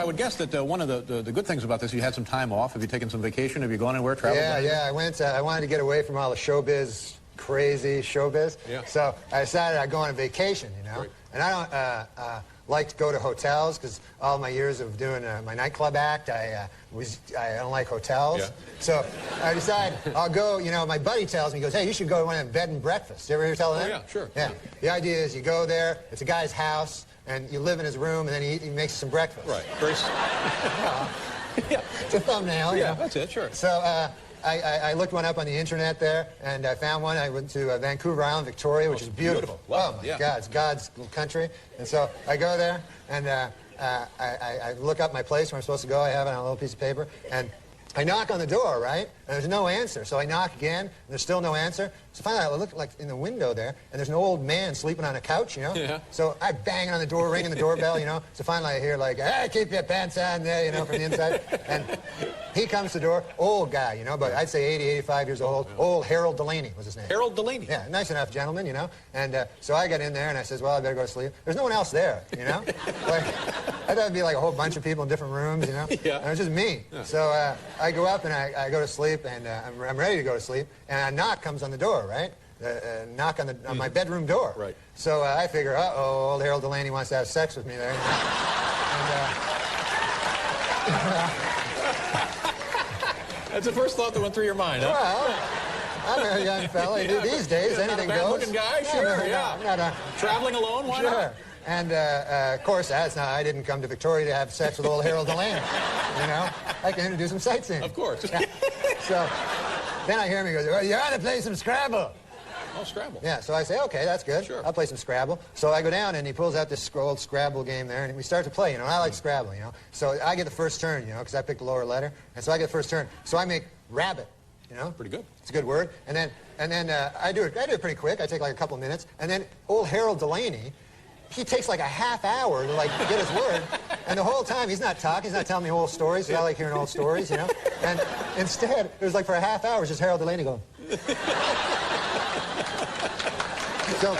I would guess that one of the good things about this, you had some time off. Have you taken some vacation? Have you gone anywhere, traveled? Yeah. I wanted to get away from all the showbiz, crazy showbiz. Yeah. So I decided I'd go on a vacation, you know. Great. And I don't like to go to hotels because all my years of doing my nightclub act, I don't like hotels. Yeah. So I decided I'll go, you know, my buddy tells me, he goes, hey, you should go to one of them bed and breakfasts. You ever hear tell them? Yeah, sure. Yeah. The idea is you go there, it's a guy's house, and you live in his room, and then he makes you some breakfast. Right. Very Yeah. It's a thumbnail. Yeah, You know? that's it, sure. So I looked one up on the internet there, and I found one. I went to Vancouver Island, Victoria, which is beautiful. Wow. Oh, my Yeah. God, it's God's little country. And so I go there, and I look up my place where I'm supposed to go. I have it on a little piece of paper, and I knock on the door, right? And there's no answer. So I knock again, and there's still no answer. So finally, I look like in the window there, and there's an old man sleeping on a couch, you know? Yeah. So I bang on the door, ringing the doorbell, you know? So finally I hear like, hey, keep your pants on there, you know, from the inside. And he comes to the door, old guy, you know, but I'd say 80, 85 years old. Old Harold Delaney was his name. Harold Delaney. Yeah, nice enough gentleman, you know. And so I get in there and I says, well, I better go to sleep. There's no one else there, you know. Like, I thought it'd be like a whole bunch of people in different rooms, you know. Yeah. And it was just me. Yeah. So I go up and I go to sleep, and I'm ready to go to sleep, and a knock comes on the door, right? Knock on my bedroom door. Right. So I figure, uh-oh, old Harold Delaney wants to have sex with me there. That's the first thought that went through your mind, huh? Well, I'm a young fella. These days, anything not a goes. bad-looking guy, sure, yeah. I'm not a... Traveling alone, why Sure. not? And, of course, I didn't come to Victoria to have sex with old Harold Delaney, you know? I came to do some sightseeing. Of course. Yeah. So then I hear him, he goes, well, you ought to play some Scrabble. Oh, Scrabble. Yeah, so I say, okay, that's good. Sure. I'll play some Scrabble. So I go down, and he pulls out this old Scrabble game there, and we start to play, you know. I like Scrabble, you know. So I get the first turn, you know, because I picked the lower letter. And so I get the first turn. So I make rabbit, you know. Pretty good. It's a good word. And then I do it pretty quick. I take like a couple minutes. And then old Harold Delaney, he takes like a half hour to like get his word, and the whole time he's not talking, he's not telling me old stories. I like hearing old stories, you know. And instead, it was like for a half hour, it was just Harold Delaney going. So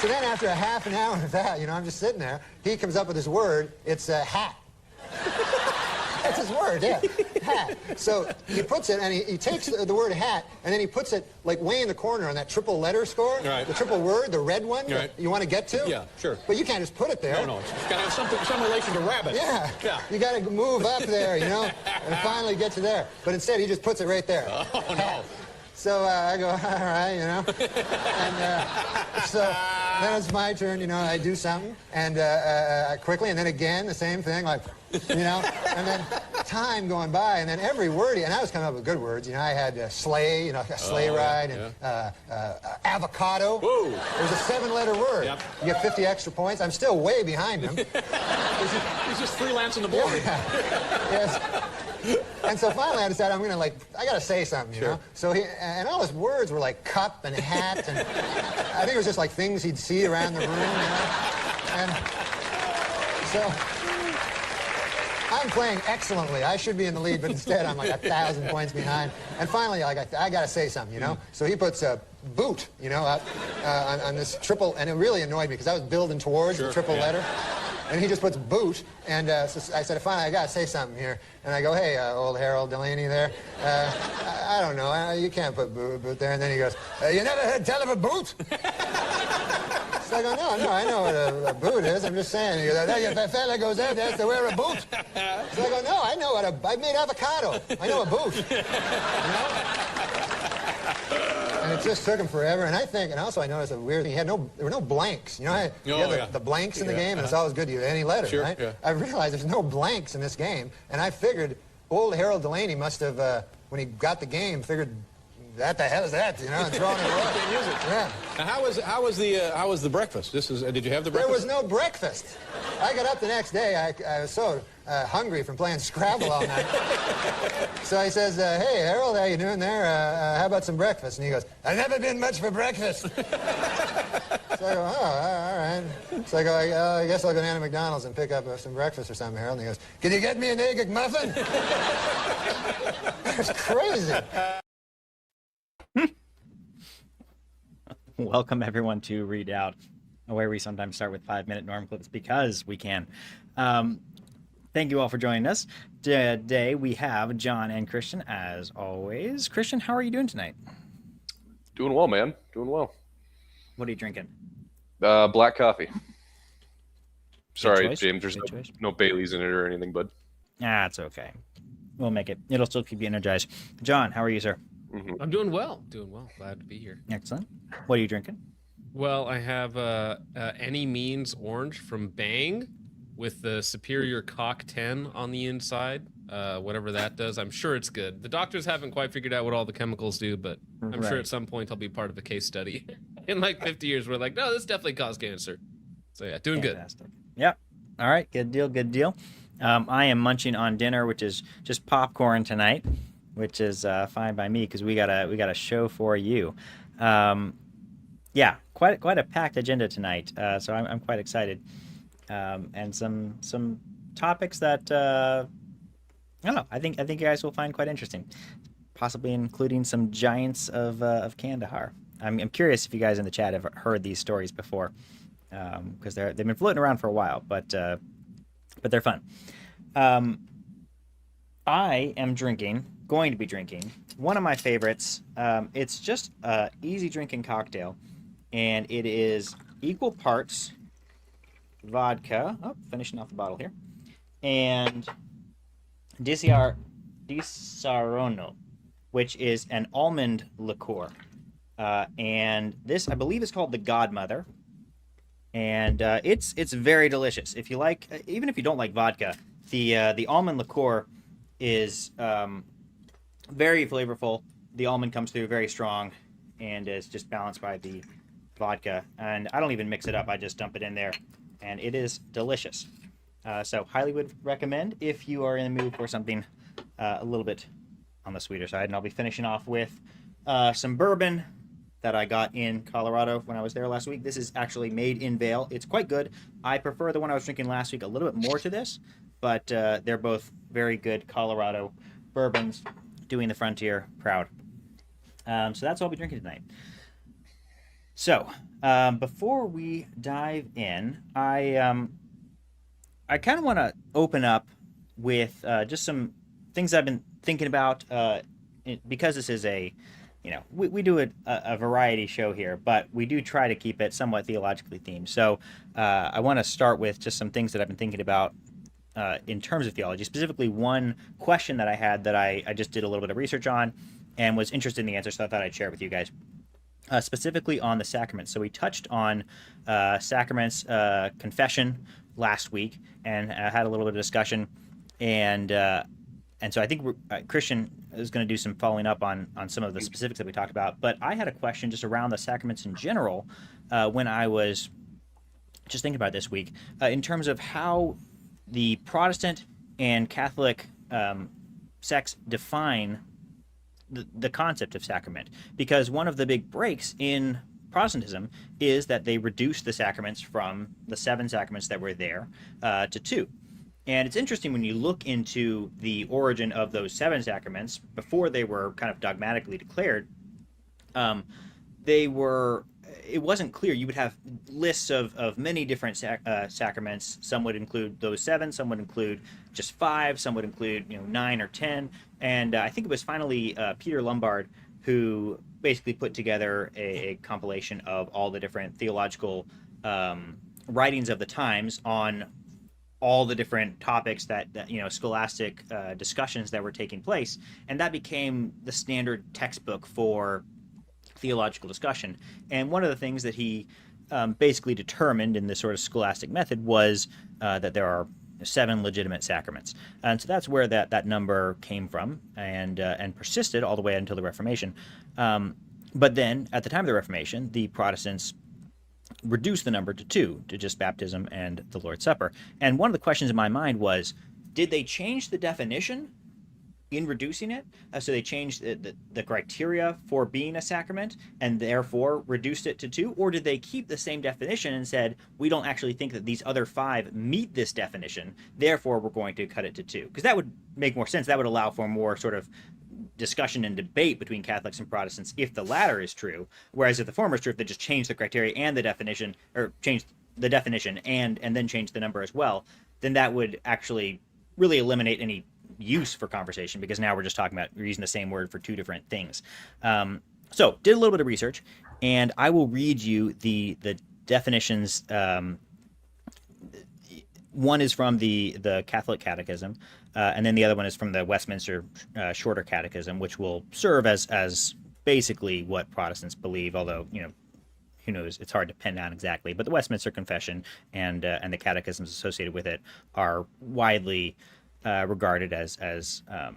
then after a half an hour of that, you know, I'm just sitting there. He comes up with his word. It's a hat. That's his word, yeah. Hat. So he puts it, and he takes the word hat, and then he puts it like way in the corner on that triple letter score. Right. The triple word, the red one Right. that you want to get to. Yeah, sure. But you can't just put it there. No, it's got to have some relation to rabbit. Yeah. Yeah. You got to move up there, you know, and finally get to there. But instead, he just puts it right there. Oh, no. So I go, all right, you know. And so then it's my turn, you know, I do something, and quickly, and then again, the same thing, like, you know, and then time going by, and then every word, and I was coming up with good words, you know, I had sleigh, you know, a sleigh ride, and avocado. Whoa. It was a 7-letter word. Yep. You get 50 extra points. I'm still way behind him. He's just freelancing the board. Yes. And so finally I decided I got to say something, you know? So and all his words were like cup and hat, and I think it was just like things he'd see around the room, you know? And so I'm playing excellently. I should be in the lead, but instead I'm like 1,000 points behind. And finally I got to say something, you know? So he puts a boot, you know, on this triple, and it really annoyed me because I was building towards the triple letter. And he just puts boot, and so I said, finally, I got to say something here. And I go, hey, old Harold Delaney there, I don't know, you can't put boot there. And then he goes, you never heard tell of a boot? So I go, no, I know what a boot is. I'm just saying. He goes, if a fella goes out there, has to wear a boot. So I go, no, I know I made avocado. I know a boot. You know? And it just took him forever. And also I noticed a weird thing. There were no blanks. You know how you have the blanks in the game, and it's always good to use any letter, right? Yeah. I realized there's no blanks in this game, and I figured old Harold Delaney must have, when he got the game, figured, what the hell is that, you know, and thrown it away. Can't use it. Yeah. Now, how was the breakfast? Did you have the breakfast? There was no breakfast. I got up the next day. I was so hungry from playing Scrabble all night. So he says, hey, Harold, how you doing there? How about some breakfast? And he goes, I've never been much for breakfast. So I go, oh, all right. So I go, I guess I'll go down to McDonald's and pick up some breakfast or something, Harold. And he goes, can you get me an egg McMuffin? It's crazy. Welcome everyone to Read Out. where we sometimes start with 5-minute norm clips because we can. Um, Thank you all for joining us. Today we have John and Christian, as always. Christian, how are you doing tonight? Doing well, man. Doing well. What are you drinking? Black coffee. Sorry, choice. James. There's Good choice. no Baileys in it or anything, bud. It's okay. We'll make it. It'll still keep you energized. John, how are you, sir? I'm doing well. Glad to be here. Excellent. What are you drinking? Well, I have Any Means Orange from Bang with the Superior Cock 10 on the inside. Whatever that does, I'm sure it's good. The doctors haven't quite figured out what all the chemicals do, but I'm sure at some point I'll be part of a case study. In like 50 years, we're like, no, this definitely caused cancer. So yeah, doing Fantastic. Yep. All right. Good deal. Good deal. I am munching on dinner, which is just popcorn tonight, which is fine by me because we got a show for you. Yeah, quite a packed agenda tonight. So I'm quite excited. And some topics that I don't know. I think you guys will find quite interesting, possibly including some giants of Kandahar. I'm curious if you guys in the chat have heard these stories before, because they've been floating around for a while, but they're fun. I am going to be drinking one of my favorites. It's just a easy drinking cocktail, and it is equal parts vodka. Oh, finishing off the bottle here, and Disaronno, which is an almond liqueur. And this, I believe, is called the Godmother. And it's very delicious. If you like, even if you don't like vodka, the almond liqueur is very flavorful. The almond comes through very strong, and is just balanced by the vodka. And I don't even mix it up. I just dump it in there, and it is delicious. So highly would recommend if you are in the mood for something a little bit on the sweeter side. And I'll be finishing off with some bourbon that I got in Colorado when I was there last week. This is actually made in Vail. It's quite good. I prefer the one I was drinking last week a little bit more to this, but they're both very good Colorado bourbons, doing the frontier proud. So that's what I'll be drinking tonight. So before we dive in, I kind of want to open up with just some things I've been thinking about, because this is we do a variety show here, but we do try to keep it somewhat theologically themed. So I want to start with just some things that I've been thinking about in terms of theology, specifically one question that I had that I just did a little bit of research on and was interested in the answer, so I thought I'd share it with you guys. Specifically on the sacraments. So we touched on sacraments, confession last week, and had a little bit of discussion, and so I think Christian is going to do some following up on some of the specifics that we talked about. But I had a question just around the sacraments in general when I was just thinking about it this week, in terms of how the Protestant and Catholic sects define the concept of sacrament, because one of the big breaks in Protestantism is that they reduced the sacraments from the 7 sacraments that were there to 2. And it's interesting when you look into the origin of those 7 sacraments before they were kind of dogmatically declared. It wasn't clear. You would have lists of many different sacraments. Some would include those 7, some would include just 5, some would include 9 or 10. And I think it was finally Peter Lombard who basically put together a compilation of all the different theological writings of the times on all the different topics that scholastic discussions that were taking place, and that became the standard textbook for theological discussion. And one of the things that he basically determined in this sort of scholastic method was that there are 7 legitimate sacraments, and so that's where that number came from, and persisted all the way until the Reformation. But then, at the time of the Reformation, the Protestants reduced the number to 2, to just baptism and the Lord's Supper. And one of the questions in my mind was, did they change the definition in reducing it? So they changed the criteria for being a sacrament and therefore reduced it to 2? Or did they keep the same definition and said, we don't actually think that these other 5 meet this definition, therefore we're going to cut it to 2? Because that would make more sense. That would allow for more sort of discussion and debate between Catholics and Protestants if the latter is true, whereas if the former is true, if they just change the criteria and the definition, or change the definition and then change the number as well, then that would actually really eliminate any use for conversation, because now we're just talking about, we're using the same word for two different things. So did a little bit of research, and I will read you the definitions. One is from the Catholic Catechism, and then the other one is from the Westminster Shorter Catechism, which will serve as basically what Protestants believe, although, you know, who knows, it's hard to pin down exactly. But the Westminster Confession and the catechisms associated with it are widely regarded as well,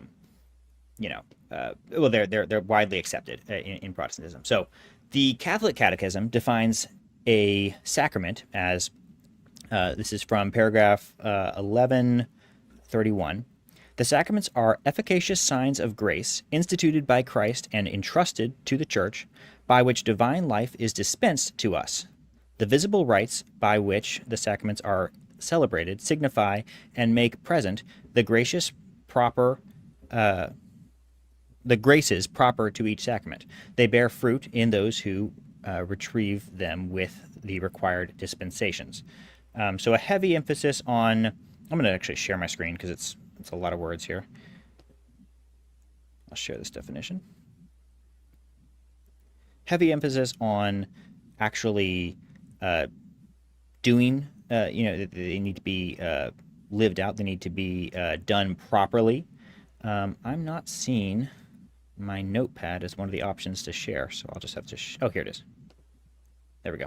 they're widely accepted in Protestantism. So the Catholic Catechism defines a sacrament as, this is from paragraph 1131. The sacraments are efficacious signs of grace instituted by Christ and entrusted to the Church, by which divine life is dispensed to us. The visible rites by which the sacraments are celebrated signify and make present the graces proper to each sacrament. They bear fruit in those who retrieve them with the required dispensations. So a heavy emphasis on, I'm going to actually share my screen because it's a lot of words here. I'll share this definition. Heavy emphasis on actually doing, they need to be lived out. They need to be done properly. I'm not seeing my notepad as one of the options to share, so I'll just have to, oh, here it is. There we go.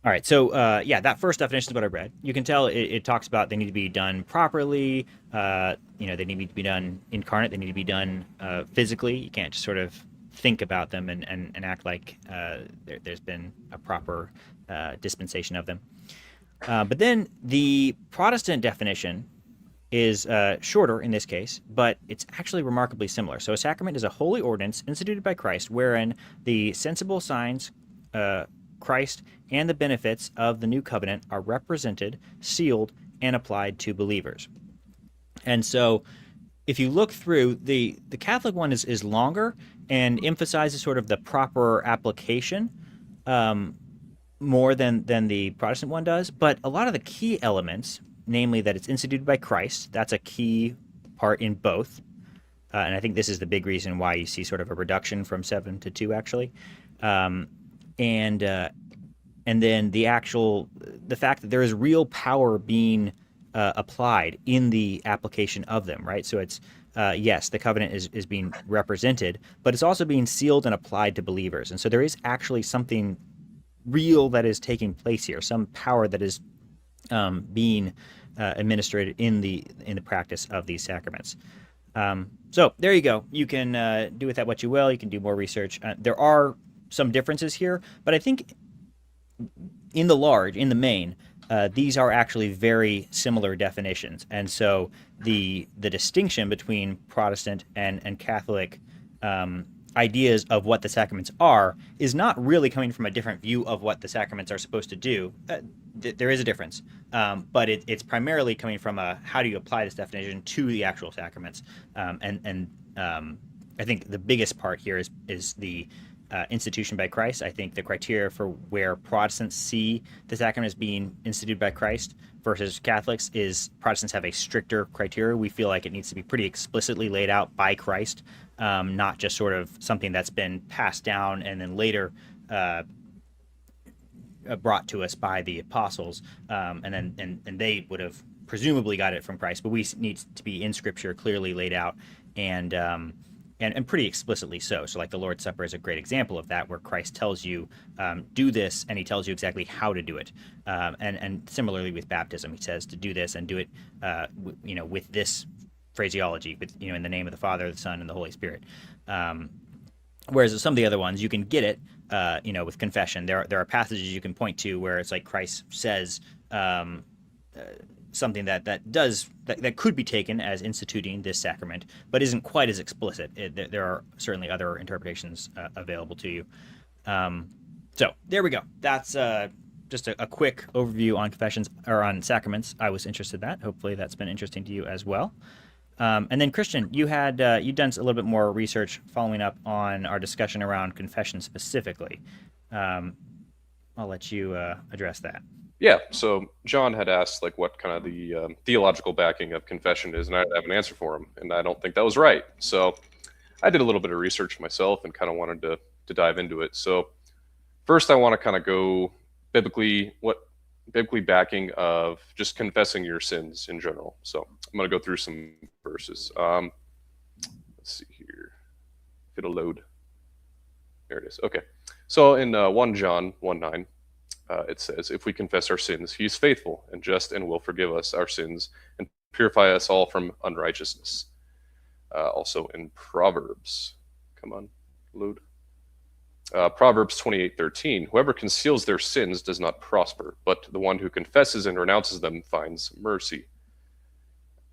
All right, so that first definition is what I read. You can tell it talks about they need to be done properly. They need to be done incarnate. They need to be done physically. You can't just sort of think about them and act like there's been a proper dispensation of them. But then the Protestant definition is shorter in this case, but it's actually remarkably similar. So a sacrament is a holy ordinance instituted by Christ, wherein the sensible signs, Christ, and the benefits of the new covenant are represented, sealed, and applied to believers. And so if you look through, the Catholic one is longer and emphasizes sort of the proper application more than the Protestant one does. But a lot of the key elements, namely that it's instituted by Christ, that's a key part in both. And I think this is the big reason why you see sort of a reduction from 7 to 2, actually. And then the fact that there is real power being applied in the application of them, right? So it's, yes, the covenant is being represented, but it's also being sealed and applied to believers. And so there is actually something real that is taking place here, some power that is being administered in the practice of these sacraments. So there you go. You can do with that what you will. You can do more research. There are some differences here, but I think in the main, these are actually very similar definitions. And so the distinction between Protestant and Catholic ideas of what the sacraments are is not really coming from a different view of what the sacraments are supposed to do. There is a difference, but it's primarily coming from how do you apply this definition to the actual sacraments. And I think the biggest part here is the institution by Christ. I think the criteria for where Protestants see the sacrament as being instituted by Christ versus Catholics is Protestants have a stricter criteria. We feel like it needs to be pretty explicitly laid out by Christ, not just sort of something that's been passed down and then later brought to us by the apostles, and they would have presumably got it from Christ. But we need to be in Scripture clearly laid out and pretty explicitly so. So like the Lord's Supper is a great example of that, where Christ tells you, do this, and he tells you exactly how to do it. And similarly with baptism, he says to do this and do it, with this phraseology, in the name of the Father, the Son, and the Holy Spirit. Whereas some of the other ones, you can get it, with confession. There are passages you can point to where it's like Christ says something that could be taken as instituting this sacrament, but isn't quite as explicit. There are certainly other interpretations available to you. So there we go. That's just a quick overview on confessions or on sacraments. I was interested in that. Hopefully that's been interesting to you as well. And then Christian, you had you'd done a little bit more research following up on our discussion around confession specifically. I'll let you address that. Yeah, so John had asked like what kind of the theological backing of confession is, and I have an answer for him, and I don't think that was right. So I did a little bit of research myself and kind of wanted to dive into it. So first, I want to kind of go biblically backing of just confessing your sins in general. So I'm going to go through some verses. Let's see here if it'll load. There it is. Okay, so in 1 John 1:9. It says, if we confess our sins, he is faithful and just and will forgive us our sins and purify us all from unrighteousness. Also in Proverbs, come on, load. Proverbs 28:13, whoever conceals their sins does not prosper, but the one who confesses and renounces them finds mercy.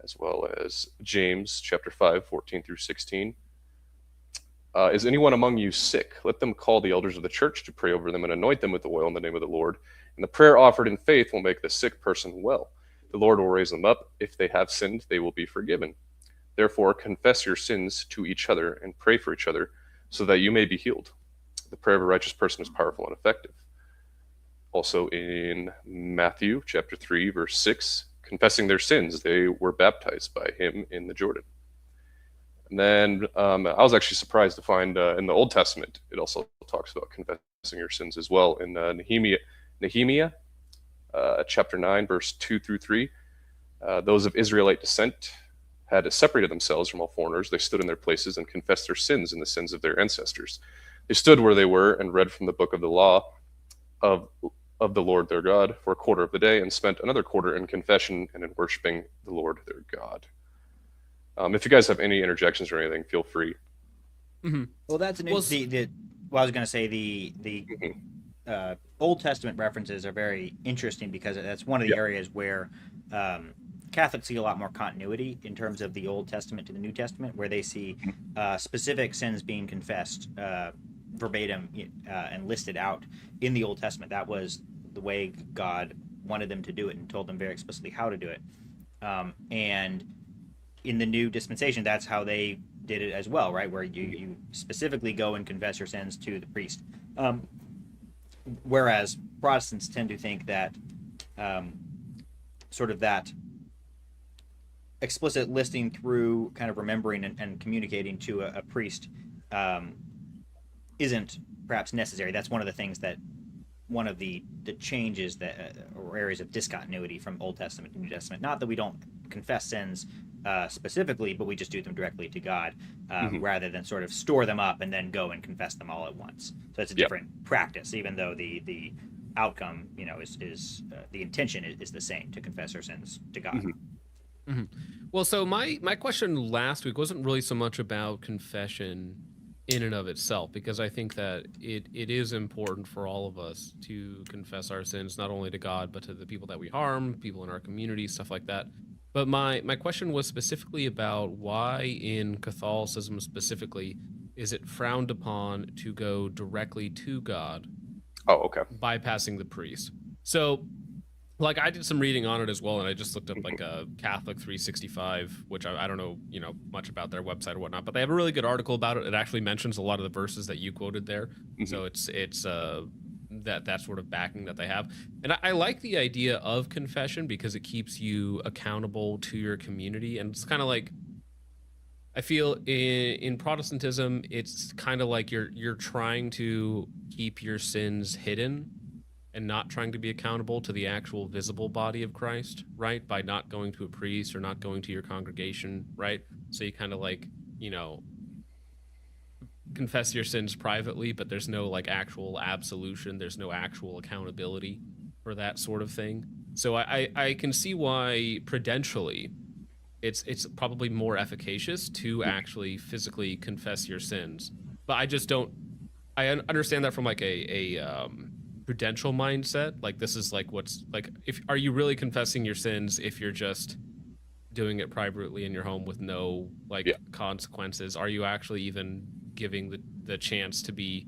As well as James chapter 5:14 through 16. Is anyone among you sick? Let them call the elders of the church to pray over them and anoint them with oil in the name of the Lord. And the prayer offered in faith will make the sick person well. The Lord will raise them up. If they have sinned, they will be forgiven. Therefore, confess your sins to each other and pray for each other so that you may be healed. The prayer of a righteous person is powerful and effective. Also in Matthew chapter 3, verse 6, confessing their sins, they were baptized by him in the Jordan. And then I was actually surprised to find in the Old Testament, it also talks about confessing your sins as well. In Nehemiah chapter 9, verse 2 through 3, those of Israelite descent had separated themselves from all foreigners. They stood in their places and confessed their sins and the sins of their ancestors. They stood where they were and read from the book of the law of the Lord their God for a quarter of the day and spent another quarter in confession and in worshiping the Lord their God. If you guys have any interjections or anything, feel free. Mm-hmm. Well, that's an Well, well, I was going to say the Old Testament references are very interesting because that's one of the areas where Catholics see a lot more continuity in terms of the Old Testament to the New Testament, where they see specific sins being confessed verbatim and listed out in the Old Testament. That was the way God wanted them to do it and told them very explicitly how to do it. And in the new dispensation, that's how they did it as well, right? Where you specifically go and confess your sins to the priest. Whereas Protestants tend to think that sort of that explicit listing through kind of remembering and communicating to a priest isn't perhaps necessary. That's one of the things that one of the changes that or areas of discontinuity from Old Testament to New Testament. Not that we don't confess sins specifically, but we just do them directly to God rather than sort of store them up and then go and confess them all at once. So it's a different practice, even though the outcome, is the intention is the same, to confess our sins to God. Mm-hmm. Mm-hmm. Well, so my question last week wasn't really so much about confession in and of itself, because I think that it is important for all of us to confess our sins, not only to God, but to the people that we harm, people in our community, stuff like that. But my question was specifically about why in Catholicism specifically is it frowned upon to go directly to God? Oh, okay. Bypassing the priest. So, like, I did some reading on it as well, and I just looked up like a Catholic 365, which I don't know, much about their website or whatnot, but they have a really good article about it. It actually mentions a lot of the verses that you quoted there. Mm-hmm. So it's that sort of backing that they have. And I like the idea of confession because it keeps you accountable to your community. And it's kind of like, I feel in Protestantism, it's kind of like you're trying to keep your sins hidden and not trying to be accountable to the actual visible body of Christ, right? By not going to a priest or not going to your congregation, right? So you kind of like, confess your sins privately, but there's no like actual absolution. There's no actual accountability for that sort of thing. So I can see why prudentially it's probably more efficacious to actually physically confess your sins. But I just don't, I understand that from like a prudential mindset. Like this is like what's like, are you really confessing your sins if you're just doing it privately in your home with no consequences? Are you actually even giving the chance to be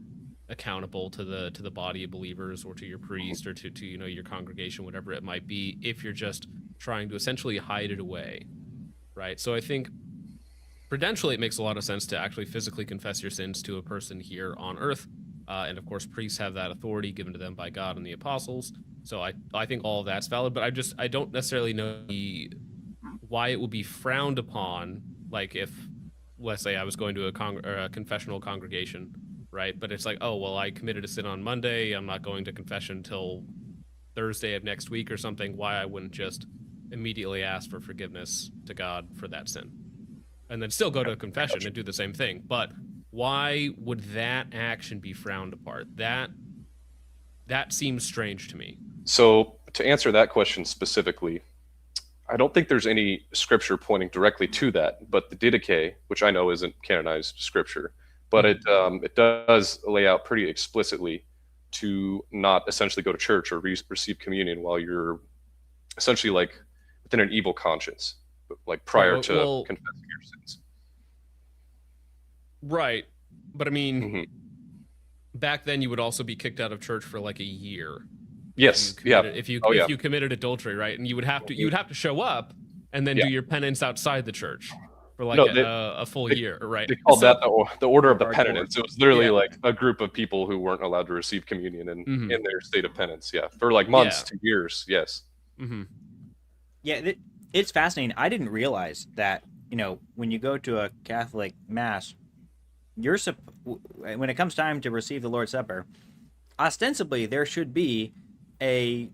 accountable to the body of believers or to your priest or to your congregation, whatever it might be, if you're just trying to essentially hide it away, right? So I think Prudentially, it makes a lot of sense to actually physically confess your sins to a person here on earth. And of course, priests have that authority given to them by God and the apostles. So I think all of that's valid, but I don't necessarily know why it would be frowned upon. Like if, let's say I was going to a confessional congregation, right? But it's like, oh, well, I committed a sin on Monday. I'm not going to confession until Thursday of next week or something. Why I wouldn't just immediately ask for forgiveness to God for that sin and then still go to a confession and do the same thing. But why would that action be frowned upon? That seems strange to me. So to answer that question specifically, I don't think there's any scripture pointing directly to that, but the Didache, which I know isn't canonized scripture, but it does lay out pretty explicitly to not essentially go to church or receive communion while you're essentially like within an evil conscience, like prior to confessing your sins. Right. But I mean, back then you would also be kicked out of church for like a year. Yes. If you committed adultery, right? And you would have to show up and then do your penance outside the church for like a full year, right? They called that the order of the penitents. It was literally like a group of people who weren't allowed to receive communion in their state of penance. Yeah. For like months to years. Yes. Yeah, it's fascinating. I didn't realize that, when you go to a Catholic mass, when it comes time to receive the Lord's Supper, ostensibly there should be a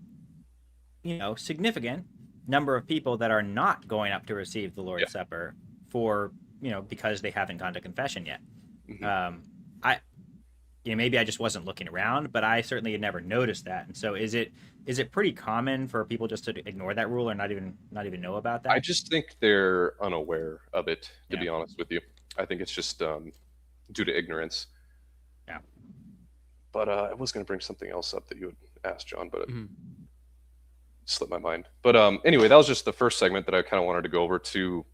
significant number of people that are not going up to receive the Lord's Supper for because they haven't gone to confession yet. Maybe I just wasn't looking around, but I certainly had never noticed that. And so is it pretty common for people just to ignore that rule or not even know about that? I just think they're unaware of it, to be honest with you. I think it's just due to ignorance. Yeah. But I was going to bring something else up that you had asked, John, but it slipped my mind. But anyway, that was just the first segment that I kind of wanted to go over to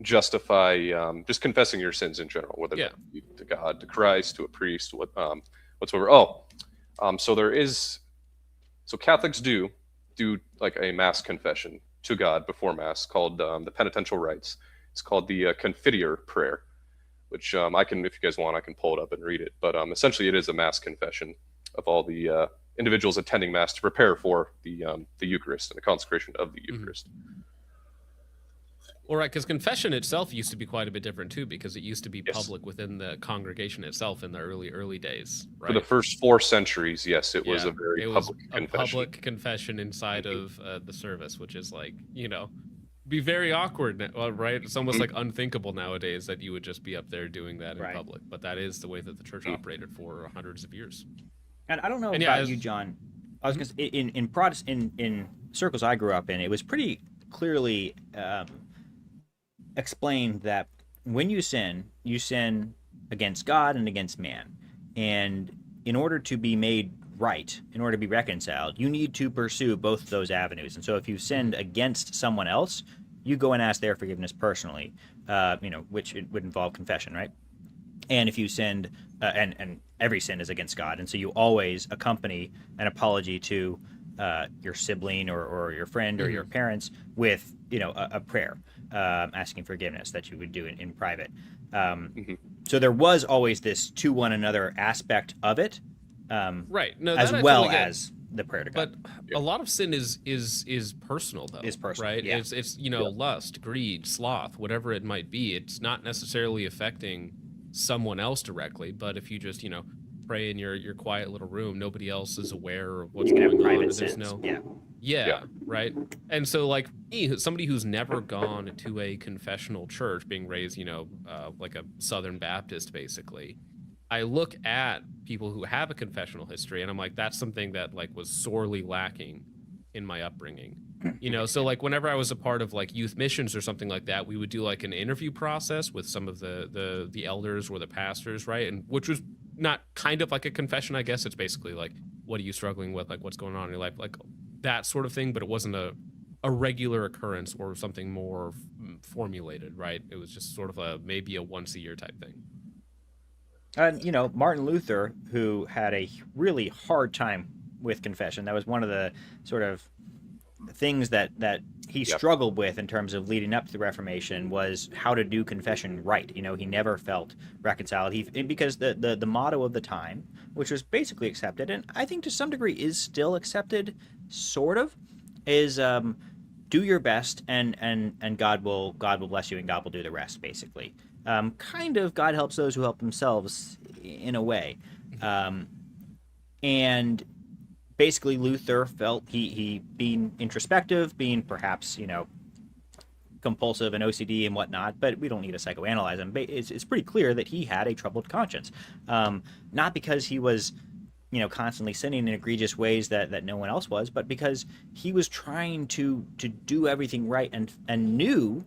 justify just confessing your sins in general, whether that be to God, to Christ, to a priest, whatsoever. So Catholics do like a mass confession to God before mass called the penitential rites. It's called the Confiteor prayer, which I can, if you guys want, I can pull it up and read it. But essentially, it is a mass confession of all the individuals attending mass to prepare for the Eucharist and the consecration of the Eucharist. All right, because confession itself used to be quite a bit different too, because it used to be public within the congregation itself in the early days. Right? For the first 4 centuries, yes, it was a very public confession. Public confession inside of the service, which is like, be very awkward, right? It's almost like unthinkable nowadays that you would just be up there doing that in public. But that is the way that the church operated for hundreds of years. And I don't know about you, John. I was going to say, in Protestant in circles I grew up in, it was pretty clearly explained that when you sin against God and against man. And in order to be made right, in order to be reconciled, you need to pursue both of those avenues. And so if you sinned against someone else, you go and ask their forgiveness personally, which it would involve confession, right? And if you sinned, and every sin is against God, and so you always accompany an apology to your sibling or your friend or your parents with, a prayer asking forgiveness that you would do in private. So there was always this to one another aspect of it, right? No, as well as the prayer to God. But a lot of sin is personal, though. Is personal, right? yeah. It's lust, greed, sloth, whatever it might be. It's not necessarily affecting someone else directly, but if you just pray in your quiet little room, nobody else is aware of what's going on. There's right. And so like me, somebody who's never gone to a confessional church, being raised like a Southern Baptist basically, I look at people who have a confessional history and I'm like, that's something that like was sorely lacking in my upbringing. So like whenever I was a part of like youth missions or something like that, we would do like an interview process with some of the elders or the pastors, right? And which was not kind of like a confession, I guess. It's basically like, what are you struggling with? Like, what's going on in your life? Like that sort of thing, but it wasn't a regular occurrence or something more formulated, right? It was just sort of maybe a once a year type thing. And, Martin Luther, who had a really hard time with confession, that was one of the sort of things that he struggled with in terms of leading up to the Reformation was how to do confession right. You know, he never felt reconciled. Because the motto of the time, which was basically accepted, and I think to some degree is still accepted, sort of, is do your best, and God will bless you, and God will do the rest. Basically, kind of God helps those who help themselves in a way, and basically Luther felt he being introspective, being perhaps, you know, compulsive and OCD and whatnot, but we don't need to psychoanalyze him. But it's pretty clear that he had a troubled conscience, not because he was, you know, constantly sinning in egregious ways that no one else was, but because he was trying to do everything right, and knew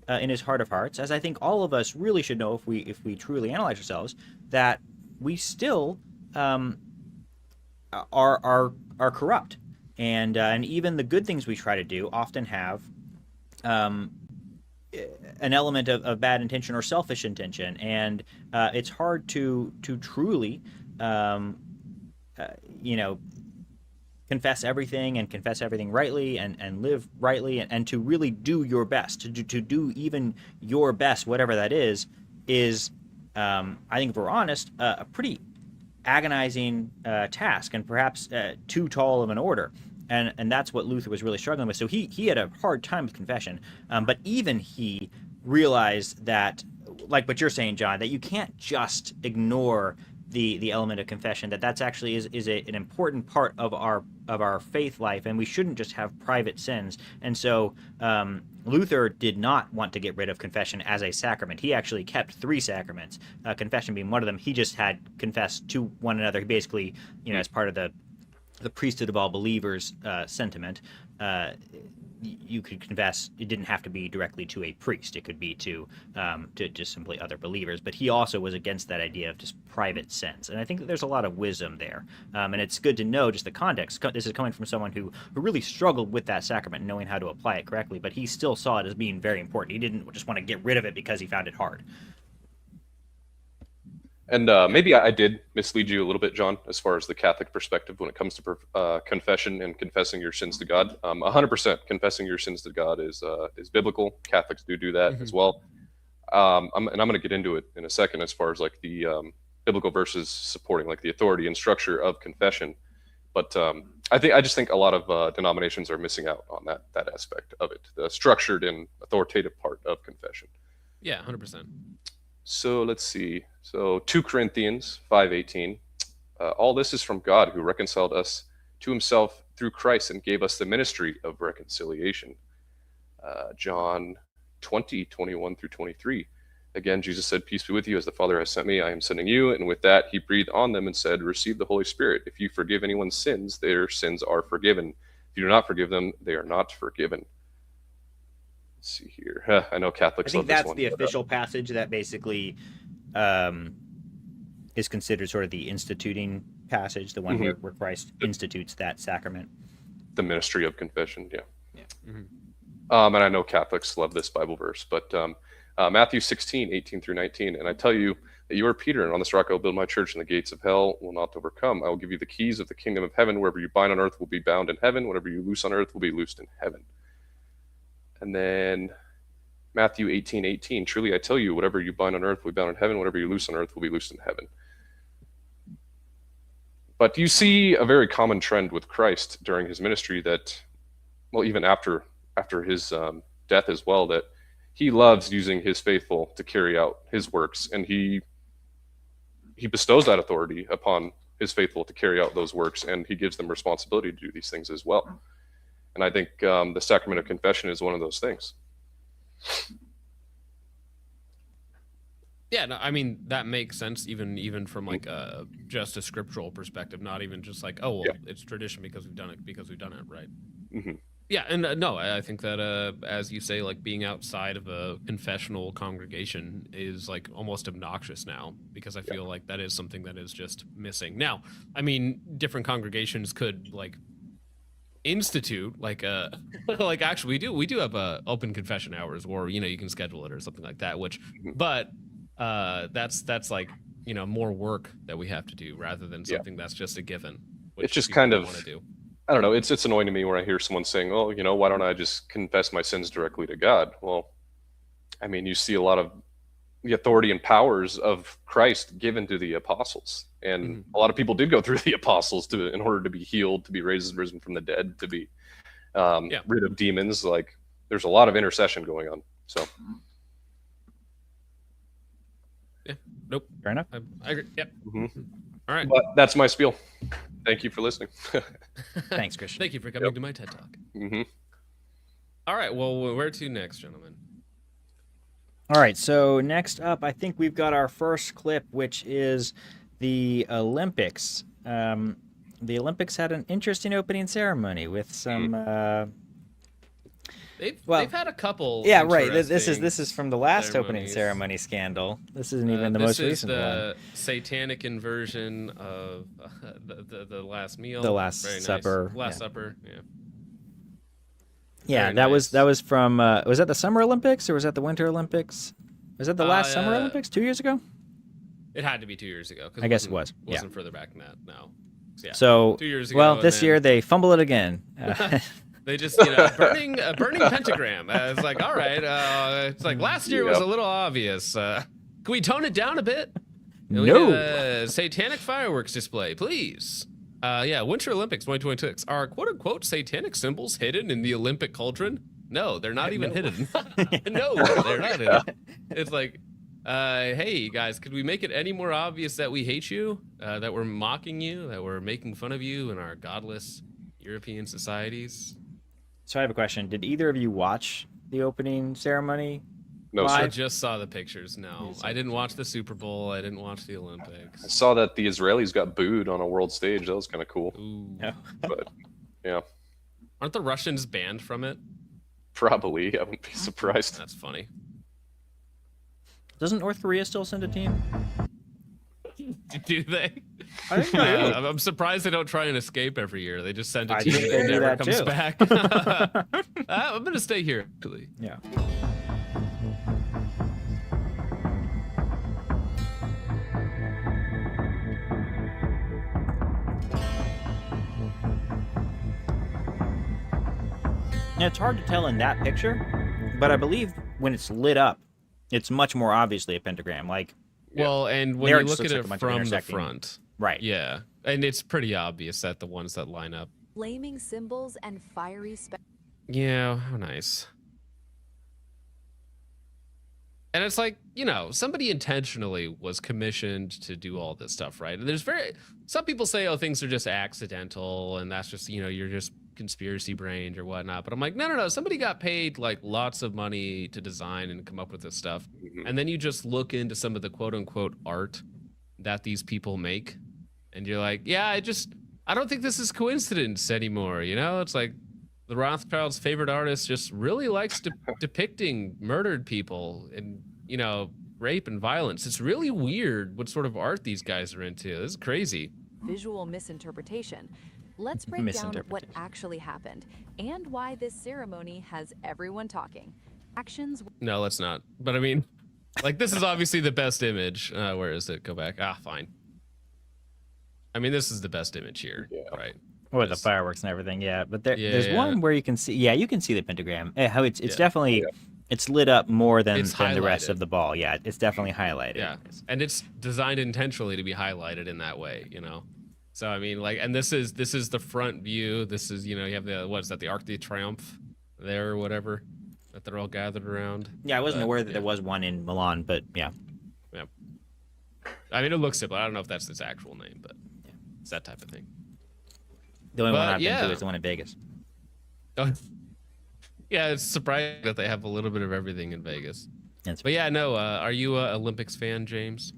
in his heart of hearts, as I think all of us really should know if we truly analyze ourselves, that we still are corrupt, and even the good things we try to do often have an element of bad intention or selfish intention, and it's hard to truly you know, confess everything rightly, and live rightly, and to really do your best, to do even your best, whatever that is I think, if we're honest, a pretty agonizing task, and perhaps too tall of an order, and that's what Luther was really struggling with. So he had a hard time with confession, but even he realized that, like what you're saying, John, that you can't just ignore the element of confession, that's actually an important part of our faith life, and we shouldn't just have private sins. And so Luther did not want to get rid of confession as a sacrament. He actually kept 3 sacraments, confession being one of them. He just had confessed to one another, basically, you know, as part of the priesthood of all believers sentiment. You could confess. It didn't have to be directly to a priest. It could be to just simply other believers. But he also was against that idea of just private sins. And I think that there's a lot of wisdom there. And it's good to know just the context. This is coming from someone who really struggled with that sacrament, knowing how to apply it correctly. But he still saw it as being very important. He didn't just want to get rid of it because he found it hard. And maybe I did mislead you a little bit, John, as far as the Catholic perspective when it comes to confession and confessing your sins to God. 100% confessing your sins to God is biblical. Catholics do that as well. I'm going to get into it in a second as far as like the biblical verses supporting like the authority and structure of confession. But I just think a lot of denominations are missing out on that aspect of it, the structured and authoritative part of confession. Yeah, 100%. So let's see. So 2 Corinthians 5:18. All this is from God, who reconciled us to himself through Christ and gave us the ministry of reconciliation. John 20:21 through 23. Again, Jesus said, "Peace be with you. As the Father has sent me, I am sending you." And with that, he breathed on them and said, "Receive the Holy Spirit. If you forgive anyone's sins, their sins are forgiven. If you do not forgive them, they are not forgiven." Let's see here. I know Catholics love this one. I think that's the official passage that basically is considered sort of the instituting passage, the one where Christ institutes that sacrament. The ministry of confession, yeah. Mm-hmm. And I know Catholics love this Bible verse, but Matthew 16:18 through 19. "And I tell you that you are Peter, and on this rock I will build my church, and the gates of hell will not overcome. I will give you the keys of the kingdom of heaven. Wherever you bind on earth will be bound in heaven. Whatever you loose on earth will be loosed in heaven." And then Matthew 18:18, "Truly I tell you, whatever you bind on earth will be bound in heaven. Whatever you loose on earth will be loosed in heaven." But you see a very common trend with Christ during his ministry that, well, even after his death as well, that he loves using his faithful to carry out his works, and he bestows that authority upon his faithful to carry out those works, and he gives them responsibility to do these things as well. And I think the sacrament of confession is one of those things. Yeah, no, I mean that makes sense even from like just a scriptural perspective, not even just like, oh well, it's tradition because we've done it right. Mm-hmm. Yeah, and no, I think that as you say, like being outside of a confessional congregation is like almost obnoxious now, because I feel like that is something that is just missing. Now, I mean, different congregations could like institute like like actually we do have open confession hours, or you can schedule it or something like that, which but that's like more work that we have to do rather than something that's just a given, which it's just kind of want to do. I don't know. It's annoying to me when I hear someone saying, "Oh, why don't I just confess my sins directly to God?" Well, I mean, you see a lot of the authority and powers of Christ given to the apostles, and a lot of people did go through the apostles in order to be healed, to be risen from the dead, to be rid of demons. Like, there's a lot of intercession going on. So, Yeah. Nope. Fair enough. I agree. Yep. All right. but that's my spiel. Thank you for listening. Thanks, Christian. Thank you for coming to my TED Talk. All right. Well, where to next, gentlemen? All right, so next up, I think we've got our first clip, which is the Olympics. The Olympics had an interesting opening ceremony with some. They've had a couple. Yeah, right. This interesting is from the last opening ceremonies. ceremony scandal. This isn't even the most recent one. This is the satanic inversion of the last meal. The Last Very nice. Supper, Last yeah. Supper. Yeah. Yeah, Very that nice. was from. Was that the Summer Olympics or was that the Winter Olympics? Was that the last Summer yeah. Olympics 2 years ago? It had to be 2 years ago. 'Cause I guess it wasn't- was, yeah. Wasn't further back than that. No. Yeah. So 2 years ago. well, and this then year they fumble it again. They just, burning pentagram. It's like, all right. It's like last year was a little obvious. Can we tone it down a bit? Can we No. do a satanic fireworks display, please. Winter Olympics 2026. Are quote unquote satanic symbols hidden in the Olympic cauldron? No, they're not even hidden. No, they're not hidden. It's like, hey guys, could we make it any more obvious that we hate you, that we're mocking you, that we're making fun of you in our godless European societies? So I have a question. Did either of you watch the opening ceremony? No, I sir. just saw the pictures. No, I didn't watch the Super Bowl. I didn't watch the I Olympics. saw that the Israelis got booed on a world stage. That was kind of cool. Ooh. No. But yeah, Aren't the Russians banned from it? probably. I wouldn't be surprised. That's funny. Doesn't North Korea still send a team? Do they? I think they do. I'm surprised they don't try and escape every year. They just send a I team think that they do never that comes too. back. I'm gonna stay here, actually. Yeah. Now, it's hard to tell in that picture, but I believe when it's lit up, it's much more obviously a pentagram. Like, Well, and when There you it just look at looks like a it bunch of from the intersecting- front, right. yeah, and it's pretty obvious that the ones that line up. Flaming symbols and fiery Yeah, how nice. And it's like, somebody intentionally was commissioned to do all this stuff, right? And some people say, oh, things are just accidental and that's just, you're just conspiracy brained or whatnot. But I'm like, no. Somebody got paid like lots of money to design and come up with this stuff. And then you just look into some of the quote unquote art that these people make. And you're like, yeah, I don't think this is coincidence anymore. It's like, the Rothschilds' favorite artist just really likes depicting murdered people and, rape and violence. It's really weird what sort of art these guys are into. This is crazy. visual misinterpretation. Let's break down what actually happened and why this ceremony has everyone talking. Actions. No, let's not. But I mean, like, this is obviously the best image. Where is it? Go back. Fine. I mean, this is the best image here, right? With the fireworks and everything, yeah. But there's Yeah. one where you can see, you can see the pentagram. How it's definitely, it's lit up more than It's the rest highlighted. of the ball. Yeah, it's definitely highlighted. Yeah, and it's designed intentionally to be highlighted in that way, So I mean, like, and this is the front view. This is, you have the Arc de Triomphe there or whatever that they're all gathered around. Yeah, I wasn't aware that there was one in Milan, but yeah. Yeah. I mean, it looks similar. I don't know if that's its actual name, but it's that type of thing. The only one But, I've been yeah. to is the one in Vegas. Oh, yeah, it's surprising that they have a little bit of everything in Vegas. That's- But yeah, no. Are you a Olympics fan, James?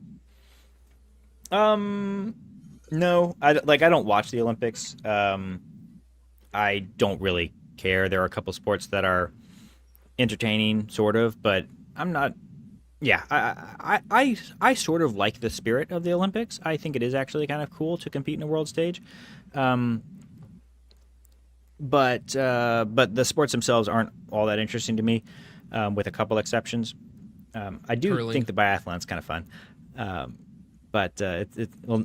No, I don't watch the Olympics. I don't really care. There are a couple sports that are entertaining, sort of, but I'm not. Yeah, I sort of like the spirit of the Olympics. I think it is actually kind of cool to compete in a world stage. But the sports themselves aren't all that interesting to me, with a couple exceptions. I do Curling. think the biathlon's kind of fun. But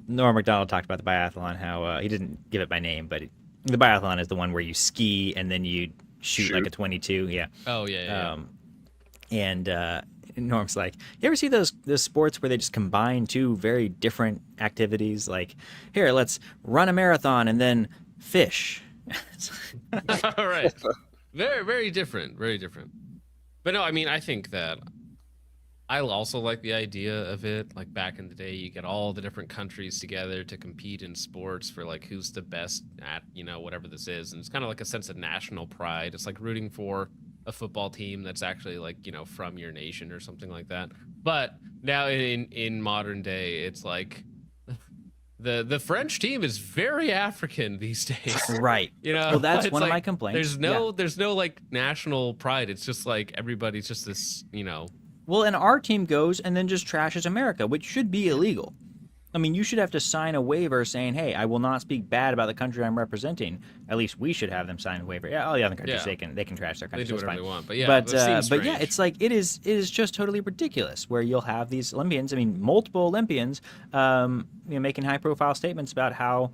Norm Macdonald talked about the biathlon, how he didn't give it by name, but The biathlon is the one where you ski and then you shoot like Shoot. a 22. Yeah. Oh yeah. And Norm's like, you ever see those sports where they just combine two very different activities? Like, here, let's run a marathon and then fish. All right. Very, very different. Very different. But no, I mean, I think that I also like the idea of it. Like back in the day, you get all the different countries together to compete in sports for like who's the best at, whatever this is. And it's kind of like a sense of national pride. It's like rooting for a football team that's actually like, from your nation or something like that. But now in modern day, it's like the French team is very African these days. Right. Well, that's it's one of like, my complaints. There's no like national pride. It's just like everybody's just this, Well, and our team goes and then just trashes America, which should be illegal. I mean, you should have to sign a waiver saying, hey, I will not speak bad about the country I'm representing. At least we should have them sign a waiver. Yeah, all the other countries, they can trash their country. They do so it's whatever fine. they want. But yeah, but that seems yeah, strange. it's like it is just totally ridiculous where you'll have these Olympians, I mean, multiple Olympians, making high profile statements about how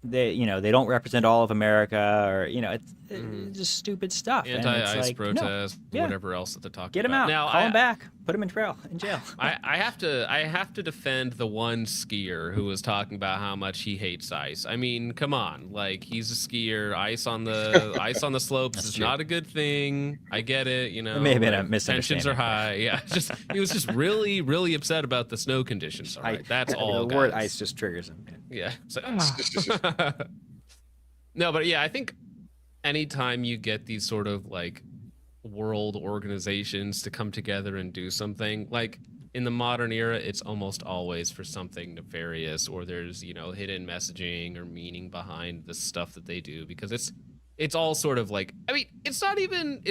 they don't represent all of America, or it's just stupid stuff. And Anti-ice it's like, protest, no. Yeah. whatever else that they're talking Get him about. out. Now, Call him back. Put him in jail. I have to defend the one skier who was talking about how much he hates ice. I mean, come on, like he's a skier. Ice on the slopes is true. not a good thing. I get it. It may have been a like, misunderstanding. tensions are high. Yeah, he was just really, really upset about the snow conditions. All right, that's all. The word guys. ice just triggers him. Yeah. So, no, but yeah, I think anytime you get these sort of like world organizations to come together and do something, like in the modern era, it's almost always for something nefarious, or there's, hidden messaging or meaning behind the stuff that they do, because it's all sort of like, I mean, it's not even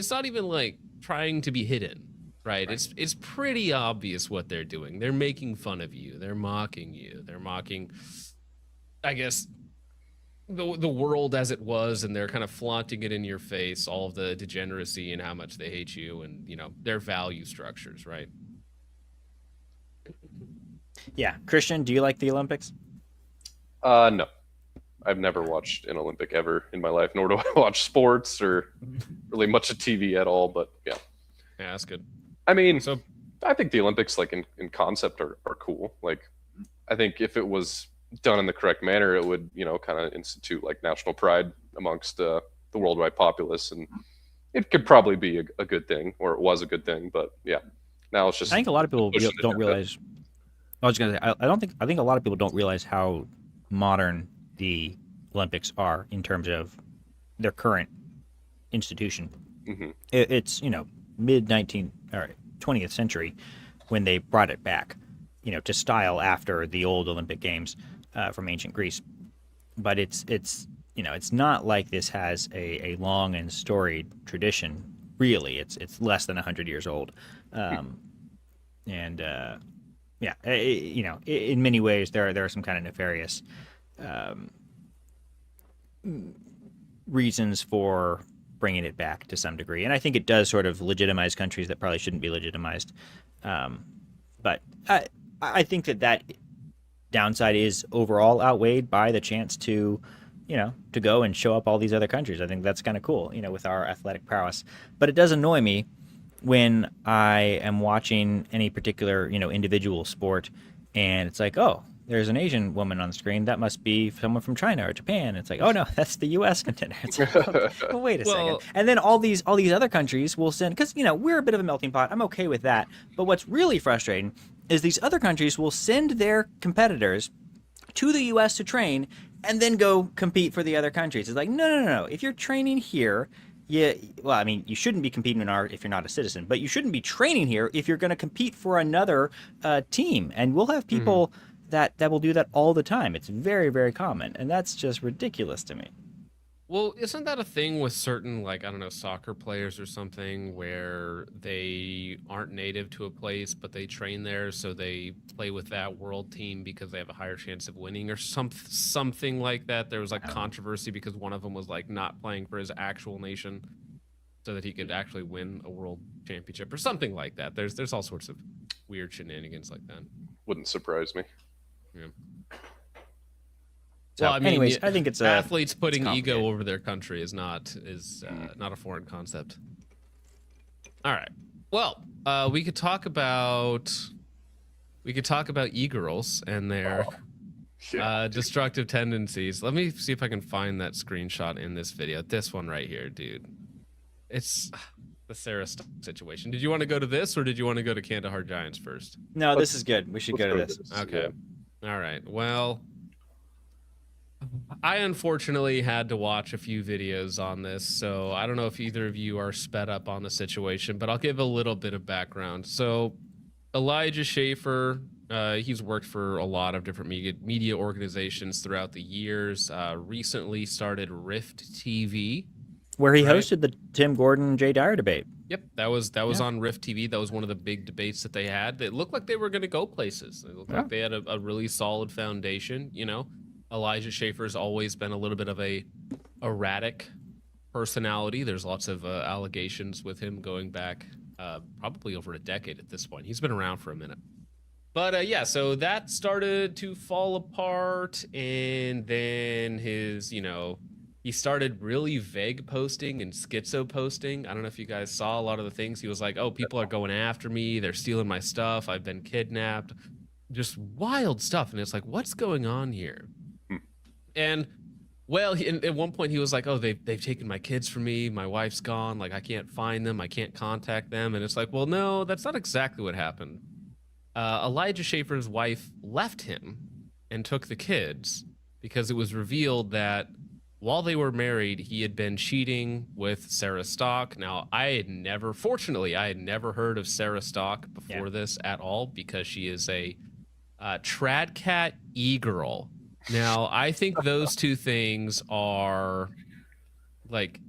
like trying to be hidden. Right. It's pretty obvious what they're doing. They're making fun of you. They're mocking you. They're mocking, I guess, the world as it was, and they're kind of flaunting it in your face, all of the degeneracy and how much they hate you, and their value structures, right? Yeah. Christian, do you like the Olympics? No. I've never watched an Olympic ever in my life, nor do I watch sports or really much of TV at all, but yeah. Yeah, that's good. I mean, So I think the Olympics, like in concept, are cool. Like, I think if it was done in the correct manner, it would, kind of institute like national pride amongst the worldwide populace, and it could probably be a good thing, or it was a good thing. But yeah, now it's just. I think a lot of people pushing don't it. realize. I was gonna say I think a lot of people don't realize how modern the Olympics are in terms of their current institution. Mm-hmm. It's mid 20th century when they brought it back, to style after the old Olympic Games from ancient Greece. But it's not like this has a long and storied tradition. Really, it's less than 100 years old, and yeah, in many ways there are some kind of nefarious reasons for bringing it back to some degree, and I think it does sort of legitimize countries that probably shouldn't be legitimized. But I think that downside is overall outweighed by the chance to go and show up all these other countries. I think that's kind of cool, with our athletic prowess. But it does annoy me when I am watching any particular, individual sport, and it's like, oh, there's an Asian woman on the screen. That must be someone from China or Japan. It's like, oh no, that's the U.S. contender. It's like, oh, wait a second. And then all these other countries will send, because we're a bit of a melting pot. I'm okay with that. But what's really frustrating is these other countries will send their competitors to the U.S. to train, and then go compete for the other countries. It's like, no. If you're training here, you shouldn't be competing if you're not a citizen, but you shouldn't be training here if you're going to compete for another team. And we'll have people that will do that all the time. It's very, very common, and that's just ridiculous to me. Well, isn't that a thing with certain, like, I don't know, soccer players or something, where they aren't native to a place, but they train there, so they play with that world team because they have a higher chance of winning, or something like that? There was like controversy because one of them was like not playing for his actual nation, so that he could actually win a world championship or something like that. There's all sorts of weird shenanigans like that. Wouldn't surprise me. Yeah. So, Well, I mean, anyways, I think it's athletes putting it's ego complicated. over their country is not a foreign concept. All right. Well, we could talk about e-girls and their destructive tendencies. Let me see if I can find that screenshot in this video. This one right here, dude. It's the Sarah Stock situation. Did you want to go to this, or did you want to go to Kandahar Giants first? No, this is good. We should go to Let's this. Okay. All right. Well, I unfortunately had to watch a few videos on this, so I don't know if either of you are sped up on the situation, but I'll give a little bit of background. So, Elijah Schaffer, he's worked for a lot of different media organizations throughout the years. Recently started Rift TV. Where he Right. hosted the Tim Gordon Jay Dyer debate. Yep, that was on Rift TV. That was one of the big debates that they had. It looked like they were going to go places. It looked like they had a really solid foundation. You know, Elijah Schaffer's always been a little bit of a erratic personality. There's lots of allegations with him going back probably over a decade at this point. He's been around for a minute. But yeah, so that started to fall apart, and then he started really vague posting and schizo posting. I don't know if you guys saw a lot of the things. He was like, oh, people are going after me. They're stealing my stuff. I've been kidnapped. Just wild stuff. And it's like, what's going on here? And, well, at one point he was like, oh, they've taken my kids from me. My wife's gone. Like, I can't find them. I can't contact them. And it's like, well, no, that's not exactly what happened. Elijah Schaffer's wife left him and took the kids because it was revealed that while they were married, he had been cheating with Sarah Stock. Now, fortunately, I had never heard of Sarah Stock before this at all, because she is a Tradcat e-girl. Now, I think those two things are like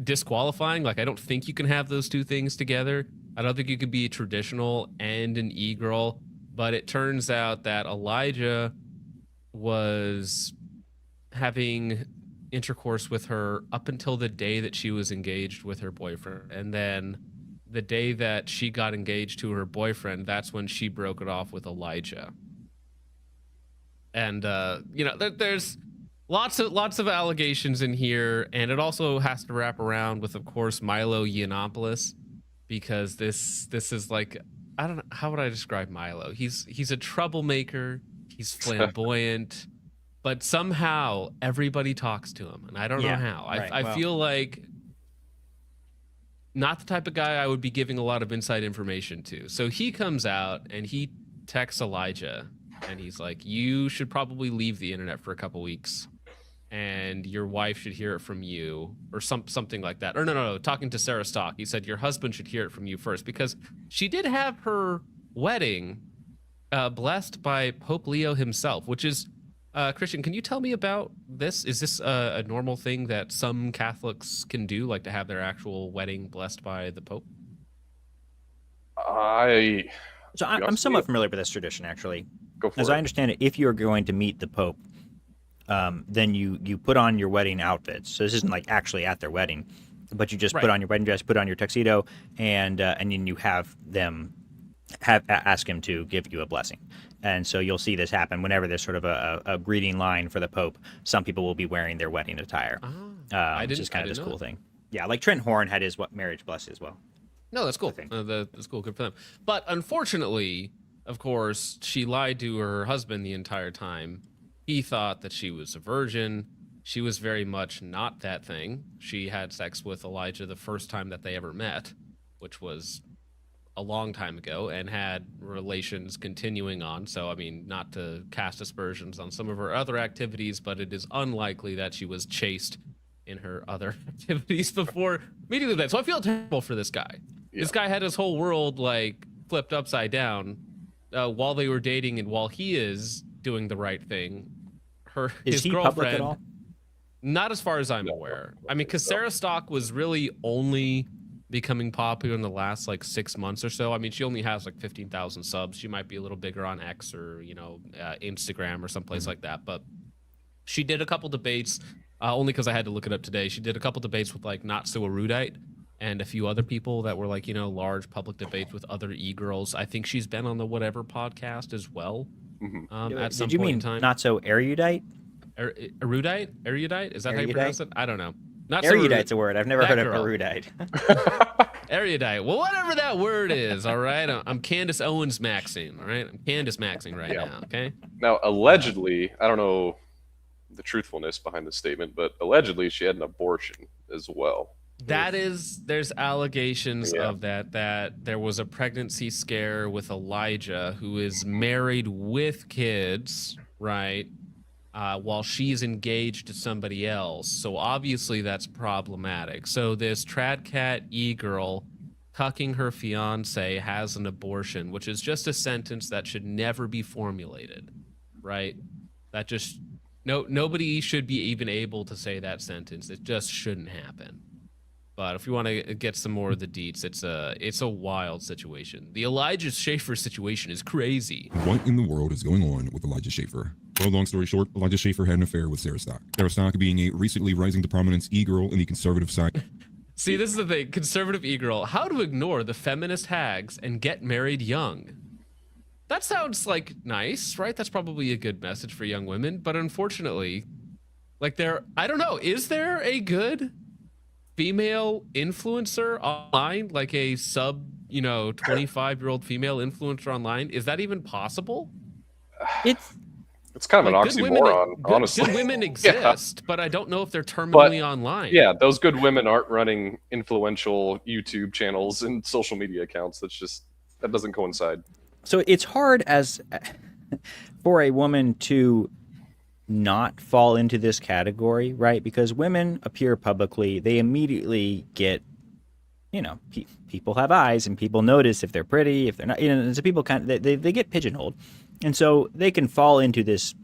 disqualifying. Like, I don't think you can have those two things together. I don't think you could be a traditional and an e-girl. But it turns out that Elijah was having intercourse with her up until the day that she was engaged with her boyfriend. And then the day that she got engaged to her boyfriend, that's when she broke it off with Elijah. And there's lots of allegations in here, and it also has to wrap around with, of course, Milo Yiannopoulos, because this is like, I don't know, how would I describe Milo? He's a troublemaker, he's flamboyant, but somehow everybody talks to him, and I don't know how. I feel like not the type of guy I would be giving a lot of inside information to. So he comes out and he texts Elijah, and he's like, you should probably leave the internet for a couple weeks, and your wife should hear it from you, or something like that. Or no, talking to Sarah Stock, he said your husband should hear it from you first, because she did have her wedding blessed by Pope Leo himself, which is, Christian, can you tell me about this? Is this a normal thing that some Catholics can do, like to have their actual wedding blessed by the Pope? So I'm somewhat familiar with this tradition, actually. Go for As it. I understand it, if you're going to meet the Pope, then you put on your wedding outfits. So this isn't like actually at their wedding, but you just put on your wedding dress, put on your tuxedo, and then you have them ask him to give you a blessing. And so you'll see this happen whenever there's sort of a greeting line for the Pope. Some people will be wearing their wedding attire, which is kind of this cool thing. Yeah, like Trent Horn had his marriage blessed as well. No, that's cool. That's cool. Good for them. But unfortunately, of course, she lied to her husband the entire time. He thought that she was a virgin. She was very much not that thing. She had sex with Elijah the first time that they ever met, which was a long time ago, and had relations continuing on. So, I mean, not to cast aspersions on some of her other activities, but it is unlikely that she was chaste in her other activities before meeting with that. So I feel terrible for this guy. Yeah. This guy had his whole world like flipped upside down while they were dating, and while he is doing the right thing, his he girlfriend, public at all? Not as far as I'm aware. I mean, because Sarah Stock was really only becoming popular in the last like 6 months or so. I mean, she only has like 15,000 subs. She might be a little bigger on X or Instagram or someplace like that. But she did a couple debates, only because I had to look it up today. She did a couple debates with like Not So Erudite and a few other people that were like, large public debates with other e-girls. I think she's been on the Whatever podcast as well. At some Did you point mean in time. not so erudite? Erudite? Erudite? Is that how you pronounce it? I don't know. Not so Erudite's a word. I've never That heard of girl. erudite. Erudite. Well, whatever that word is, all right? I'm Candace Owens maxing, all right? I'm Candace maxing right Yeah. now, okay? Now, allegedly, I don't know the truthfulness behind the statement, but allegedly she had an abortion as well. There's allegations Yeah. of that there was a pregnancy scare with Elijah, who is married with kids, right? While she's engaged to somebody else. So obviously that's problematic. So this trad cat e-girl cucking her fiance has an abortion, which is just a sentence that should never be formulated, right? That just nobody should be even able to say that sentence. It just shouldn't happen. But if you want to get some more of the deets, it's a wild situation. The Elijah Schaefer situation is crazy. What in the world is going on with Elijah Schaefer? Well, long story short, Elijah Schaefer had an affair with Sarah Stock. Sarah Stock being a recently rising to prominence e-girl in the conservative side. See, this is the thing. Conservative e-girl. How to ignore the feminist hags and get married young. That sounds like nice, right? That's probably a good message for young women. But unfortunately, like I don't know, is there a good female influencer online, like a sub 25-year-old female influencer online? Is that even possible? It's kind of Like, an oxymoron, honestly. Good women Yeah. exist, but I don't know if they're terminally online. Yeah, those good women aren't running influential YouTube channels and social media accounts. That doesn't coincide. So it's hard as for a woman to not fall into this category, right? Because women appear publicly, they immediately get, people have eyes and people notice if they're pretty, if they're not, so people they get pigeonholed. And so they can fall into this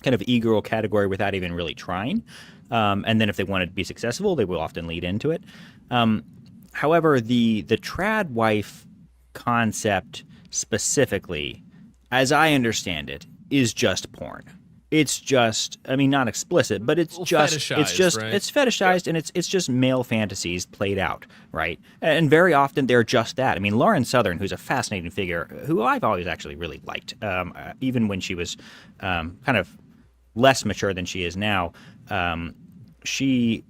kind of e-girl category without even really trying. And then if they want to be successful, they will often lead into it. However, the trad wife concept specifically, as I understand it, is just porn. It's just, not explicit, but it's fetishized, and it's just male fantasies played out, right? And very often they're just that. Lauren Southern, who's a fascinating figure, who I've always actually really liked, even when she was kind of less mature than she is now. She's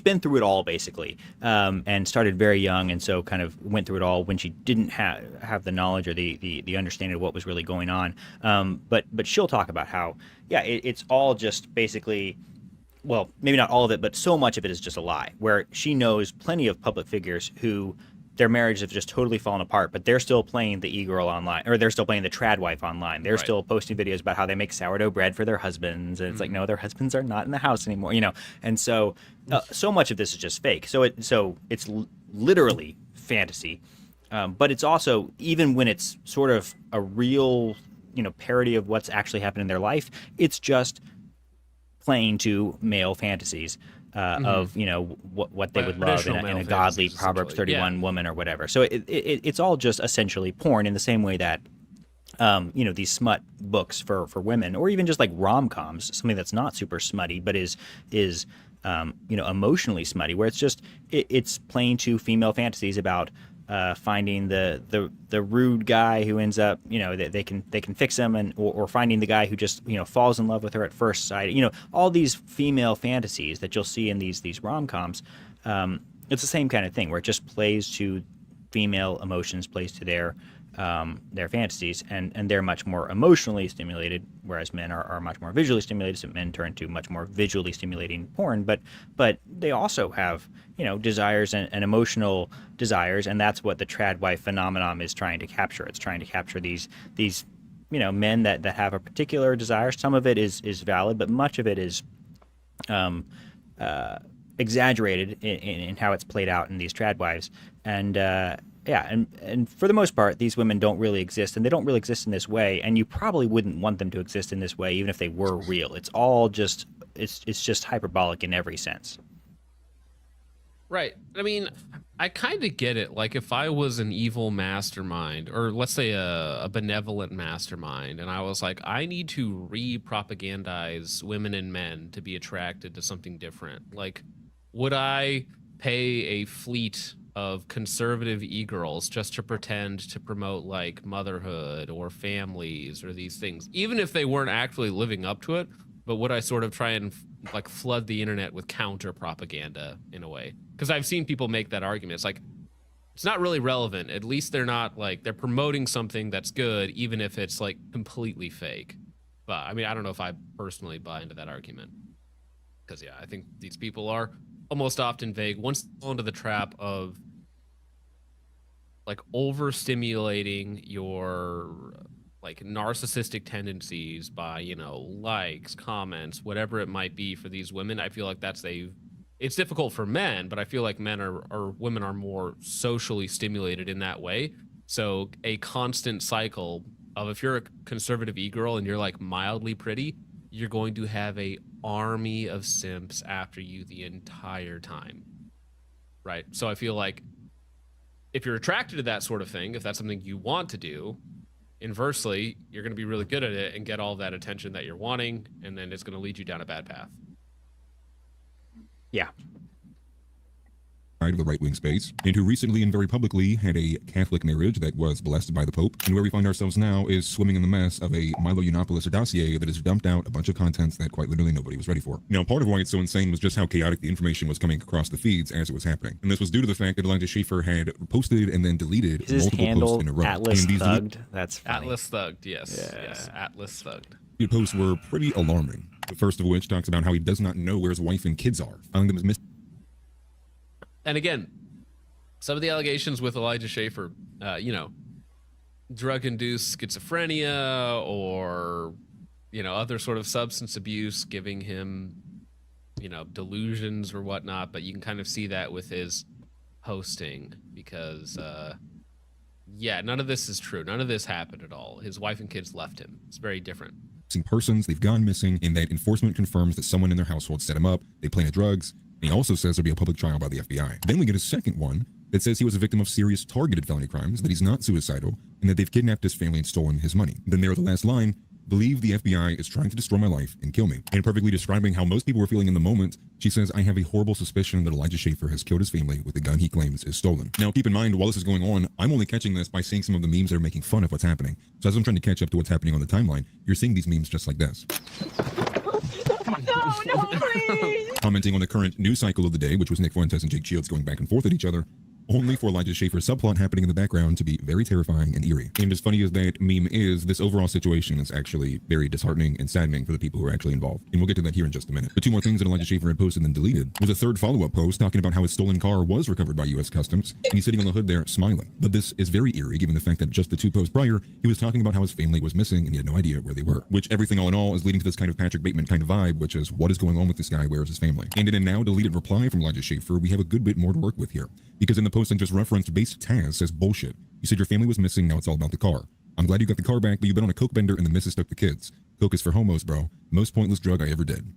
been through it all basically, and started very young, and so kind of went through it all when she didn't have the knowledge or the understanding of what was really going on. But she'll talk about how it's all just basically, well, maybe not all of it, but so much of it is just a lie. Where she knows plenty of public figures who their marriages have just totally fallen apart, but they're still playing the e-girl online, or they're still playing the trad wife online. They're still posting videos about how they make sourdough bread for their husbands, and it's like, no, their husbands are not in the house anymore, And so, so much of this is just fake. So it's literally fantasy, but it's also, even when it's sort of a real, parody of what's actually happened in their life, it's just playing to male fantasies. Of what they would love in a godly Proverbs 31 woman or whatever. So it's all just essentially porn, in the same way that these smut books for women, or even just like rom-coms, something that's not super smutty but is emotionally smutty, where it's playing to female fantasies about finding the rude guy who ends up, they can fix him, or finding the guy who just falls in love with her at first sight. All these female fantasies that you'll see in these rom-coms. It's the same kind of thing, where it just plays to female emotions, plays to their fantasies, and they're much more emotionally stimulated, whereas men are much more visually stimulated. So men turn to much more visually stimulating porn, but they also have desires and emotional desires, and that's what the trad wife phenomenon is trying to capture. It's trying to capture these men that have a particular desire. Some of it is valid, but much of it is exaggerated in how it's played out in these trad wives. And and for the most part, these women don't really exist, and they don't really exist in this way, and you probably wouldn't want them to exist in this way even if they were real. It's all just it's just hyperbolic in every sense. Right. I kind of get it. Like, if I was an evil mastermind, or let's say a benevolent mastermind, and I was like, I need to re-propagandize women and men to be attracted to something different. Like, would I pay a fleet of conservative e-girls just to pretend to promote like motherhood or families or these things, even if they weren't actually living up to it. But would I sort of try and like flood the internet with counter propaganda in a way? Because I've seen people make that argument. It's like, it's not really relevant. At least they're not like, they're promoting something that's good, even if it's like completely fake. But I mean, I don't know if I personally buy into that argument. Because yeah, I think these people are almost often vague. Once they fall into the trap of like overstimulating your like narcissistic tendencies by, you know, likes, comments, whatever it might be for these women, I feel like it's difficult for men, but I feel like men or women are more socially stimulated in that way. So a constant cycle of, if you're a conservative e-girl and you're like mildly pretty, you're going to have a army of simps after you the entire time. Right? So I feel like if you're attracted to that sort of thing, if that's something you want to do, inversely, you're going to be really good at it and get all that attention that you're wanting, and then it's going to lead you down a bad path. Yeah. Of the right-wing space, and who recently and very publicly had a Catholic marriage that was blessed by the Pope. And where we find ourselves now is swimming in the mess of a Milo Yiannopoulos dossier that has dumped out a bunch of contents that quite literally nobody was ready for. Now, part of why it's so insane was just how chaotic the information was coming across the feeds as it was happening. And this was due to the fact that Elijah Schaffer had posted and then deleted multiple posts in a row. Atlas Thugged? That's funny. Atlas Thugged, yes. Yeah. Yes, Atlas Thugged. The posts were pretty alarming. The first of which talks about how he does not know where his wife and kids are, finding them as missing. And again, some of the allegations with Elijah Schaffer, you know, drug-induced schizophrenia or, you know, other sort of substance abuse, giving him, you know, delusions or whatnot. But you can kind of see that with his hosting because, yeah, none of this is true. None of this happened at all. His wife and kids left him. It's very different. Persons, they've gone missing, and that enforcement confirms that someone in their household set him up. They planted drugs. And he also says there'll be a public trial by the FBI. Then we get a second one that says he was a victim of serious targeted felony crimes, that he's not suicidal, and that they've kidnapped his family and stolen his money. Then there, the last line, believe the FBI is trying to destroy my life and kill me. And perfectly describing how most people were feeling in the moment, she says, I have a horrible suspicion that Elijah Schaffer has killed his family with the gun he claims is stolen. Now, keep in mind, while this is going on, I'm only catching this by seeing some of the memes that are making fun of what's happening. So as I'm trying to catch up to what's happening on the timeline, you're seeing these memes just like this. No, please! Commenting on the current news cycle of the day, which was Nick Fuentes and Jake Shields going back and forth at each other, only for Elijah Schaffer's subplot happening in the background to be very terrifying and eerie. And as funny as that meme is, this overall situation is actually very disheartening and saddening for the people who are actually involved. And we'll get to that here in just a minute. The two more things that Elijah Schaffer had posted and then deleted was a third follow-up post talking about how his stolen car was recovered by U.S. Customs, and he's sitting on the hood there smiling. But this is very eerie given the fact that just the two posts prior, he was talking about how his family was missing and he had no idea where they were. Which everything all in all is leading to this kind of Patrick Bateman kind of vibe, which is what is going on with this guy, where is his family? And in a now deleted reply from Elijah Schaffer, we have a good bit more to work with here. Because in the post I just referenced, Base Taz says bullshit. You said your family was missing, now it's all about the car. I'm glad you got the car back, but you've been on a coke bender and the missus took the kids. Coke is for homos, bro. Most pointless drug I ever did.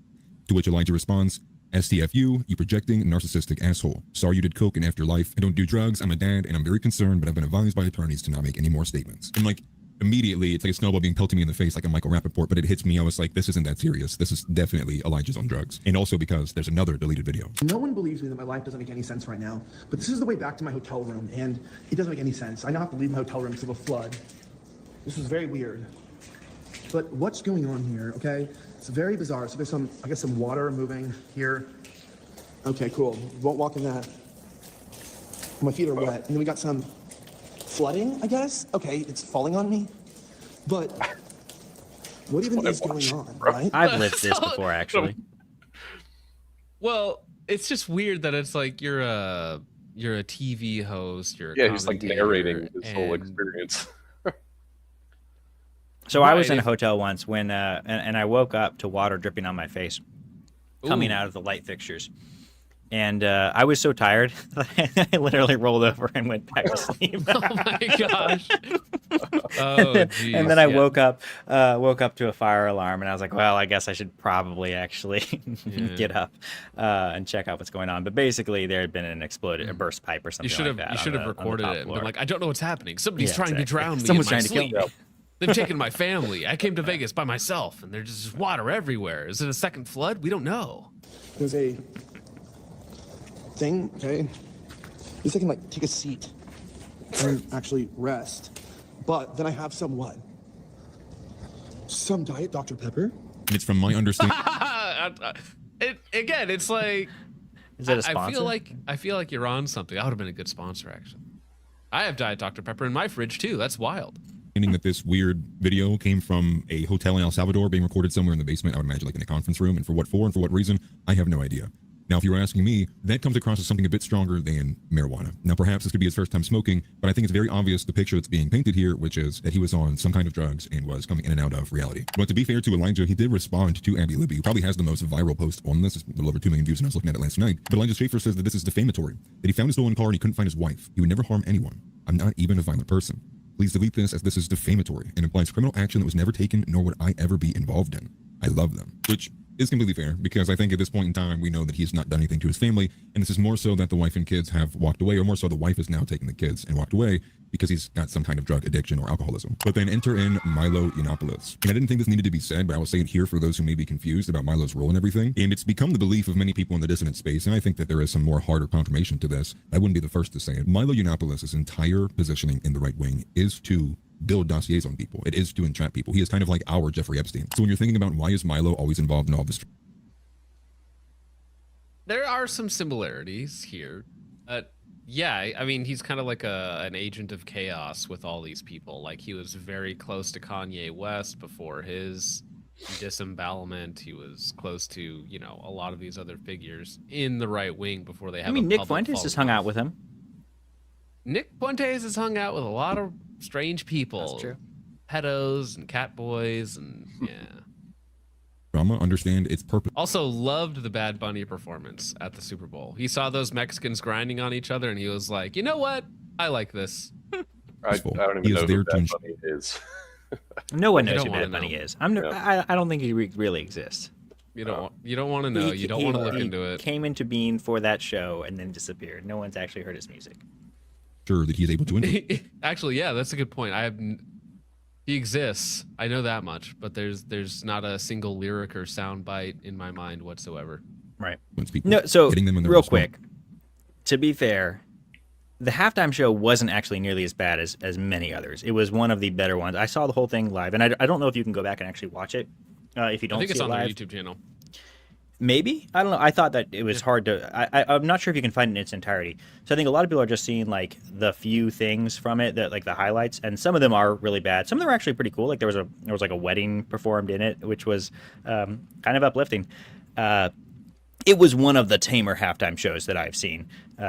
To which Elijah responds, STFU, you projecting narcissistic asshole. Sorry you did coke in afterlife. I don't do drugs, I'm a dad, and I'm very concerned, but I've been advised by attorneys to not make any more statements. And like, immediately, it's like a snowball being pelted me in the face like a Michael Rappaport, but it hits me. I was like, this isn't that serious. This is definitely Elijah's on drugs. And also because there's another deleted video. No one believes me that my life doesn't make any sense right now, but this is the way back to my hotel room, and it doesn't make any sense. I now have to leave my hotel room because of a flood. This is very weird. But what's going on here, okay? It's very bizarre. So there's some, I guess, some water moving here. Okay, cool. Won't walk in that. My feet are wet. And then we got some flooding, I guess. Okay, it's falling on me. But what even is going on, right? I've lived this before, actually. Well, it's just weird that it's like you're a TV host. He's like narrating his whole experience. So I was in a hotel once when, and I woke up to water dripping on my face, coming out of the light fixtures. And I was so tired that I literally rolled over and went back to sleep. Oh my gosh! Oh geez. And then I woke up to a fire alarm, and I was like, well, I guess I should probably actually get up and check out what's going on. But basically, there had been a burst pipe or something like that. You should have recorded it and been like, I don't know what's happening. Somebody's trying to drown me. Someone's in my trying sleep. to kill me. They've taken my family. I came to Vegas by myself, and there's just water everywhere. Is it a second flood? We don't know. There's a thing, okay? At least I can like take a seat and actually rest. But then I have some what? Some Diet Dr. Pepper? And it's from my understanding. Again, it's like Is that a sponsor? I feel like you're on something. That would have been a good sponsor, actually. I have Diet Dr. Pepper in my fridge too. That's wild. That this weird video came from a hotel in El Salvador being recorded somewhere in the basement, I would imagine like in a conference room, and for what reason, I have no idea. Now, if you were asking me, that comes across as something a bit stronger than marijuana. Now, perhaps this could be his first time smoking, but I think it's very obvious the picture that's being painted here, which is that he was on some kind of drugs and was coming in and out of reality. But to be fair to Elijah, he did respond to Abby Libby, who probably has the most viral post on this. It's a little over 2 million views, and I was looking at it last night. But Elijah Schaefer says that this is defamatory, that he found his stolen car and he couldn't find his wife. He would never harm anyone. I'm not even a violent person. Please delete this, as this is defamatory and implies criminal action that was never taken, nor would I ever be involved in. I love them. Which is completely fair, because I think at this point in time, we know that he's not done anything to his family, and this is more so that the wife and kids have walked away, or more so the wife is now taking the kids and walked away because he's got some kind of drug addiction or alcoholism. But then enter in Milo Yiannopoulos. And I didn't think this needed to be said, but I will say it here for those who may be confused about Milo's role and everything. And it's become the belief of many people in the dissident space, and I think that there is some more harder confirmation to this. I wouldn't be the first to say it. Milo Yiannopoulos' entire positioning in the right wing is to build dossiers on people. It is to entrap people. He is kind of like our Jeffrey Epstein. So when you're thinking about why is Milo always involved in all this, There are some similarities here. Yeah, I mean, he's kind of like an agent of chaos with all these people. Like, he was very close to Kanye West before his disembowelment. He was close to, you know, a lot of these other figures in the right wing before they have I mean, a Nick public Fuentes has following. hung out with him. Nick Fuentes has hung out with a lot of strange people. That's true. Pedos and cat boys and yeah. drama, understand its purpose. Also loved the Bad Bunny performance at the Super Bowl. He saw those Mexicans grinding on each other and he was like, you know what? I like this. I don't He even is know there who to Bad ensure- Bunny is. No one You knows don't who wanna Bad Bunny know. is. I don't think he really exists. You don't want to know. You don't want to look into it. Came into being for that show and then disappeared. No one's actually heard his music. Sure that he is able to influence. Actually, yeah, that's a good point. He exists. I know that much, but there's not a single lyric or sound bite in my mind whatsoever. Right. People, No, so hitting them in the real wrist. quick, to be fair, the halftime show wasn't actually nearly as bad as many others. It was one of the better ones. I saw the whole thing live, and I don't know if you can go back and actually watch it if you don't I think see it's it on their live. YouTube channel. Maybe, I don't know. I thought that it was hard to. I'm not sure if you can find it in its entirety. So I think a lot of people are just seeing like the few things from it, that like the highlights, and some of them are really bad. Some of them are actually pretty cool. Like there was like a wedding performed in it, which was kind of uplifting. It was one of the tamer halftime shows that I've seen,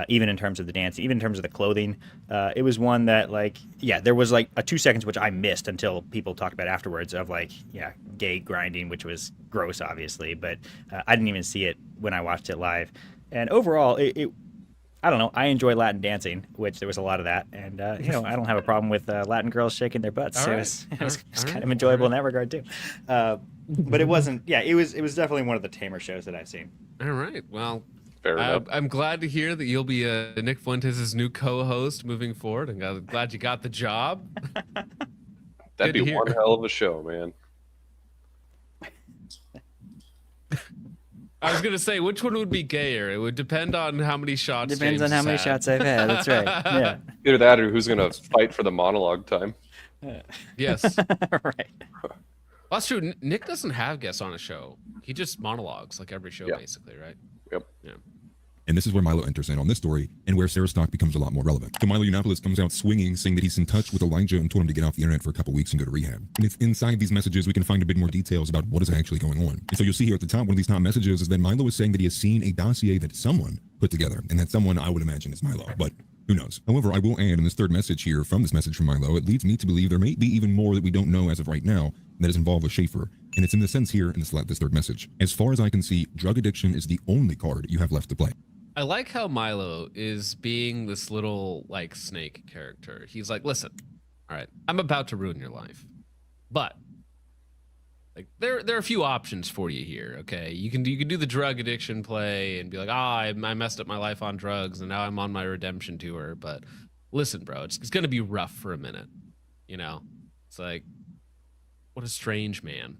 even in terms of the dance, even in terms of the clothing. It was one that, like, yeah, there was like a 2 seconds which I missed until people talked about afterwards of like, yeah, gay grinding, which was gross, obviously, but I didn't even see it when I watched it live. And overall, it I don't know, I enjoy Latin dancing, which there was a lot of that, and you know, I don't have a problem with Latin girls shaking their butts. All It right. was kind of enjoyable in that regard too. But it wasn't. Yeah, it was definitely one of the tamer shows that I've seen. All right. Well, Fair enough. I'm glad to hear that you'll be Nick Fuentes' new co-host moving forward, and I'm glad you got the job. That'd good to be hear. one hell of a show, man. I was gonna say, which one would be gayer? It would depend on how many shots. Depends James on how has many had. shots I've had. That's right. Yeah. Either that or who's gonna fight for the monologue time. Yes. Right. Well, that's true. Nick doesn't have guests on a show. He just monologues like every show, Yeah. basically, right? Yep. Yeah. And this is where Milo enters in on this story, and where Sarah Stock becomes a lot more relevant. So Milo Yiannopoulos comes out swinging, saying that he's in touch with Elijah and told him to get off the internet for a couple weeks and go to rehab. And it's inside these messages we can find a bit more details about what is actually going on. And so you'll see here at the top, one of these top messages is that Milo is saying that he has seen a dossier that someone put together, and that someone, I would imagine, is Milo, but who knows? However, I will add in this third message here from this message from Milo, it leads me to believe there may be even more that we don't know as of right now that is involved with Schaefer. And it's in the sense here in this third message. As far as I can see, drug addiction is the only card you have left to play. I like how Milo is being this little like snake character. He's like, listen, all right, I'm about to ruin your life, but like there are a few options for you here. Okay, you can do the drug addiction play and be like, I messed up my life on drugs and now I'm on my redemption tour. But listen, bro, it's gonna be rough for a minute. You know, it's like, what a strange man.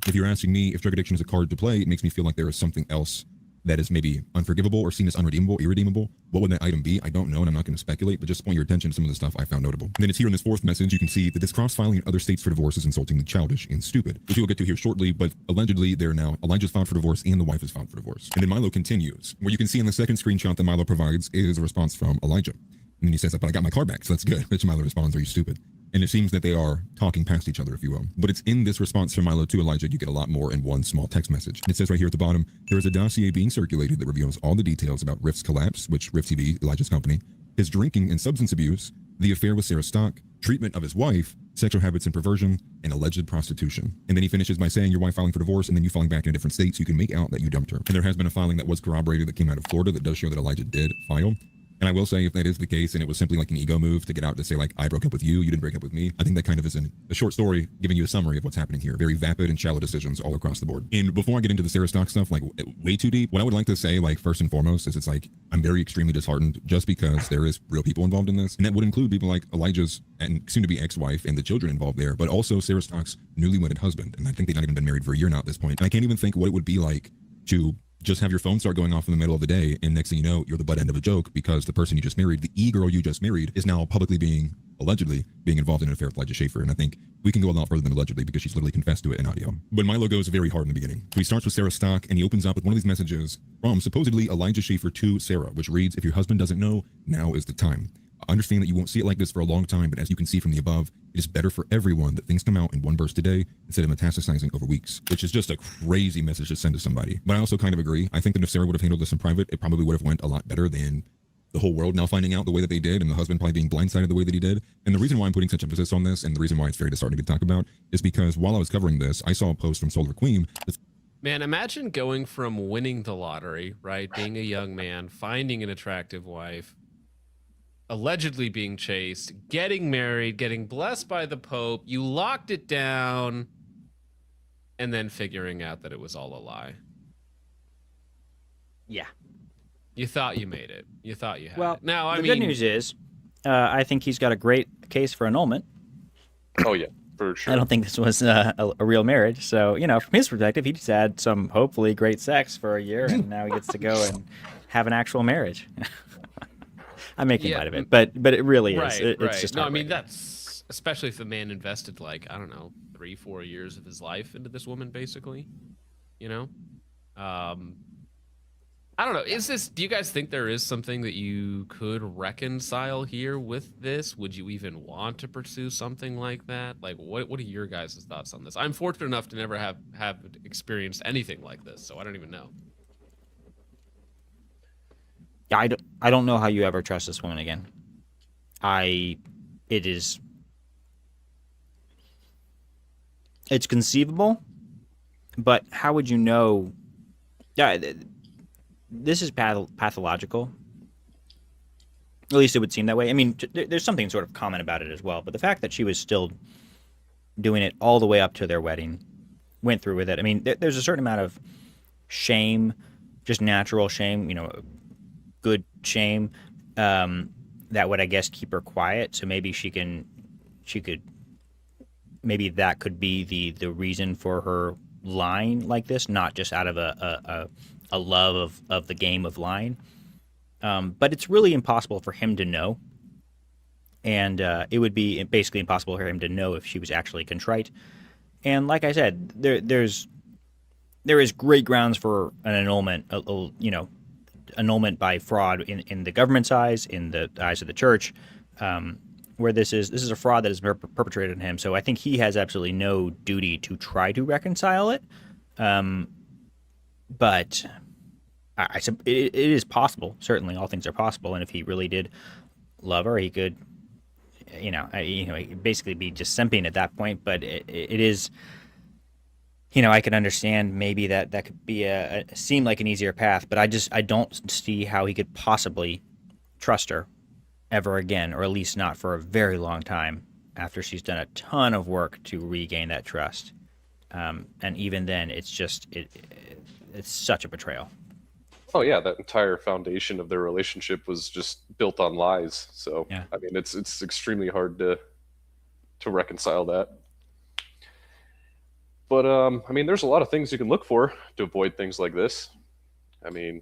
If you're asking me if drug addiction is a card to play, it makes me feel like there is something else that is maybe unforgivable or seen as unredeemable, irredeemable. What would that item be? I don't know, and I'm not going to speculate, but just point your attention to some of the stuff I found notable. And then it's here in this fourth message, you can see that this cross-filing in other states for divorce is insultingly childish and stupid, which we'll get to here shortly, but allegedly they're now, Elijah's filed for divorce and the wife is filed for divorce. And then Milo continues. What you can see in the second screenshot that Milo provides is a response from Elijah. And then he says, but I got my car back, so that's good. Which Milo responds, are you stupid? And it seems that they are talking past each other, if you will. But it's in this response from Milo to Elijah, you get a lot more in one small text message. It says right here at the bottom, there is a dossier being circulated that reveals all the details about Rift's collapse, which Rift TV, Elijah's company, his drinking and substance abuse, the affair with Sarah Stock, treatment of his wife, sexual habits and perversion, and alleged prostitution. And then he finishes by saying your wife filing for divorce and then you filing back in a different state so you can make out that you dumped her. And there has been a filing that was corroborated that came out of Florida that does show that Elijah did file. And I will say, if that is the case, and it was simply like an ego move to get out to say, like, I broke up with you, you didn't break up with me, I think that kind of is a short story giving you a summary of what's happening here. Very vapid and shallow decisions all across the board. And before I get into the Sarah Stock stuff, like, way too deep, what I would like to say, like, first and foremost, is it's like, I'm very extremely disheartened just because there is real people involved in this. And that would include people like Elijah's and soon-to-be ex-wife and the children involved there, but also Sarah Stock's newly wedded husband. And I think they've not even been married for a year now at this point. And I can't even think what it would be like to just have your phone start going off in the middle of the day, and next thing you know, you're the butt end of a joke because the person you just married, the e-girl you just married, is now publicly allegedly being involved in an affair with Elijah Schaffer. And I think we can go a lot further than allegedly because she's literally confessed to it in audio. But Milo goes very hard in the beginning. So he starts with Sarah Stock, and he opens up with one of these messages from supposedly Elijah Schaffer to Sarah, which reads, if your husband doesn't know, now is the time. I understand that you won't see it like this for a long time, but as you can see from the above, it is better for everyone that things come out in one burst today instead of metastasizing over weeks, which is just a crazy message to send to somebody. But I also kind of agree. I think that if Sarah would have handled this in private, it probably would have went a lot better than the whole world now finding out the way that they did and the husband probably being blindsided the way that he did. And the reason why I'm putting such emphasis on this and the reason why it's very disheartening to talk about is because while I was covering this, I saw a post from Solar Queen. Man, imagine going from winning the lottery, right? Being a young man, finding an attractive wife, allegedly being chased, getting married, getting blessed by the Pope, you locked it down, and then figuring out that it was all a lie. Yeah. You thought you made it. You thought you had Well, it. Now, I the mean, good news is, I think he's got a great case for annulment. Oh yeah, for sure. I don't think this was a real marriage. So, you know, from his perspective, he just had some hopefully great sex for a year, and now he gets to go and have an actual marriage. I'm making light of it, but it really is. right, It's right. just No, I mean, heartbreaking. that's especially if the man invested, like, I don't know, 3-4 years of his life into this woman, basically. You know, I don't know. Do you guys think there is something that you could reconcile here with this? Would you even want to pursue something like that? Like, what are your guys' thoughts on this? I'm fortunate enough to never have experienced anything like this, so I don't even know. I don't know how you ever trust this woman again. It's conceivable, but how would you know? Yeah, this is pathological. At least it would seem that way. I mean, there's something sort of common about it as well, but the fact that she was still doing it all the way up to their wedding, went through with it. I mean, there's a certain amount of shame, just natural shame, you know, good shame, that would, I guess, keep her quiet. So maybe maybe that could be the reason for her lying like this, not just out of a love of the game of lying. But it's really impossible for him to know. And it would be basically impossible for him to know if she was actually contrite. And like I said, there is great grounds for an annulment, annulment by fraud in the government's eyes, in the eyes of the church, where this is a fraud that is perpetrated on him. So I think he has absolutely no duty to try to reconcile it. But it is possible. Certainly, all things are possible. And if he really did love her, he could, basically be just simping at that point. But it is. I can understand maybe that could be seem like an easier path, but I don't see how he could possibly trust her ever again, or at least not for a very long time after she's done a ton of work to regain that trust. And even then, it's such a betrayal. Oh yeah, that entire foundation of their relationship was just built on lies. So yeah. I mean, it's extremely hard to reconcile that. But I mean, there's a lot of things you can look for to avoid things like this. I mean,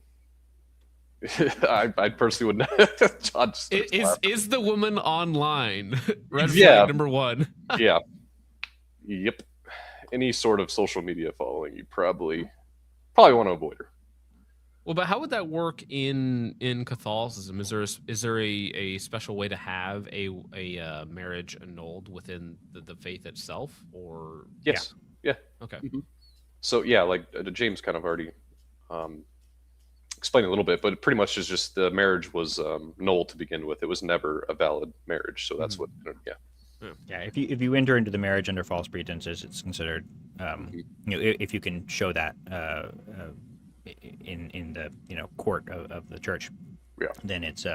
I personally would not. John just starts laughing. Is the woman online? Red Yeah. flag number one. Yeah. Yep. Any sort of social media following, you probably want to avoid her. Well, but how would that work in Catholicism? Is there a special way to have a marriage annulled within the faith itself, or Yes. Yeah. Okay. Mhm. So yeah, like James kind of already explained a little bit, but it pretty much is just the marriage was null to begin with. It was never a valid marriage, so that's what. Yeah. Yeah, if you enter into the marriage under false pretenses, it's considered, if you can show that in the court of the church, then it's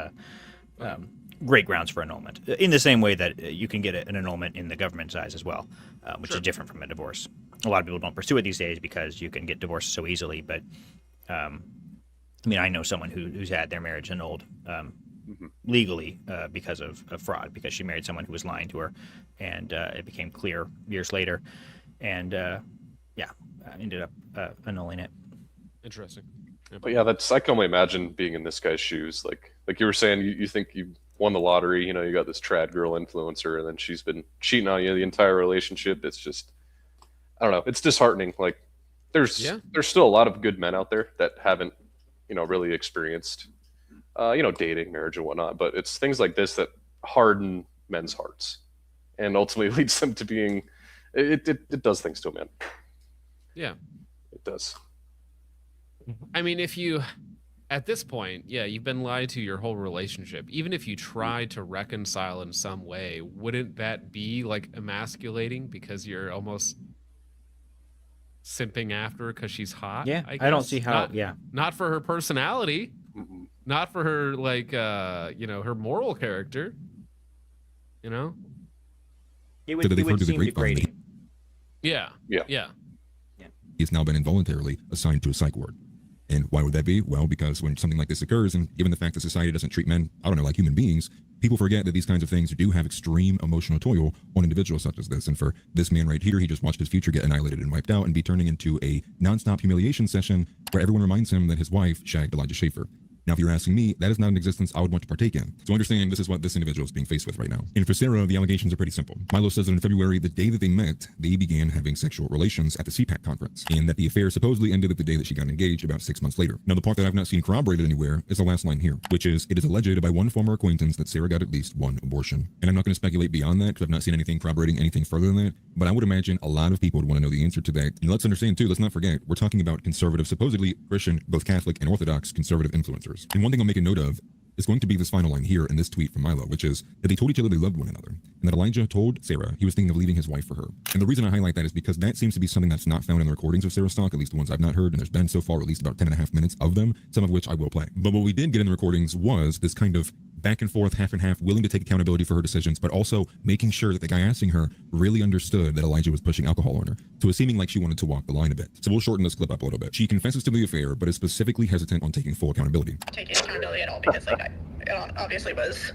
great grounds for annulment. In the same way that you can get an annulment in the government's eyes as well, which is different from a divorce. A lot of people don't pursue it these days because you can get divorced so easily. But I mean, I know someone who's had their marriage annulled. Legally because of fraud, because she married someone who was lying to her, and it became clear years later, and ended up annulling it. Interesting. Yeah. But yeah, I can only imagine being in this guy's shoes. Like you were saying, you think you won the lottery, you got this trad girl influencer, and then she's been cheating on you the entire relationship. It's just, I don't know, it's disheartening. Like there's still a lot of good men out there that haven't, really experienced dating, marriage, and whatnot. But it's things like this that harden men's hearts, and ultimately leads them to being. It does things to a man. Yeah, it does. I mean, if you, at this point, you've been lied to your whole relationship. Even if you try to reconcile in some way, wouldn't that be like emasculating because you're almost simping after her because she's hot? Yeah, I don't guess? see how. Not for her personality. Not for her, like, her moral character. It So would, they've it heard would through the seem grapevine that degrading. Yeah. he has now been involuntarily assigned to a psych ward. And why would that be? Well, because when something like this occurs, and given the fact that society doesn't treat men, like human beings, people forget that these kinds of things do have extreme emotional toil on individuals such as this. And for this man right here, he just watched his future get annihilated and wiped out and be turning into a nonstop humiliation session where everyone reminds him that his wife shagged Elijah Schaffer. Now, if you're asking me, that is not an existence I would want to partake in. So understand this is what this individual is being faced with right now. And for Sarah, the allegations are pretty simple. Milo says that in February, the day that they met, they began having sexual relations at the CPAC conference, and that the affair supposedly ended at the day that she got engaged about 6 months later. Now, the part that I've not seen corroborated anywhere is the last line here, which is, it is alleged by one former acquaintance that Sarah got at least one abortion. And I'm not going to speculate beyond that because I've not seen anything corroborating anything further than that, but I would imagine a lot of people would want to know the answer to that. And let's understand too, let's not forget, we're talking about conservative, supposedly Christian, both Catholic and Orthodox conservative influencers. And one thing I'll make a note of is going to be this final line here in this tweet from Milo, which is that they told each other they loved one another, and that Elijah told Sarah he was thinking of leaving his wife for her. And the reason I highlight that is because that seems to be something that's not found in the recordings of Sarah's talk, at least the ones I've not heard, and there's been so far at least about 10.5 minutes of them, some of which I will play. But what we did get in the recordings was this kind of back and forth, half and half, willing to take accountability for her decisions, but also making sure that the guy asking her really understood that Elijah was pushing alcohol on her. So it's seeming like she wanted to walk the line a bit. So we'll shorten this clip up a little bit. She confesses to the affair, but is specifically hesitant on taking full accountability. Taking accountability at all because it obviously was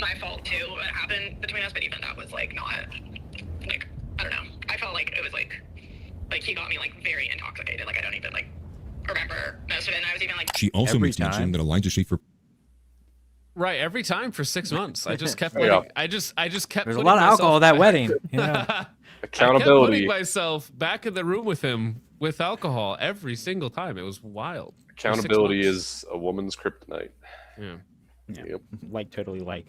my fault too. What happened between us, but even that was like not like, I don't know. I felt like it was like he got me like very intoxicated. Like I don't even like remember most of it. And I was even like, She also makes mention that Elijah Schaffer. Right, every time for 6 months, I just kept. I just kept. There's a lot of alcohol at that wedding. Accountability. Accountability. I kept putting myself back in the room with him with alcohol every single time. It was wild. Accountability is a woman's kryptonite. Yeah. Yep. Like, totally like.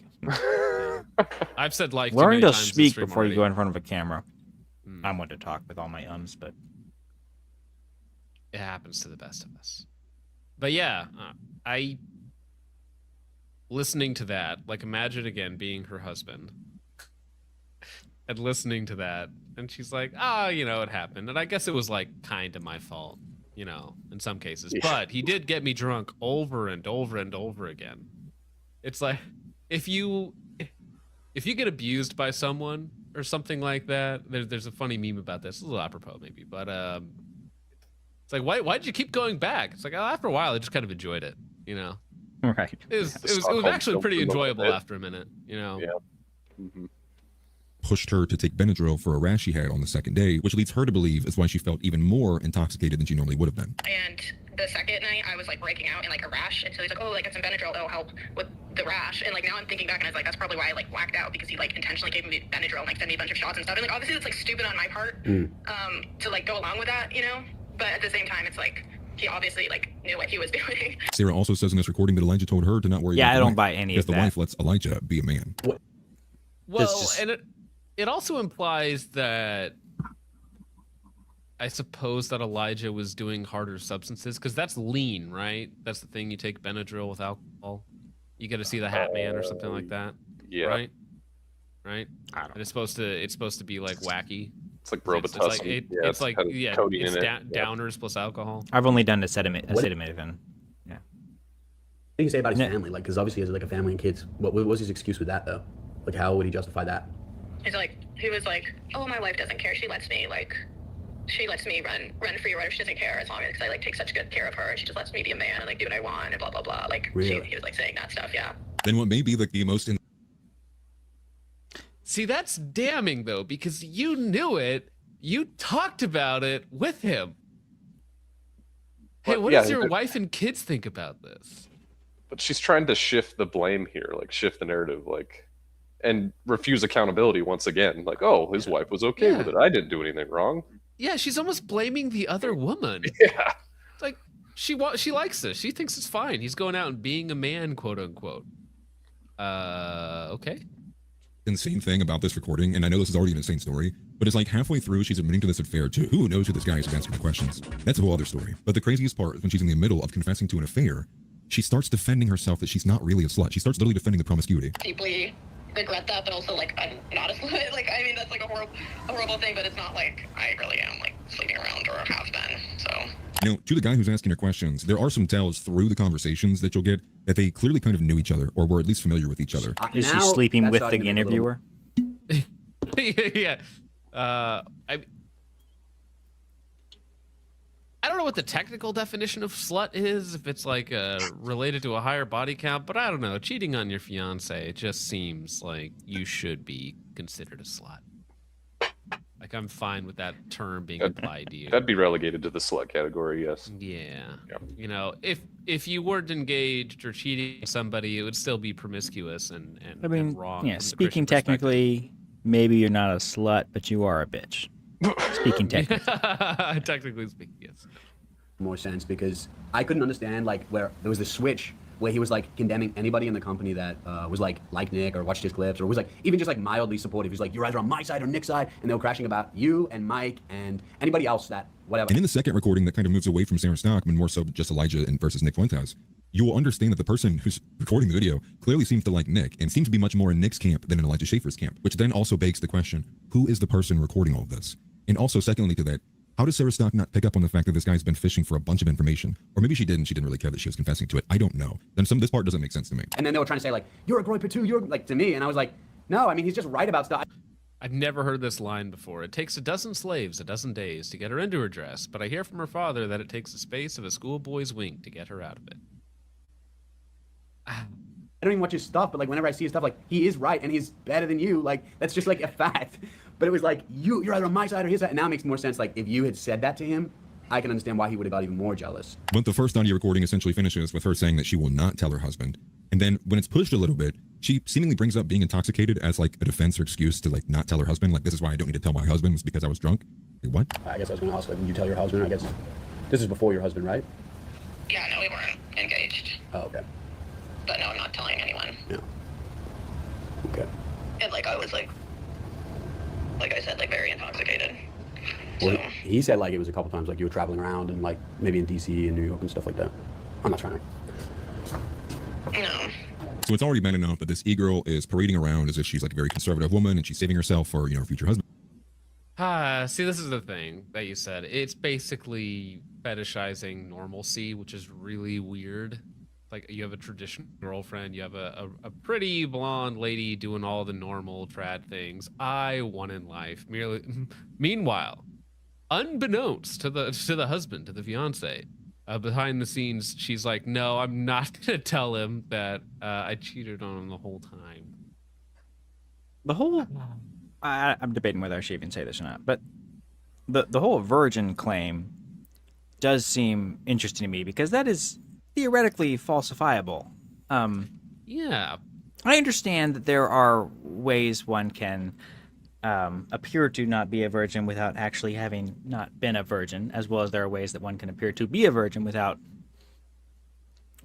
I've said like. Learn to times in speak stream before already. you go in front of a camera. I'm one to talk with all my ums, but It happens to the best of us. But yeah, I. Listening to that, like imagine again being her husband and listening to that, and she's like, it happened. And I guess it was like kind of my fault, in some cases. Yeah. But he did get me drunk over and over and over again. It's like if you get abused by someone or something like that, there's a funny meme about this, a little apropos maybe, but it's like why'd you keep going back? It's like after a while I just kind of enjoyed it, right. It was Stockholm actually pretty syndrome a enjoyable bit. after a minute, Yeah. Mm-hmm. pushed her to take Benadryl for a rash she had on the second day, which leads her to believe is why she felt even more intoxicated than she normally would have been. And the second night, I was like breaking out in like a rash, and so he's like, "Oh, like get some Benadryl, it'll help with the rash." And like now I'm thinking back, and I was like, that's probably why I like whacked out, because he like intentionally gave me Benadryl and like sent me a bunch of shots and stuff. And like obviously it's like stupid on my part, to like go along with that, you know. But at the same time, it's like he obviously like knew what he was doing. Sarah also says in this recording that Elijah told her to not worry. Yeah, about I the don't wife, buy any because of the that. wife lets Elijah be a man. Well, just- and it also implies that I suppose that Elijah was doing harder substances, because that's lean, right? That's the thing. You take Benadryl with alcohol. You get to see the Hat Man or something like that. Yeah. Right. Right. And it's supposed to be like wacky. It's like It's Robitussin. like yeah, it's like had yeah, codeine it's in it. Yeah. downers plus alcohol. I've only done acetaminophen. What do you say about his No. family? Like, because obviously he has like a family and kids. What was his excuse with that though? Like, how would he justify that? He was like, "Oh, my wife doesn't care. She lets me run free, whatever. She doesn't care as long as I like take such good care of her, and she just lets me be a man and like do what I want and blah blah blah." Like Really? he was like saying that stuff. Yeah. Then what may be like the most See, that's damning though, because you knew it. You talked about it with him. Hey, Well, what yeah, does your but- wife and kids think about this? But she's trying to shift the blame here, like shift the narrative, like, and refuse accountability once again. Like, oh, his wife was okay with it. I didn't do anything wrong. Yeah, she's almost blaming the other woman. Yeah. It's like she likes this. She thinks it's fine. He's going out and being a man, quote unquote. Okay. insane thing about this recording, and I know this is already an insane story, but it's like halfway through she's admitting to this affair to who knows who this guy is who's asking the questions. That's a whole other story. But the craziest part is when she's in the middle of confessing to an affair, she starts defending herself that she's not really a slut. She starts literally defending the promiscuity. Deeply regret that, but also like I'm not a slut. Like I mean that's like a horrible thing, but it's not like I really am like sleeping around or have been. So You know, to the guy who's asking her questions, there are some tells through the conversations that you'll get that they clearly kind of knew each other or were at least familiar with each other. Is she Now, sleeping that's with starting the to make a little- interviewer? Yeah. I don't know what the technical definition of slut is, if it's like related to a higher body count, but I don't know. Cheating on your fiance, it just seems like you should be considered a slut. Like I'm fine with that term being applied to you. That'd be relegated to the slut category, yes. Yeah. Yeah. You know, if you weren't engaged or cheating on somebody, it would still be promiscuous and I mean, and wrong. yeah, from the speaking Christian perspective. technically, maybe you're not a slut, but you are a bitch. Speaking technically. Technically speaking, yes. more sense because I couldn't understand like where there was this switch where he was like condemning anybody in the company that was like Nick or watched his clips or was like even just like mildly supportive. He's like, you're either on my side or Nick's side, and they were crashing about you and Mike and anybody else that whatever. And in the second recording that kind of moves away from Sarah Stockman, more so just Elijah and versus Nick Fuentes, you will understand that the person who's recording the video clearly seems to like Nick and seems to be much more in Nick's camp than in Elijah Schaefer's camp, which then also begs the question, who is the person recording all of this? And also, secondly to that, how does Sarah Stock not pick up on the fact that this guy's been fishing for a bunch of information? Or maybe she didn't really care that she was confessing to it. I don't know. Then this part doesn't make sense to me. And then they were trying to say like, you're a groyper too, you're like to me, and I was like, no, I mean he's just right about stuff. I've never heard this line before. It takes a dozen slaves a dozen days to get her into her dress, but I hear from her father that it takes the space of a schoolboy's wing to get her out of it. I don't even watch his stuff, but like whenever I see his stuff, like he is right and he's better than you. Like that's just like a fact. But it was like you're either on my side or his side. And now it makes more sense. Like if you had said that to him, I can understand why he would have got even more jealous. But the first audio recording essentially finishes with her saying that she will not tell her husband. And then when it's pushed a little bit, she seemingly brings up being intoxicated as like a defense or excuse to like not tell her husband. Like, this is why I don't need to tell my husband, was because I was drunk. Like, what? I guess I was going to ask, like, did you tell your husband? I guess this is before your husband, right? yeah, no, we weren't engaged, Oh, okay. but no, I'm not telling anyone. Yeah. Okay. And like I was like I said, like very intoxicated. Well, So he said like it was a couple times, like you were traveling around and like maybe in DC and New York and stuff like that. I'm not trying to. no. So it's already bad enough that this e-girl is parading around as if she's like a very conservative woman and she's saving herself for, you know, her future husband. See, this is the thing that you said. It's basically fetishizing normalcy, which is really weird. Like you have a traditional girlfriend, you have a pretty blonde lady doing all the normal trad things I want in life. Meanwhile, unbeknownst to the husband, to the fiance, behind the scenes, she's like, "No, I'm not gonna tell him that I cheated on him the whole time." I'm debating whether I should even say this or not, but the whole virgin claim does seem interesting to me because that is theoretically falsifiable. Yeah. I understand that there are ways one can appear to not be a virgin without actually having not been a virgin, as well as there are ways that one can appear to be a virgin without,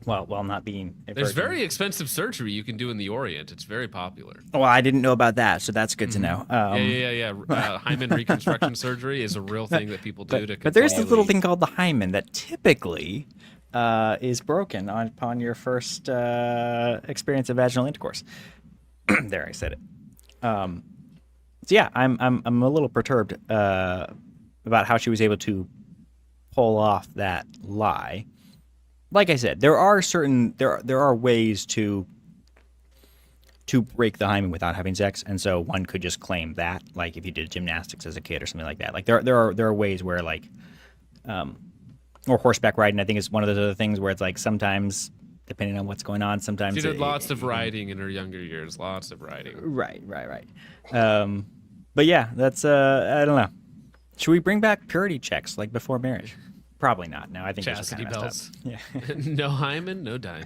well, not being a There's virgin. very expensive surgery you can do in the Orient. It's very popular. Well, I didn't know about that, so that's good to know. Yeah. Hymen reconstruction surgery is a real thing that people do. But there's this little thing called the hymen that typically is broken upon your first experience of vaginal intercourse. There, I said it. So yeah, I'm a little perturbed about how she was able to pull off that lie. Like I said, there are ways to break the hymen without having sex, and so one could just claim that, like if you did gymnastics as a kid or something like that. Like there are ways where like, or horseback riding, I think is one of those other things where it's like sometimes depending on what's going on, sometimes She did lots of riding in her younger years. Lots of riding. Right. But yeah, that's I don't know. Should we bring back purity checks like before marriage? Probably not. No, I think it's just Chastity kinda messed belts. up. Yeah. No hymen, no dime.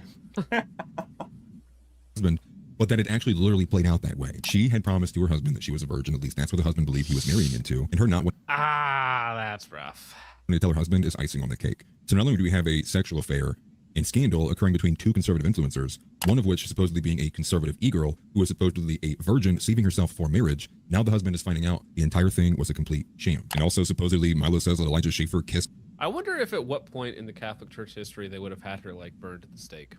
Husband, but that it actually literally played out that way. She had promised to her husband that she was a virgin, at least that's what the husband believed he was marrying into, and her not wanting That's rough. to tell her husband is icing on the cake. So not only do we have a sexual affair and scandal occurring between two conservative influencers, one of which supposedly being a conservative e-girl who was supposedly a virgin saving herself for marriage. Now the husband is finding out the entire thing was a complete sham. And also supposedly Milo says that Elijah Schaefer kissed. I wonder if at what point in the Catholic Church history they would have had her like burned at the stake.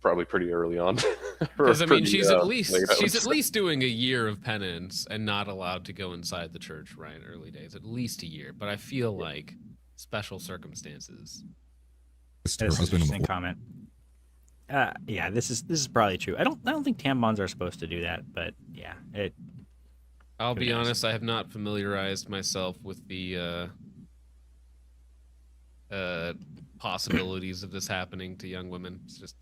Probably pretty early on. Because I mean, Pretty, she's at late, I would say. least doing a year of penance and not allowed to go inside the church, right? Early days, at least a year. But I feel like special circumstances. Her That's an husband on the interesting comment. Yeah, this is probably true. I don't think tampons are supposed to do that, but yeah, I'll Who be knows? honest, I have not familiarized myself with the possibilities of this happening to young women. It's just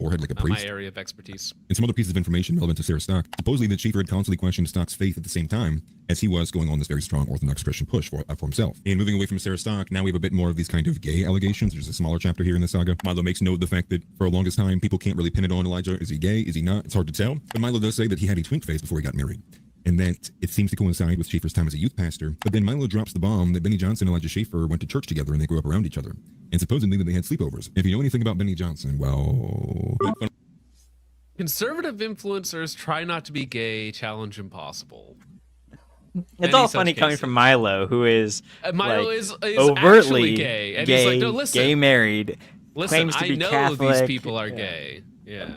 forehead like a not my priest. area of expertise. And some other pieces of information relevant to Sarah Stock. Supposedly that Schaefer had constantly questioned Stock's faith at the same time as he was going on this very strong Orthodox Christian push for himself. And moving away from Sarah Stock, now we have a bit more of these kind of gay allegations. There's a smaller chapter here in the saga. Milo makes note of the fact that for the longest time, people can't really pin it on Elijah. Is he gay? Is he not? It's hard to tell. But Milo does say that he had a twink phase before he got married. And that it seems to coincide with Schaefer's time as a youth pastor. But then Milo drops the bomb that Benny Johnson and Elijah Schaefer went to church together and they grew up around each other. And supposedly that they had sleepovers. If you know anything about Benny Johnson, well... Conservative influencers try not to be gay, challenge impossible. it's Many all such funny coming cases. from Milo, who is Milo like, is overtly actually gay, and he's like, no, listen, gay married, listen, claims to I be know Catholic. these people are gay. Yeah.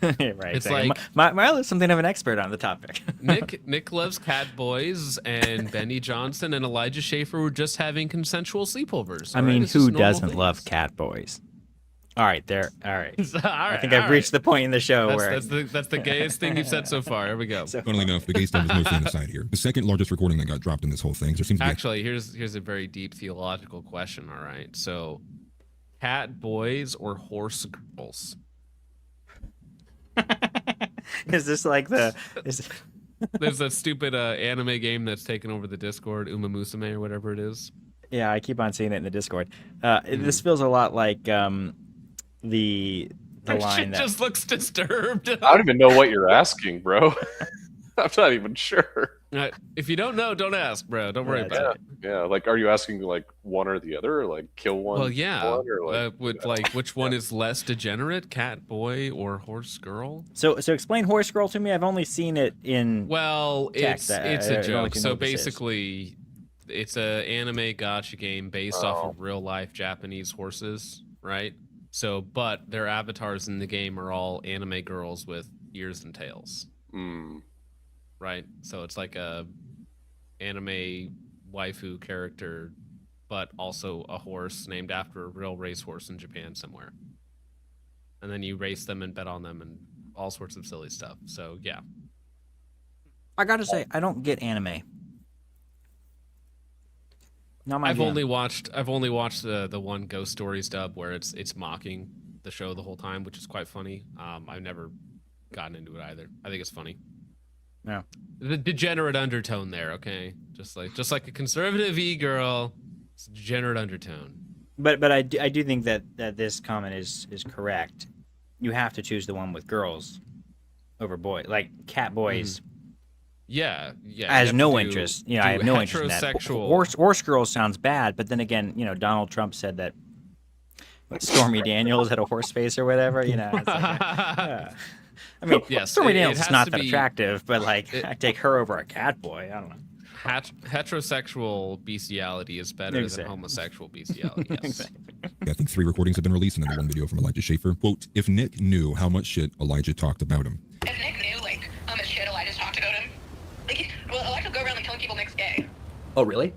Right. It's exactly. like- Milo's something of an expert on the topic. Nick loves cat boys, and Benny Johnson and Elijah Schaefer were just having consensual sleepovers. I all right? mean, It's just who normal doesn't things. love cat boys? All right, there. All right. All right, I think I've reached the point in the show where that's the gayest thing you've said so far. Here we go. Funnily enough, the gay stuff is mostly on the side here. The second largest recording that got dropped in this whole thing, there seems to be Actually, here's a very deep theological question. All right, so cat boys or horse girls? is this like the? Is, There's that stupid anime game that's taken over the Discord, Uma Musume or whatever it is. yeah, I keep on seeing it in the Discord. This feels a lot like the That line shit that just looks disturbed. I don't even know what you're asking, bro. I'm not even sure. If you don't know, don't ask, bro. Don't worry Yeah, about it. Yeah, like, are you asking like one or the other, or like kill one? Well, yeah. one, or, like, Which one is less degenerate, cat boy or horse girl? So explain horse girl to me. I've only seen it in. Well, Text, it's I a don't joke. even know So what this is. basically, it's a anime gotcha game based off of real life Japanese horses, right? So, but their avatars in the game are all anime girls with ears and tails, right? So it's like a anime waifu character, but also a horse named after a real racehorse in Japan somewhere. And then you race them and bet on them and all sorts of silly stuff. So yeah. I gotta say, I don't get anime. Not my I've jam. only watched the one Ghost Stories dub where it's mocking the show the whole time, which is quite funny. I've never gotten into it either. I think it's funny. No. The degenerate undertone there, okay? Just like a conservative e-girl, it's a degenerate undertone. But I do think that this comment is correct. You have to choose the one with girls over boys. Like cat boys. Yeah. I have no interest. You know, I have no interest in that. Heterosexual. Horse girls sounds bad, but then again, you know, Donald Trump said that Stormy Daniels had a horse face or whatever. You know, it's like, I mean, yes, Stormy Daniels has is not to that be- attractive, but like I take her over a cat boy. I don't know. Heterosexual bestiality is better Exactly. than homosexual bestiality. Yes. I think 3 recordings have been released, and then one video from Elijah Schaefer. Quote, if Nick knew how much shit Elijah talked about him. If Nick knew, like, how much shit Elijah's talked about him, like, Elijah will go around and telling people Nick's gay. Oh, really?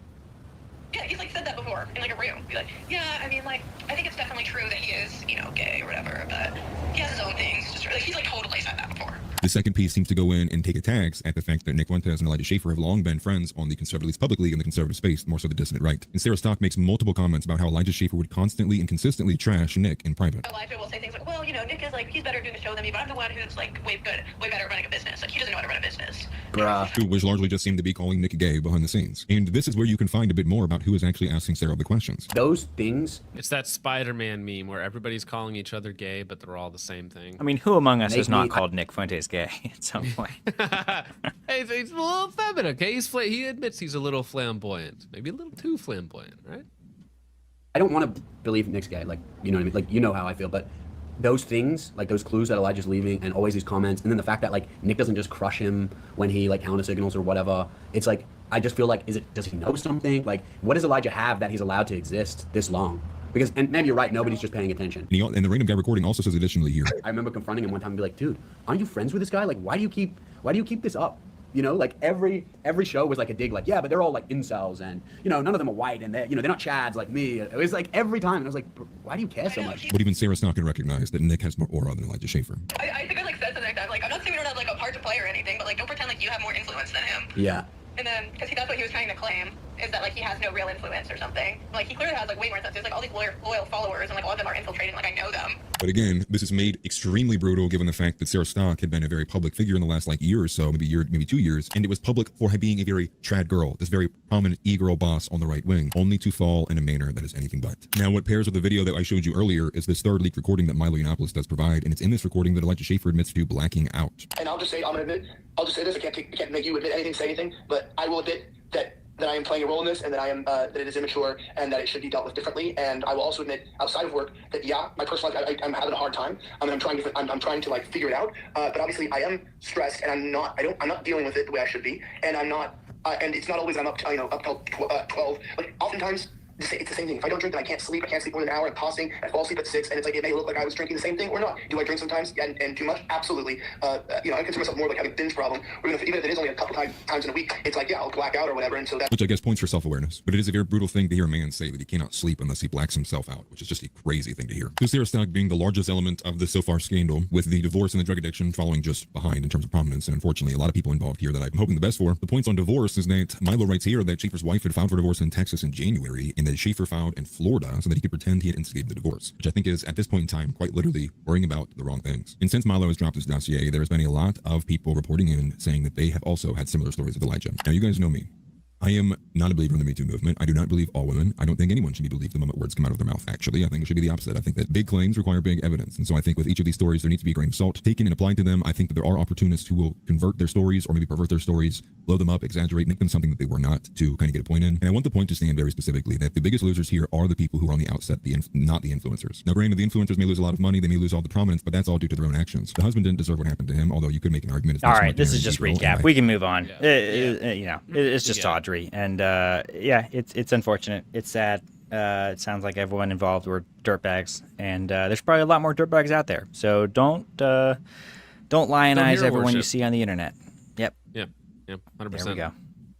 Yeah, he's, like, said that before in, like, a room. Be like, yeah, I mean, like, I think it's definitely true that he is, you know, gay or whatever, but he has his own things. Just, like, he's, like, totally said that before. The second piece seems to go in and take attacks at the fact that Nick Fuentes and Elijah Schaefer have long been friends on the conservative, at least publicly, in the conservative space, more so the dissident right. And Sarah Stock makes multiple comments about how Elijah Schaefer would constantly and consistently trash Nick in private. Elijah will say things like, well, you know, Nick is, like, he's better doing the show than me, but I'm the one who's, like, way better at running a business. Like, he doesn't know how to run a business. Bruh. Which largely just seemed to be calling Nick gay behind the scenes. And this is where you can find a bit more about who is actually asking Sarah the questions. Those things. It's that Spider-Man meme where everybody's calling each other gay, but they're all the same thing. I mean, who among us Make has not me- called Nick Fuentes gay at some point? Hey, he's a little feminine, okay? He admits he's a little flamboyant, maybe a little too flamboyant, right? I don't want to believe Nick's gay. Like, you know what I mean? Like, you know how I feel, but those things, like those clues that Elijah's leaving, and always these comments, and then the fact that like Nick doesn't just crush him when he like counter signals or whatever. It's like I just feel like does he know something? Like, what does Elijah have that he's allowed to exist this long? Because, and maybe you're right, nobody's just paying attention. And the random guy recording also says additionally here. I remember confronting him one time and be like, dude, aren't you friends with this guy? Like, why do you keep this up? You know, like every show was like a dig, like, yeah, but they're all like incels, and you know, none of them are white, and they're not chads like me. It was like every time, and I was like, why do you care so much? But even Sarah Stock can recognize that Nick has more aura than Elijah Schaefer. I think I, like, said something like that. Like, I'm not saying we don't have, like, a part to play or anything, but, like, don't pretend like you have more influence than him. Yeah. And then, because that's what he was trying to claim, is that, like, he has no real influence or something. Like, he clearly has, like, way more influence. There's, like, all these loyal followers, and, like, all of them are infiltrating, like, I know them. But again, this is made extremely brutal given the fact that Sarah Stock had been a very public figure in the last like year or so, maybe 2 years, and it was public for being a very trad girl, this very prominent e-girl boss on the right wing, only to fall in a manner that is anything but. Now, what pairs with the video that I showed you earlier is this third leaked recording that Milo Yiannopoulos does provide, and it's in this recording that Elijah Schaefer admits to blacking out. And I'll just say, I'll just say this, I can't make you admit anything, say anything, but I will admit that I am playing a role in this, and that I am that it is immature, and that it should be dealt with differently. And I will also admit, outside of work, that yeah, my personal life, I'm having a hard time. I mean, I'm trying to like figure it out. But obviously, I am stressed, and I'm not dealing with it the way I should be, and I'm not. And it's not always I'm up till 12. Like oftentimes. It's the same thing. If I don't drink, then I can't sleep more than an hour. I'm tossing. I fall asleep at 6, and it's like it may look like I was drinking the same thing or not. Do I drink sometimes and too much? Absolutely. I consider myself more like having a binge problem. Even if it is only a couple times in a week, it's like yeah, I'll black out or whatever. And so that. Which I guess points for self-awareness. But it is a very brutal thing to hear a man say that he cannot sleep unless he blacks himself out, which is just a crazy thing to hear. So Sarah Stock being the largest element of the so far scandal, with the divorce and the drug addiction following just behind in terms of prominence, and unfortunately a lot of people involved here that I'm hoping the best for. The points on divorce is that Milo writes here that Schaefer's wife had filed for divorce in Texas in January, and that Schaefer filed in Florida so that he could pretend he had instigated the divorce, which I think is, at this point in time, quite literally worrying about the wrong things. And since Milo has dropped his dossier, there has been a lot of people reporting in saying that they have also had similar stories with Elijah. Now, you guys know me. I am not a believer in the Me Too movement. I do not believe all women. I don't think anyone should be believed the moment words come out of their mouth. Actually, I think it should be the opposite. I think that big claims require big evidence. And so I think with each of these stories, there needs to be a grain of salt taken and applied to them. I think that there are opportunists who will convert their stories or maybe pervert their stories, blow them up, exaggerate, make them something that they were not to kind of get a point in. And I want the point to stand very specifically that the biggest losers here are the people who are on the outset, not the influencers. Now, granted, the influencers may lose a lot of money, they may lose all the prominence, but that's all due to their own actions. The husband didn't deserve what happened to him, although you could make an argument. It's All not right, smart this to is marry just a girl recap. and We can move on. Yeah. It's just Yeah. tawdry, and yeah, it's unfortunate. It's sad. It sounds like everyone involved were dirtbags, and there's probably a lot more dirtbags out there. So don't lionize hero everyone you worship. see on the internet. Yep, Yep, 100%. there we go.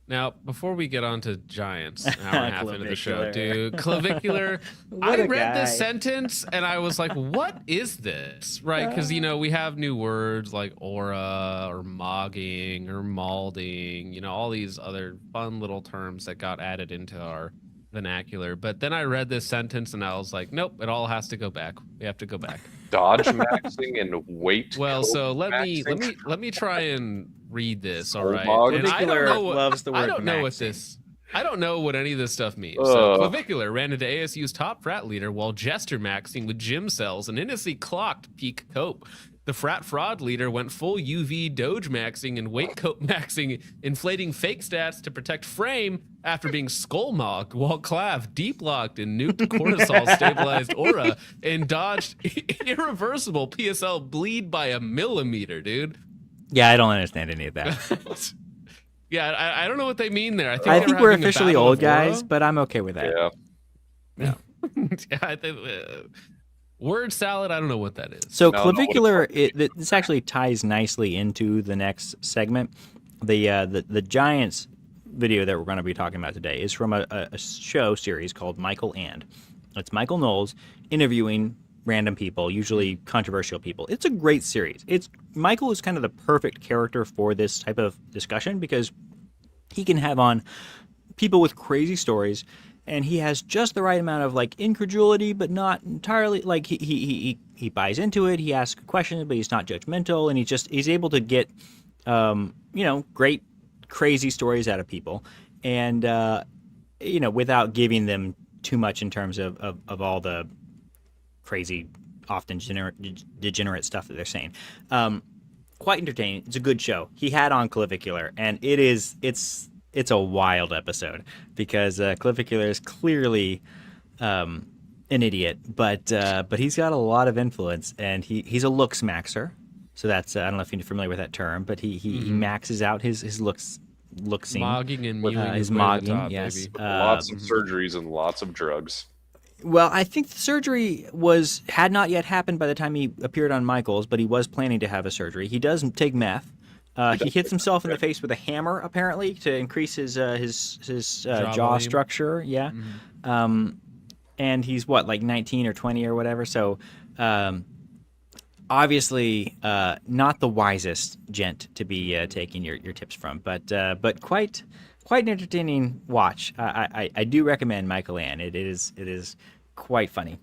Now, before we get on to Giants, an hour and a half into the show, Clavicular. dude, clavicular. What I a read this guy. sentence and I was like, what is this? Right? Because, we have new words like aura or mogging or malding, all these other fun little terms that got added into our vernacular. But then I read this sentence and I was like, nope, it all has to go back. We have to go back. dodge maxing and weight. Well, so let maxing. me try and read this. All Soul right. mog. And I don't Clavicular know what loves the I word don't know what maxing. this. I don't know what any of this stuff means. So Ugh. Clavicular ran into ASU's top frat leader while jester maxing with gym cells and innocently clocked peak cope. The frat fraud leader went full UV doge maxing and weight cope maxing, inflating fake stats to protect frame after being skull mogged, while Clav deep locked and nuked cortisol stabilized aura and dodged irreversible PSL bleed by a millimeter, dude. Yeah, I don't understand any of that. Yeah, I don't know what they mean there. I they think were we're having a officially battle old of aura. guys, but I'm okay with that. Yeah. Yeah, I think, word salad. I don't know what that is. So No, clavicular, this actually ties nicely into the next segment. The Giants video that we're going to be talking about today is from a show series called Michael and. It's Michael Knowles interviewing random people, usually controversial people. It's a great series. Michael is kind of the perfect character for this type of discussion because he can have on people with crazy stories, and he has just the right amount of like incredulity, but not entirely. Like he buys into it. He asks questions, but he's not judgmental, and he's able to get great crazy stories out of people, and without giving them too much in terms of all the crazy, often degenerate stuff that they're saying. Quite entertaining. It's a good show. He had on Clavicular, and it's a wild episode because Clavicular is clearly an idiot, but he's got a lot of influence, and he's a looks maxer. So that's I don't know if you're familiar with that term, but he maxes out his looksing. Mogging and with, mewing his his way to the mogging, top, yes. baby. Lots of surgeries and lots of drugs. Well, I think the surgery had not yet happened by the time he appeared on Michaels, but he was planning to have a surgery. He does take meth. He hits himself in the face with a hammer, apparently, to increase his jaw volume. structure. Yeah, and he's like 19 or 20 or whatever. So, obviously, not the wisest gent to be taking your tips from, but quite an entertaining watch. I do recommend Michael Ann. It is quite funny.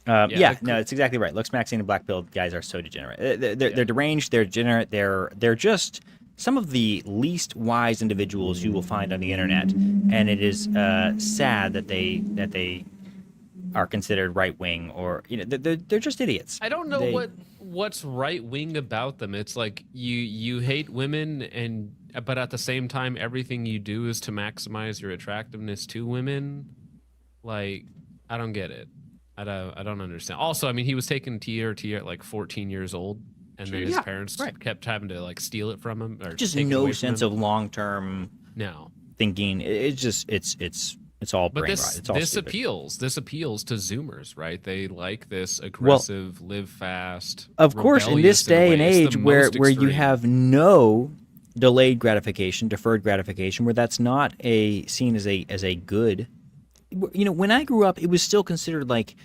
It's exactly right. Looks maxing and black pill guys are so degenerate. They're deranged. They're degenerate. They're just some of the least wise individuals you will find on the internet, and it is sad that they are considered right wing or they're just idiots. I don't know what's right wing about them. It's like you hate women but at the same time everything you do is to maximize your attractiveness to women. Like, I don't get it. I don't understand. Also, I mean, he was taking TRT at like 14 years old, and then his parents kept having to like steal it from him. Or just take it no away from sense him. of long-term No. thinking. It's all brain rot. It's all this stupid. appeals to Zoomers, right? They like this aggressive, live fast. Of course, in this rebellious in a day and way. It's age the where most you extreme. have no delayed gratification, deferred gratification, where that's not seen as a good. When I grew up, it was still considered like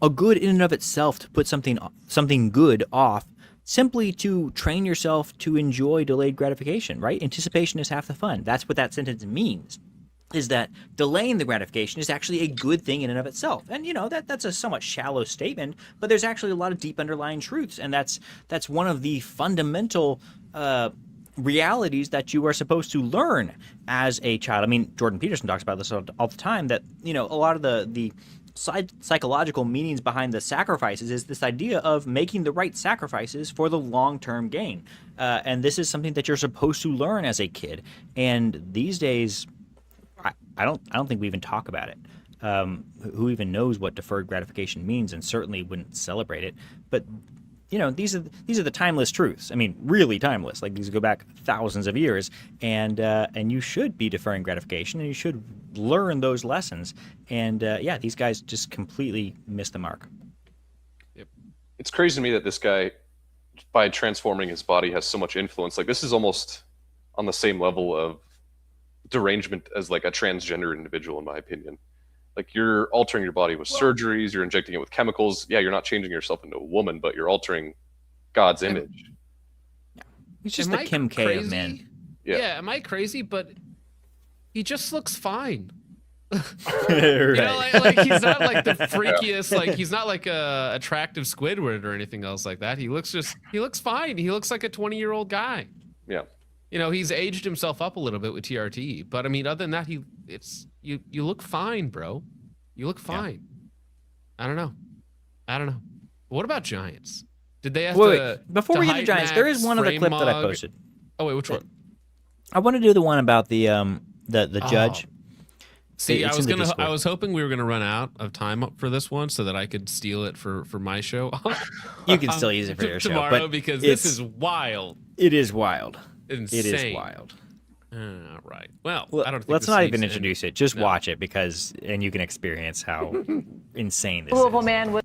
a good in and of itself to put something good off, simply to train yourself to enjoy delayed gratification. Right? Anticipation is half the fun. That's what that sentence means. Is that delaying the gratification is actually a good thing in and of itself. And that's a somewhat shallow statement, but there's actually a lot of deep underlying truths, and that's one of the fundamental realities that you are supposed to learn as a child. I mean, Jordan Peterson talks about this all the time, that a lot of the psychological meanings behind the sacrifices is this idea of making the right sacrifices for the long-term gain. And this is something that you're supposed to learn as a kid. And these days, I don't think we even talk about it. Who even knows what deferred gratification means, and certainly wouldn't celebrate it. But these are the timeless truths. I mean, really timeless. Like, these go back thousands of years, and you should be deferring gratification, and you should learn those lessons. And these guys just completely missed the mark. Yep. It's crazy to me that this guy, by transforming his body, has so much influence. Like, this is almost on the same level of derangement as like a transgender individual, in my opinion. Like, you're altering your body with surgeries, you're injecting it with chemicals. Yeah, you're not changing yourself into a woman, but you're altering God's image. He's just Am the I Kim K of crazy? men. Yeah, am I crazy? But he just looks fine. You know, like he's not like the freakiest, like he's not like a attractive Squidward or anything else like that. He looks fine. He looks like a 20-year-old guy. Yeah. You know, he's aged himself up a little bit with TRT, but I mean, other than that, you look fine, bro. You look fine. Yeah. I don't know. What about Giants? Did they have to? Before we get to Giants, there is one other clip that I posted. Oh wait, which one? I want to do the one about the judge. See, I was hoping we were gonna run out of time for this one so that I could steal it for my show. You can still use it for your tomorrow, show, but because this is wild. It is wild. Insane. It is wild. Right. Well, I don't think let's this not needs even to introduce end. it. Just No. watch it and you can experience how insane this Louisville is. man was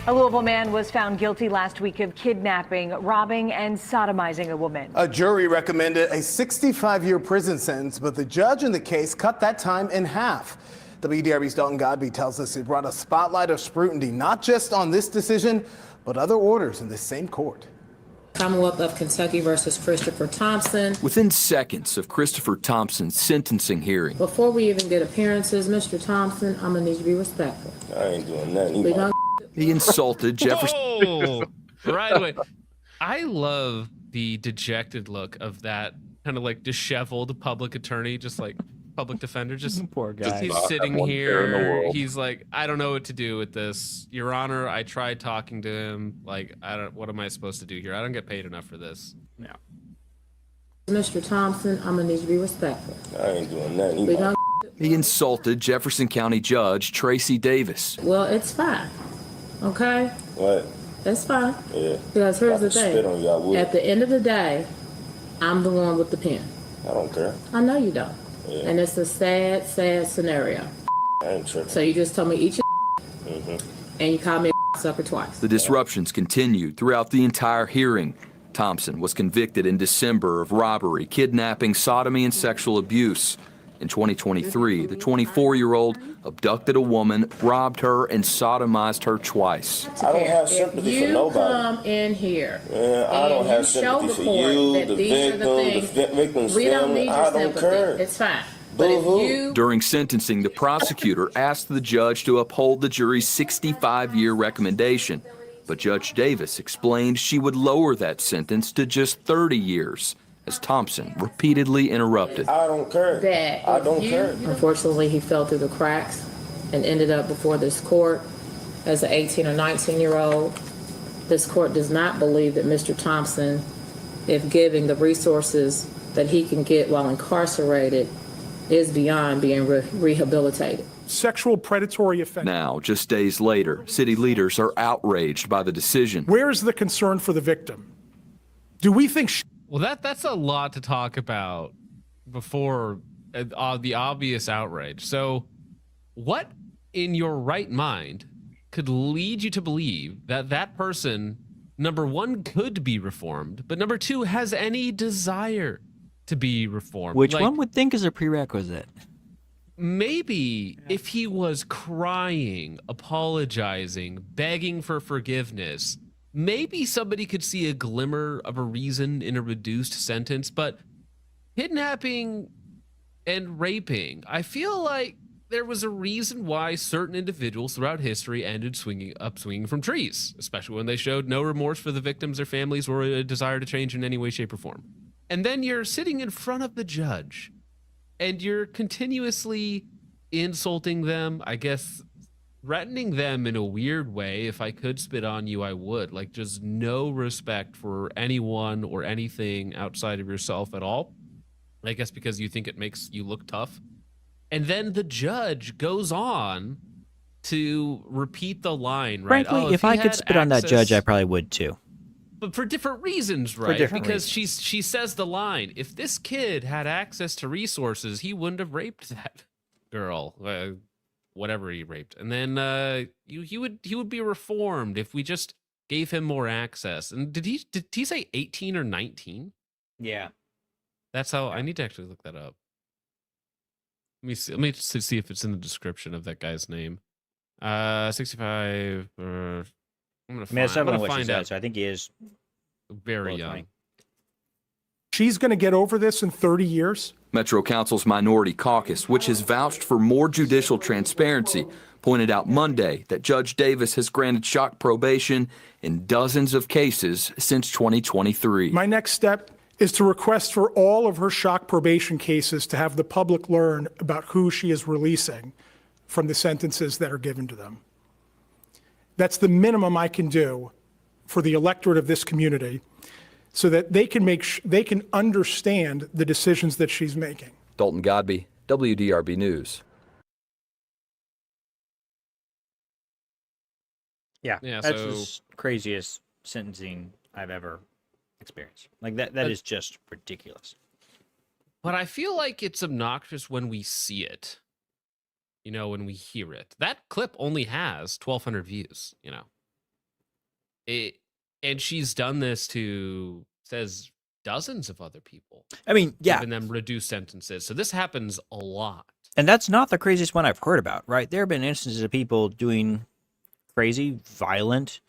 A Louisville man was found guilty last week of kidnapping, robbing, and sodomizing a woman. A jury recommended a 65-year prison sentence, but the judge in the case cut that time in half. WDRB's Dalton Godby tells us it brought a spotlight of scrutiny, not just on this decision, but other orders in this same court. Commonwealth of Kentucky versus Christopher Thompson. Within seconds of Christopher Thompson's sentencing hearing. Before we even get appearances, Mr. Thompson, I'm gonna need you to be respectful. I ain't doing nothing. We gonna He insulted Jefferson. Whoa! Right away. I love the dejected look of that kind of like disheveled public attorney, just like public defender. Just poor guy. He's sitting here. He's like, I don't know what to do with this, Your Honor. I tried talking to him. Like, what am I supposed to do here? I don't get paid enough for this. No. Mr. Thompson, I'm gonna need you to be respectful. I ain't doing nothing. We gonna He insulted Jefferson County Judge Tracy Davis. Well, it's fine. Okay? What? It's fine. Yeah. Because here's the I can spit on you, I thing. would. At the end of the day, I'm the one with the pen. I don't care. I know you don't. Yeah. And it's a sad, sad scenario. I ain't tripping. So you just told me eat your and you called me a sucker twice. The disruptions continued throughout the entire hearing. Thompson was convicted in December of robbery, kidnapping, sodomy, and sexual abuse. In 2023, the 24-year-old abducted a woman, robbed her, and sodomized her twice. I don't have sympathy for nobody. Come in here. I don't have sympathy for you, the victim, the victim's family. We don't need your sympathy. It's fine. But if you During sentencing, the prosecutor asked the judge to uphold the jury's 65-year recommendation, but Judge Davis explained she would lower that sentence to just 30 years, as Thompson repeatedly interrupted. I don't care. That I don't care. Unfortunately, he fell through the cracks and ended up before this court as an 18 or 19-year-old. This court does not believe that Mr. Thompson, if given the resources that he can get while incarcerated, is beyond being rehabilitated. Sexual predatory offense. Now, just days later, city leaders are outraged by the decision. Where is the concern for the victim? Do we think Well, that's a lot to talk about before the obvious outrage. So, what in your right mind could lead you to believe that that person, number one, could be reformed, but number two, has any desire to be reformed? Which one would think is a prerequisite? Maybe if he was crying, apologizing, begging for forgiveness, maybe somebody could see a glimmer of a reason in a reduced sentence, but kidnapping and raping, I feel like there was a reason why certain individuals throughout history ended swinging from trees, especially when they showed no remorse for the victims or families or a desire to change in any way, shape, or form. And then you're sitting in front of the judge and you're continuously insulting them, I guess threatening them in a weird way. If I could spit on you, I would. Like, just no respect for anyone or anything outside of yourself at all. I guess because you think it makes you look tough. And then the judge goes on to repeat the line, right? Frankly, if I could spit on that judge, I probably would too. But for different reasons, right? Because she says the line, if this kid had access to resources, he wouldn't have raped that girl. Whatever he raped, and then he would be reformed if we just gave him more access. And did he say 18 or 19? Yeah, that's how I need to actually look that up. Let me see if it's in the description of that guy's name. 65. I'm gonna find out. What she said, so I think he is very young. 20. she's going to get over this in 30 years? Metro Council's Minority Caucus, which has vouched for more judicial transparency, pointed out Monday that Judge Davis has granted shock probation in dozens of cases since 2023. My next step is to request for all of her shock probation cases to have the public learn about who she is releasing from the sentences that are given to them. That's the minimum I can do for the electorate of this community so that they can understand the decisions that she's making. Dalton Godby, WDRB News. Yeah, Yeah, that's so- the craziest sentencing I've ever experienced. Like that is just ridiculous. But I feel like it's obnoxious when we see it. You know, when we hear it. That clip only has 1,200 views, you know. And she's done this to, says, dozens of other people. I mean, yeah. Giving them reduced sentences. So this happens a lot. And that's not the craziest one I've heard about, right? There have been instances of people doing crazy, violent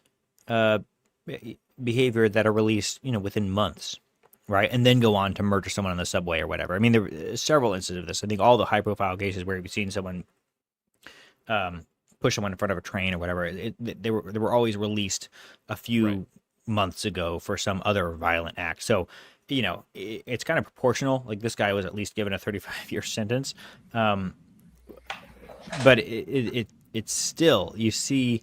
behavior that are released, you know, within months, right? And then go on to murder someone on the subway or whatever. I mean, there were several instances of this. I think all the high-profile cases where you've seen someone push someone in front of a train or whatever, they were always released a few months ago for some other violent act. So, you know, it's kind of proportional. Like this guy was at least given a 35-year sentence. But it's still, you see...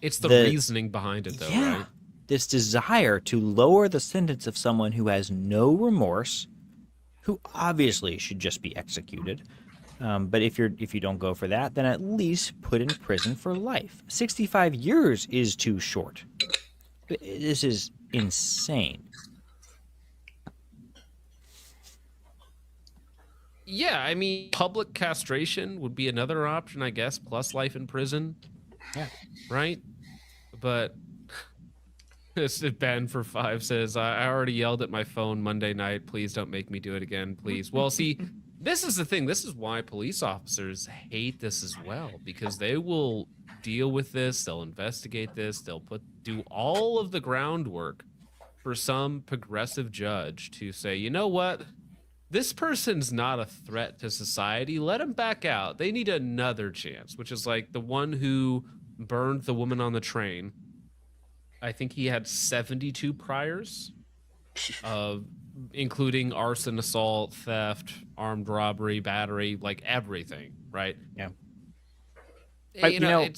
It's the reasoning behind it, though, right? This desire to lower the sentence of someone who has no remorse, who obviously should just be executed. But if you don't go for that, then at least put in prison for life. 65 years is too short. This is insane. Yeah, I mean, public castration would be another option, I guess, plus life in prison. Yeah. Right? But this Ben for 5 says, I already yelled at my phone Monday night. Please don't make me do it again, please. Well, see, this is the thing. This is why police officers hate this as well, because they will deal with this. They'll investigate this. They'll do all of the groundwork for some progressive judge to say, you know what? This person's not a threat to society. Let them back out. They need another chance, which is like the one who burned the woman on the train. I think he had 72 priors, including arson, assault, theft, armed robbery, battery, like everything, right? Yeah. But, you know,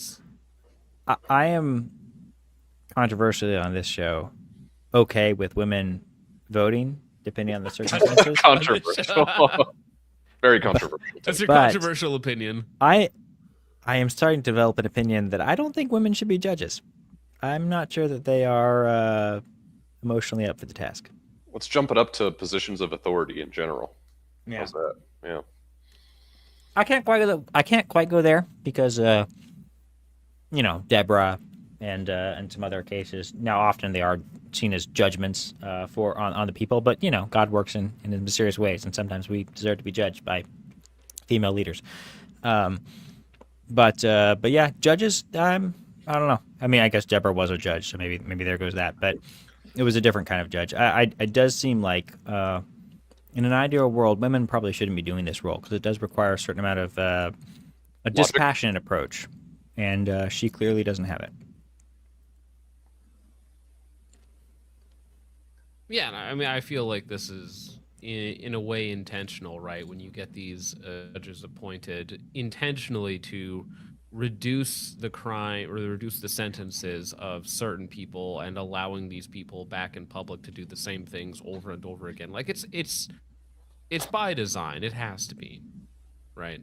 I am controversially on this show okay with women voting, depending on the circumstances. Controversial. Very controversial. That's your But controversial opinion. I am starting to develop an opinion that I don't think women should be judges. I'm not sure that they are emotionally up for the task. Let's jump it up to positions of authority in general. Yeah. How's that? Yeah. I can't quite go there because you know, Deborah and some other cases. Now often they are seen as judgments on the people, but you know, God works in mysterious ways, and sometimes we deserve to be judged by female leaders. But yeah, judges, I don't know. I mean, I guess Deborah was a judge, so maybe there goes that. But it was a different kind of judge. It does seem like in an ideal world, women probably shouldn't be doing this role because it does require a certain amount of a dispassionate approach, and she clearly doesn't have it. Yeah, I mean, I feel like this is in a way intentional, right? When you get these judges appointed intentionally to reduce the crime or reduce the sentences of certain people and allowing these people back in public to do the same things over and over again. Like it's by design. It has to be, right?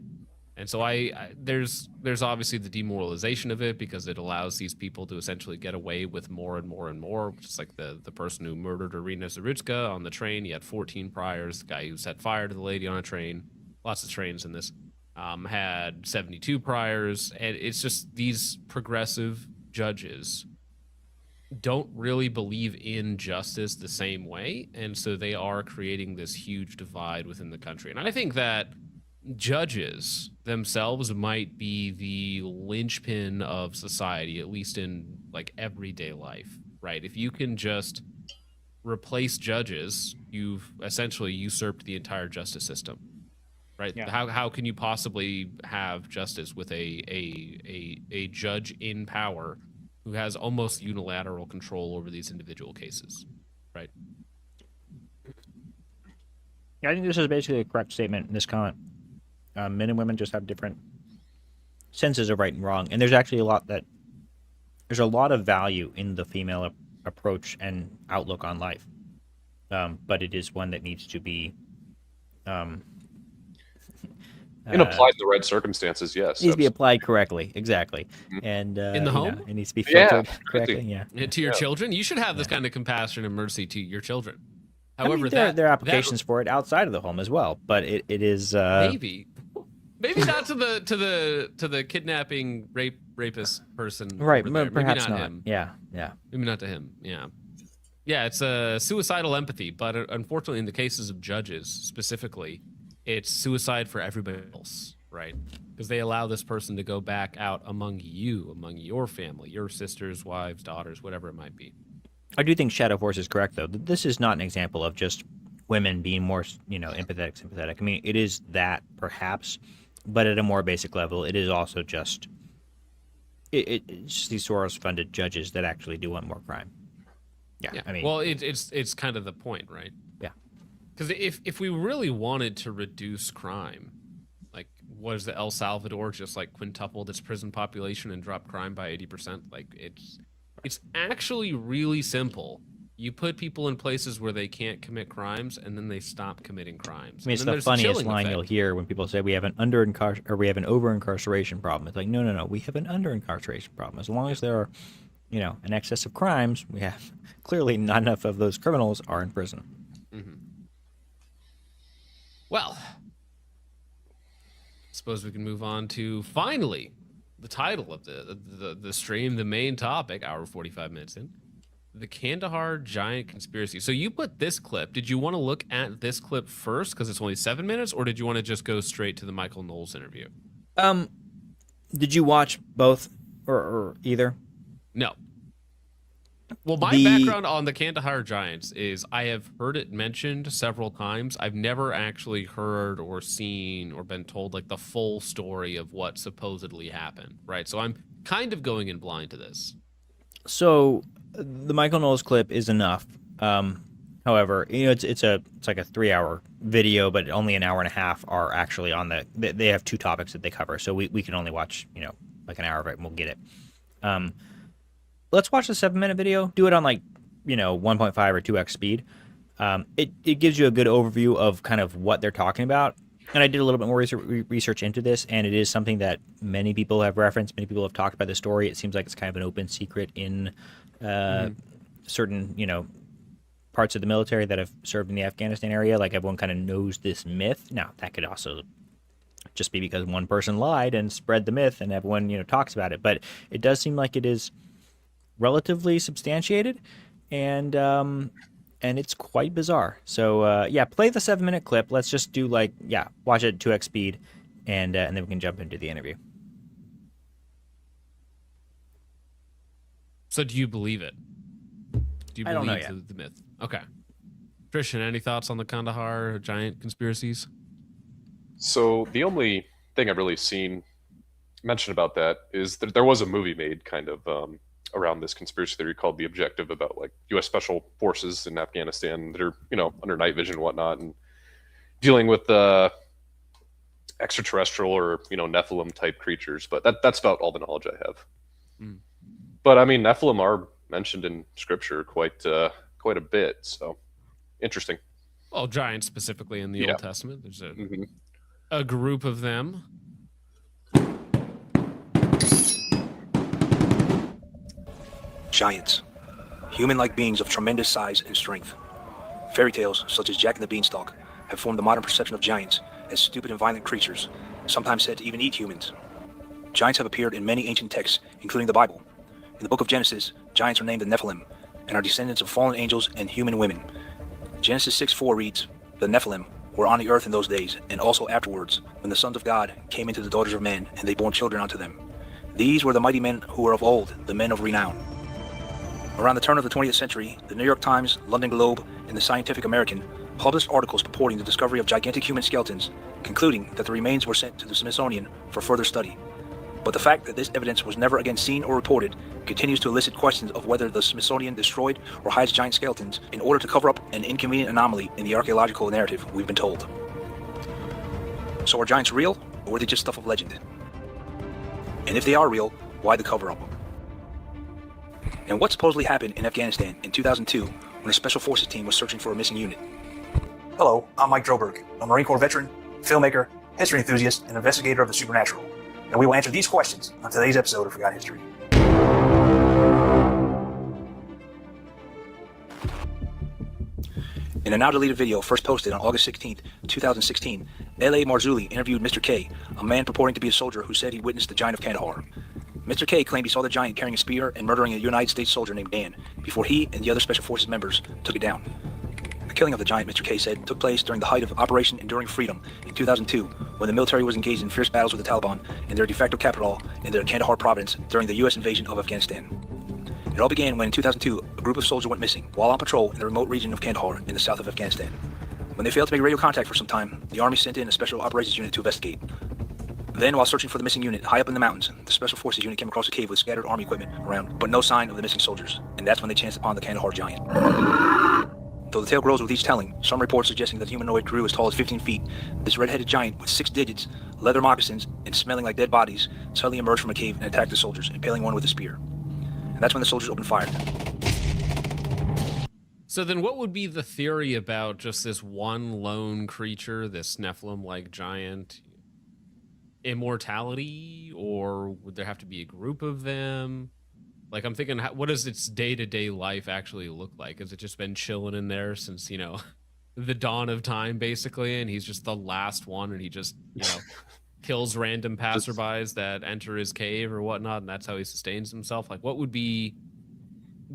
And so there's obviously the demoralization of it because it allows these people to essentially get away with more and more and more. Just like the person who murdered Irina Zarutska on the train, he had 14 priors. The guy who set fire to the lady on a train, lots of trains in this, had 72 priors. And it's just these progressive judges don't really believe in justice the same way. And so they are creating this huge divide within the country. And I think that judges themselves might be the linchpin of society, at least in like everyday life, right? If you can just replace judges, you've essentially usurped the entire justice system, right? Yeah. How can you possibly have justice with a judge in power who has almost unilateral control over these individual cases, right? Yeah, I think this is basically a correct statement in this comment. Men and women just have different senses of right and wrong, and there's actually there's a lot of value in the female approach and outlook on life, but it is one that needs to be And applied in the right circumstances, yes. needs to be applied correctly, exactly, and In the home? it needs to be filtered correctly. Yeah, To your children, you should have this kind of compassion and mercy to your children. However, I mean, there are applications for it outside of the home as well, but it is maybe not to the kidnapping rapist person, right. over there. Perhaps maybe not. him. Yeah. Maybe not to him. Yeah. It's a suicidal empathy, but unfortunately, in the cases of judges specifically, it's suicide for everybody else, right? Because they allow this person to go back out among your family, your sisters, wives, daughters, whatever it might be. I do think Shadow Force is correct, though. This is not an example of just women being more, empathetic, sympathetic. I mean, it is that, perhaps, but at a more basic level, it is also just it's just these Soros-funded judges that actually do want more crime. Yeah. I mean, well, it's kind of the point, right? Yeah. Because if we really wanted to reduce crime, like, was the El Salvador just like quintupled its prison population and dropped crime by 80%? Like, it's actually really simple. You put people in places where they can't commit crimes, and then they stop committing crimes. I mean, it's the funniest line you'll hear when people say we have an over-incarceration problem. It's like, no, we have an under-incarceration problem. As long as there are, an excess of crimes, we have clearly not enough of those criminals are in prison. Mm-hmm. Well, suppose we can move on to finally the title of the stream, the main topic, hour 45 minutes in. The Kandahar Giant Conspiracy. So you put this clip. Did you want to look at this clip first because it's only 7 minutes, or did you want to just go straight to the Michael Knowles interview? Did you watch both or either? No. Well, my background on the Kandahar Giants is I have heard it mentioned several times. I've never actually heard or seen or been told like the full story of what supposedly happened, right? So I'm kind of going in blind to this. So the Michael Knowles clip is enough. However, it's like a 3-hour video, but only an hour and a half are actually on they have 2 topics that they cover. So we can only watch, like an hour of it and we'll get it. Let's watch the 7-minute video. Do it on 1.5 or 2x speed. It gives you a good overview of kind of what they're talking about. And I did a little bit more research into this, and it is something that many people have referenced. Many people have talked about the story. It seems like it's kind of an open secret in certain, parts of the military that have served in the Afghanistan area. Like, everyone kind of knows this myth. Now, that could also just be because one person lied and spread the myth, and everyone, talks about it. But it does seem like it is relatively substantiated, and it's quite bizarre. So play the 7-minute clip. Let's just do watch it at 2x speed, and then we can jump into the interview. So do you believe it? Do you I don't know believe the myth? Okay. Christian, any thoughts on the Kandahar Giant conspiracies? So the only thing I've really seen mentioned about that is that there was a movie made kind of around this conspiracy theory called The Objective, about like U.S. Special Forces in Afghanistan that are, under night vision and whatnot, and dealing with extraterrestrial or, Nephilim type creatures. But that's about all the knowledge I have. Mm. But I mean, Nephilim are mentioned in scripture quite a bit. So interesting. Well, giants specifically in the Old Testament. There's a group of them. Giants, human-like beings of tremendous size and strength. Fairy tales, such as Jack and the Beanstalk, have formed the modern perception of giants as stupid and violent creatures, sometimes said to even eat humans. Giants have appeared in many ancient texts, including the Bible. In the book of Genesis, giants are named the Nephilim and are descendants of fallen angels and human women. Genesis 6:4 reads, "The Nephilim were on the earth in those days, and also afterwards, when the sons of God came into the daughters of men, and they bore children unto them. These were the mighty men who were of old, the men of renown." Around the turn of the 20th century, the New York Times, London Globe, and the Scientific American published articles purporting the discovery of gigantic human skeletons, concluding that the remains were sent to the Smithsonian for further study. But the fact that this evidence was never again seen or reported continues to elicit questions of whether the Smithsonian destroyed or hides giant skeletons in order to cover up an inconvenient anomaly in the archaeological narrative we've been told. So are giants real, or were they just stuff of legend? And if they are real, why the cover-up? And what supposedly happened in Afghanistan in 2002 when a Special Forces team was searching for a missing unit? Hello, I'm Mike Droberg, a Marine Corps veteran, filmmaker, history enthusiast, and investigator of the supernatural. And we will answer these questions on today's episode of Forgotten History. In a now deleted video first posted on August 16, 2016, L.A. Marzulli interviewed Mr. K, a man purporting to be a soldier who said he witnessed the giant of Kandahar. Mr. K claimed he saw the giant carrying a spear and murdering a United States soldier named Dan before he and the other Special Forces members took it down. The killing of the giant, Mr. K said, took place during the height of Operation Enduring Freedom in 2002, when the military was engaged in fierce battles with the Taliban in their de facto capital in the Kandahar province during the U.S. invasion of Afghanistan. It all began when in 2002, a group of soldiers went missing while on patrol in the remote region of Kandahar in the south of Afghanistan. When they failed to make radio contact for some time, the Army sent in a special operations unit to investigate. Then, while searching for the missing unit high up in the mountains, the Special Forces unit came across a cave with scattered Army equipment around, but no sign of the missing soldiers, and that's when they chanced upon the Kandahar giant. Though the tale grows with each telling, some reports suggesting that the humanoid grew as tall as 15 feet, this red-headed giant with 6 digits, leather moccasins, and smelling like dead bodies suddenly emerged from a cave and attacked the soldiers, impaling one with a spear. And that's when the soldiers opened fire. So then what would be the theory about just this one lone creature, this Nephilim-like giant? Immortality, or would there have to be a group of them? Like, I'm thinking, what does its day-to-day life actually look like? Has it just been chilling in there since, you know, the dawn of time, basically, and he's just the last one, and he just, you know, kills random passerbys that enter his cave or whatnot, and that's how he sustains himself? Like, what would be...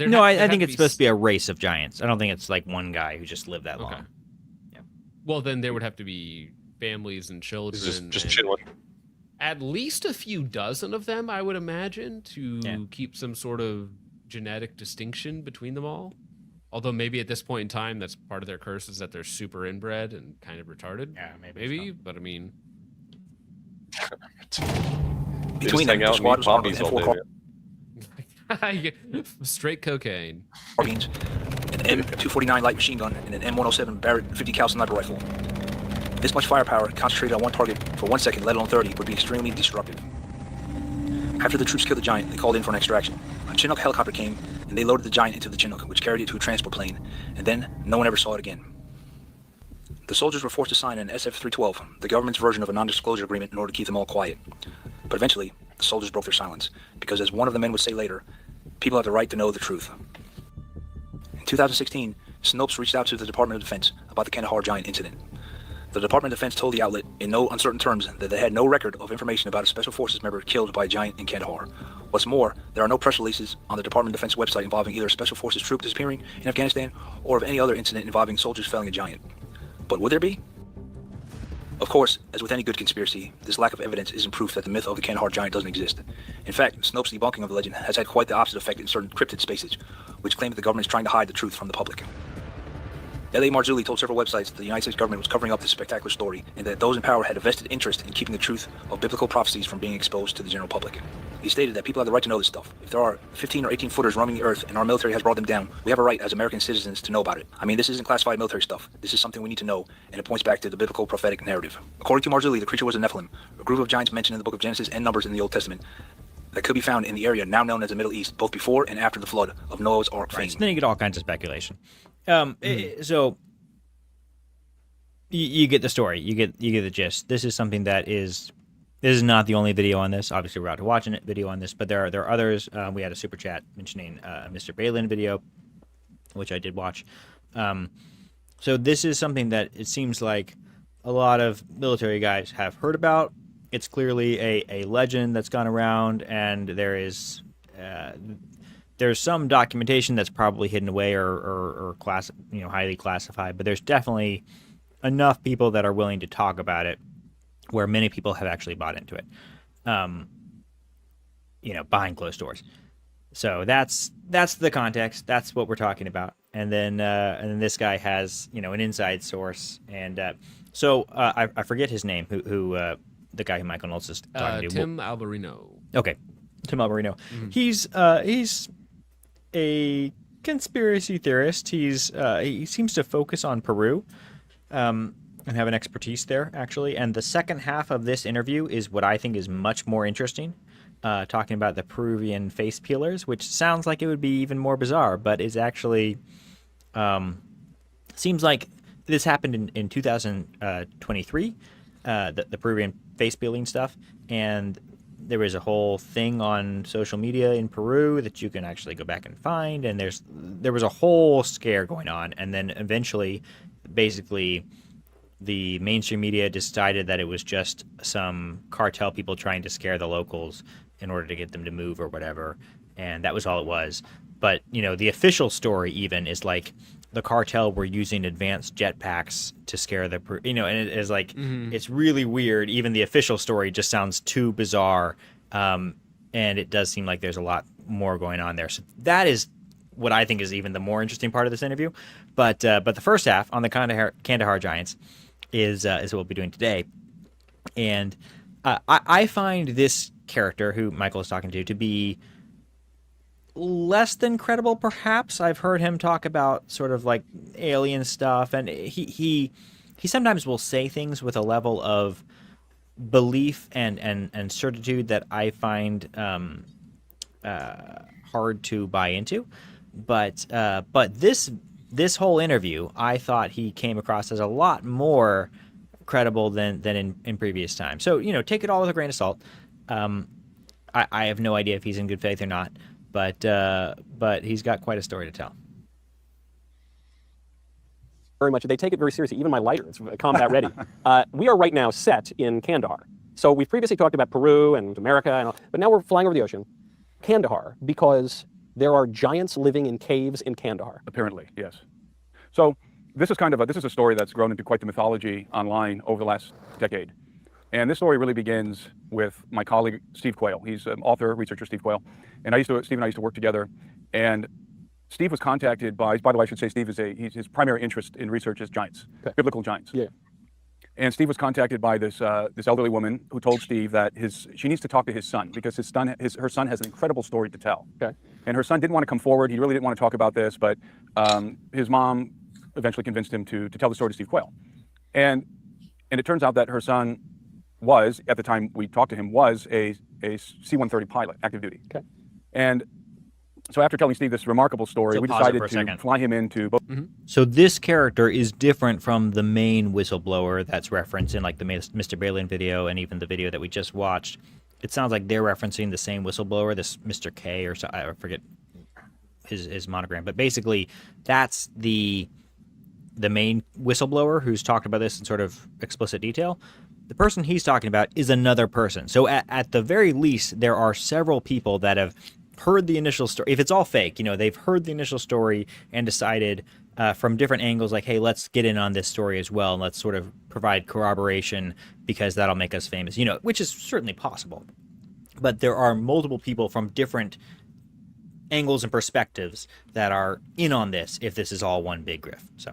I think it's supposed to be a race of giants. I don't think it's like one guy who just lived that long. Yeah. Well, then there would have to be families and children. Just chilling. At least a few dozen of them, I would imagine, to keep some sort of genetic distinction between them all. Although maybe at this point in time, that's part of their curse is that they're super inbred and kind of retarded. Yeah, maybe. But I mean, between them, the squad was armed with M4 straight cocaine, carbines, an M249 light machine gun, and an M107 Barrett 50 cal sniper rifle. This much firepower concentrated on one target for 1 second, let alone 30, would be extremely destructive. After the troops killed the giant, they called in for an extraction. A Chinook helicopter came, and they loaded the giant into the Chinook, which carried it to a transport plane, and then no one ever saw it again. The soldiers were forced to sign an SF-312, the government's version of a non-disclosure agreement, in order to keep them all quiet. But eventually, the soldiers broke their silence, because as one of the men would say later, people have the right to know the truth. In 2016, Snopes reached out to the Department of Defense about the Kandahar giant incident. The Department of Defense told the outlet, in no uncertain terms, that they had no record of information about a Special Forces member killed by a giant in Kandahar. What's more, there are no press releases on the Department of Defense website involving either a Special Forces troop disappearing in Afghanistan or of any other incident involving soldiers felling a giant. But would there be? Of course, as with any good conspiracy, this lack of evidence isn't proof that the myth of the Kandahar giant doesn't exist. In fact, Snopes' debunking of the legend has had quite the opposite effect in certain cryptid spaces, which claim that the government is trying to hide the truth from the public. L.A. Marzulli told several websites that the United States government was covering up this spectacular story and that those in power had a vested interest in keeping the truth of biblical prophecies from being exposed to the general public. He stated that people have the right to know this stuff. If there are 15 or 18 footers roaming the earth and our military has brought them down, we have a right as American citizens to know about it. I mean, this isn't classified military stuff. This is something we need to know, and it points back to the biblical prophetic narrative. According to Marzulli, the creature was a Nephilim, a group of giants mentioned in the book of Genesis and Numbers in the Old Testament that could be found in the area now known as the Middle East, both before and after the flood of Noah's Ark fame. So then you get all kinds of speculation. So you get the story. You get the gist. This is something that is not the only video on this. Obviously, we're out to watch a video on this, but there are others. We had a super chat mentioning a Mr. Balin video, which I did watch. So this is something that it seems like a lot of military guys have heard about. It's clearly a legend that's gone around, and there's some documentation that's probably hidden away or highly classified, but there's definitely enough people that are willing to talk about it where many people have actually bought into it, behind closed doors. So that's the context. That's what we're talking about. And then this guy has, you know, an inside source. And I forget his name. Who the guy who Michael Knowles is talking to? Tim Alberino. Okay, Tim Alberino. Mm-hmm. He's a conspiracy theorist. He seems to focus on Peru, and have an expertise there actually. And the second half of this interview is what I think is much more interesting. Talking about the Peruvian face peelers, which sounds like it would be even more bizarre, but is actually seems like this happened in 2023, the Peruvian face peeling stuff, and there was a whole thing on social media in Peru that you can actually go back and find, and there was a whole scare going on, and then eventually, basically, the mainstream media decided that it was just some cartel people trying to scare the locals in order to get them to move or whatever, and that was all it was. But, you know, the official story even is like the cartel were using advanced jetpacks to scare the, you know, and it is like, it's really weird. Even the official story just sounds too bizarre, and it does seem like there's a lot more going on there. So that is what I think is even the more interesting part of this interview. But the first half on the Kandahar Giants is what we'll be doing today. And I find this character who Michael is talking to be less than credible, perhaps. I've heard him talk about sort of like alien stuff, and he sometimes will say things with a level of belief and certitude that I find hard to buy into. But this whole interview, I thought he came across as a lot more credible than in previous times. So, you know, take it all with a grain of salt. I have no idea if he's in good faith or not, but he's got quite a story to tell. Very much. They take it very seriously. Even my lighter is combat ready. We are right now set in Kandahar. So we've previously talked about Peru and America, and all, but now we're flying over the ocean. Kandahar, because there are giants living in caves in Kandahar. Apparently, yes. So this is a story that's grown into quite the mythology online over the last decade. And this story really begins with my colleague, Steve Quayle. He's an author, researcher, Steve Quayle. And Steve and I used to work together. And Steve was contacted by the way, I should say Steve his primary interest in research is giants, biblical giants. Yeah. And Steve was contacted by this elderly woman who told Steve that she needs to talk to his son because her son has an incredible story to tell. Okay. And her son didn't want to come forward. He really didn't want to talk about this, but his mom eventually convinced him to tell the story to Steve Quayle. And it turns out that her son was, at the time we talked to him, was a C-130 pilot, active duty. Okay. And so after telling Steve this remarkable story, we decided to fly him into both. So this character is different from the main whistleblower that's referenced in like the Mr. Balin video and even the video that we just watched. It sounds like they're referencing the same whistleblower, this Mr. K or so, I forget his monogram, but basically that's the main whistleblower who's talked about this in sort of explicit detail. The person he's talking about is another person. So at the very least, there are several people that have heard the initial story. If it's all fake, you know, they've heard the initial story and decided from different angles, like, hey, let's get in on this story as well, and let's sort of provide corroboration because that'll make us famous, you know, which is certainly possible. But there are multiple people from different angles and perspectives that are in on this if this is all one big grift. So.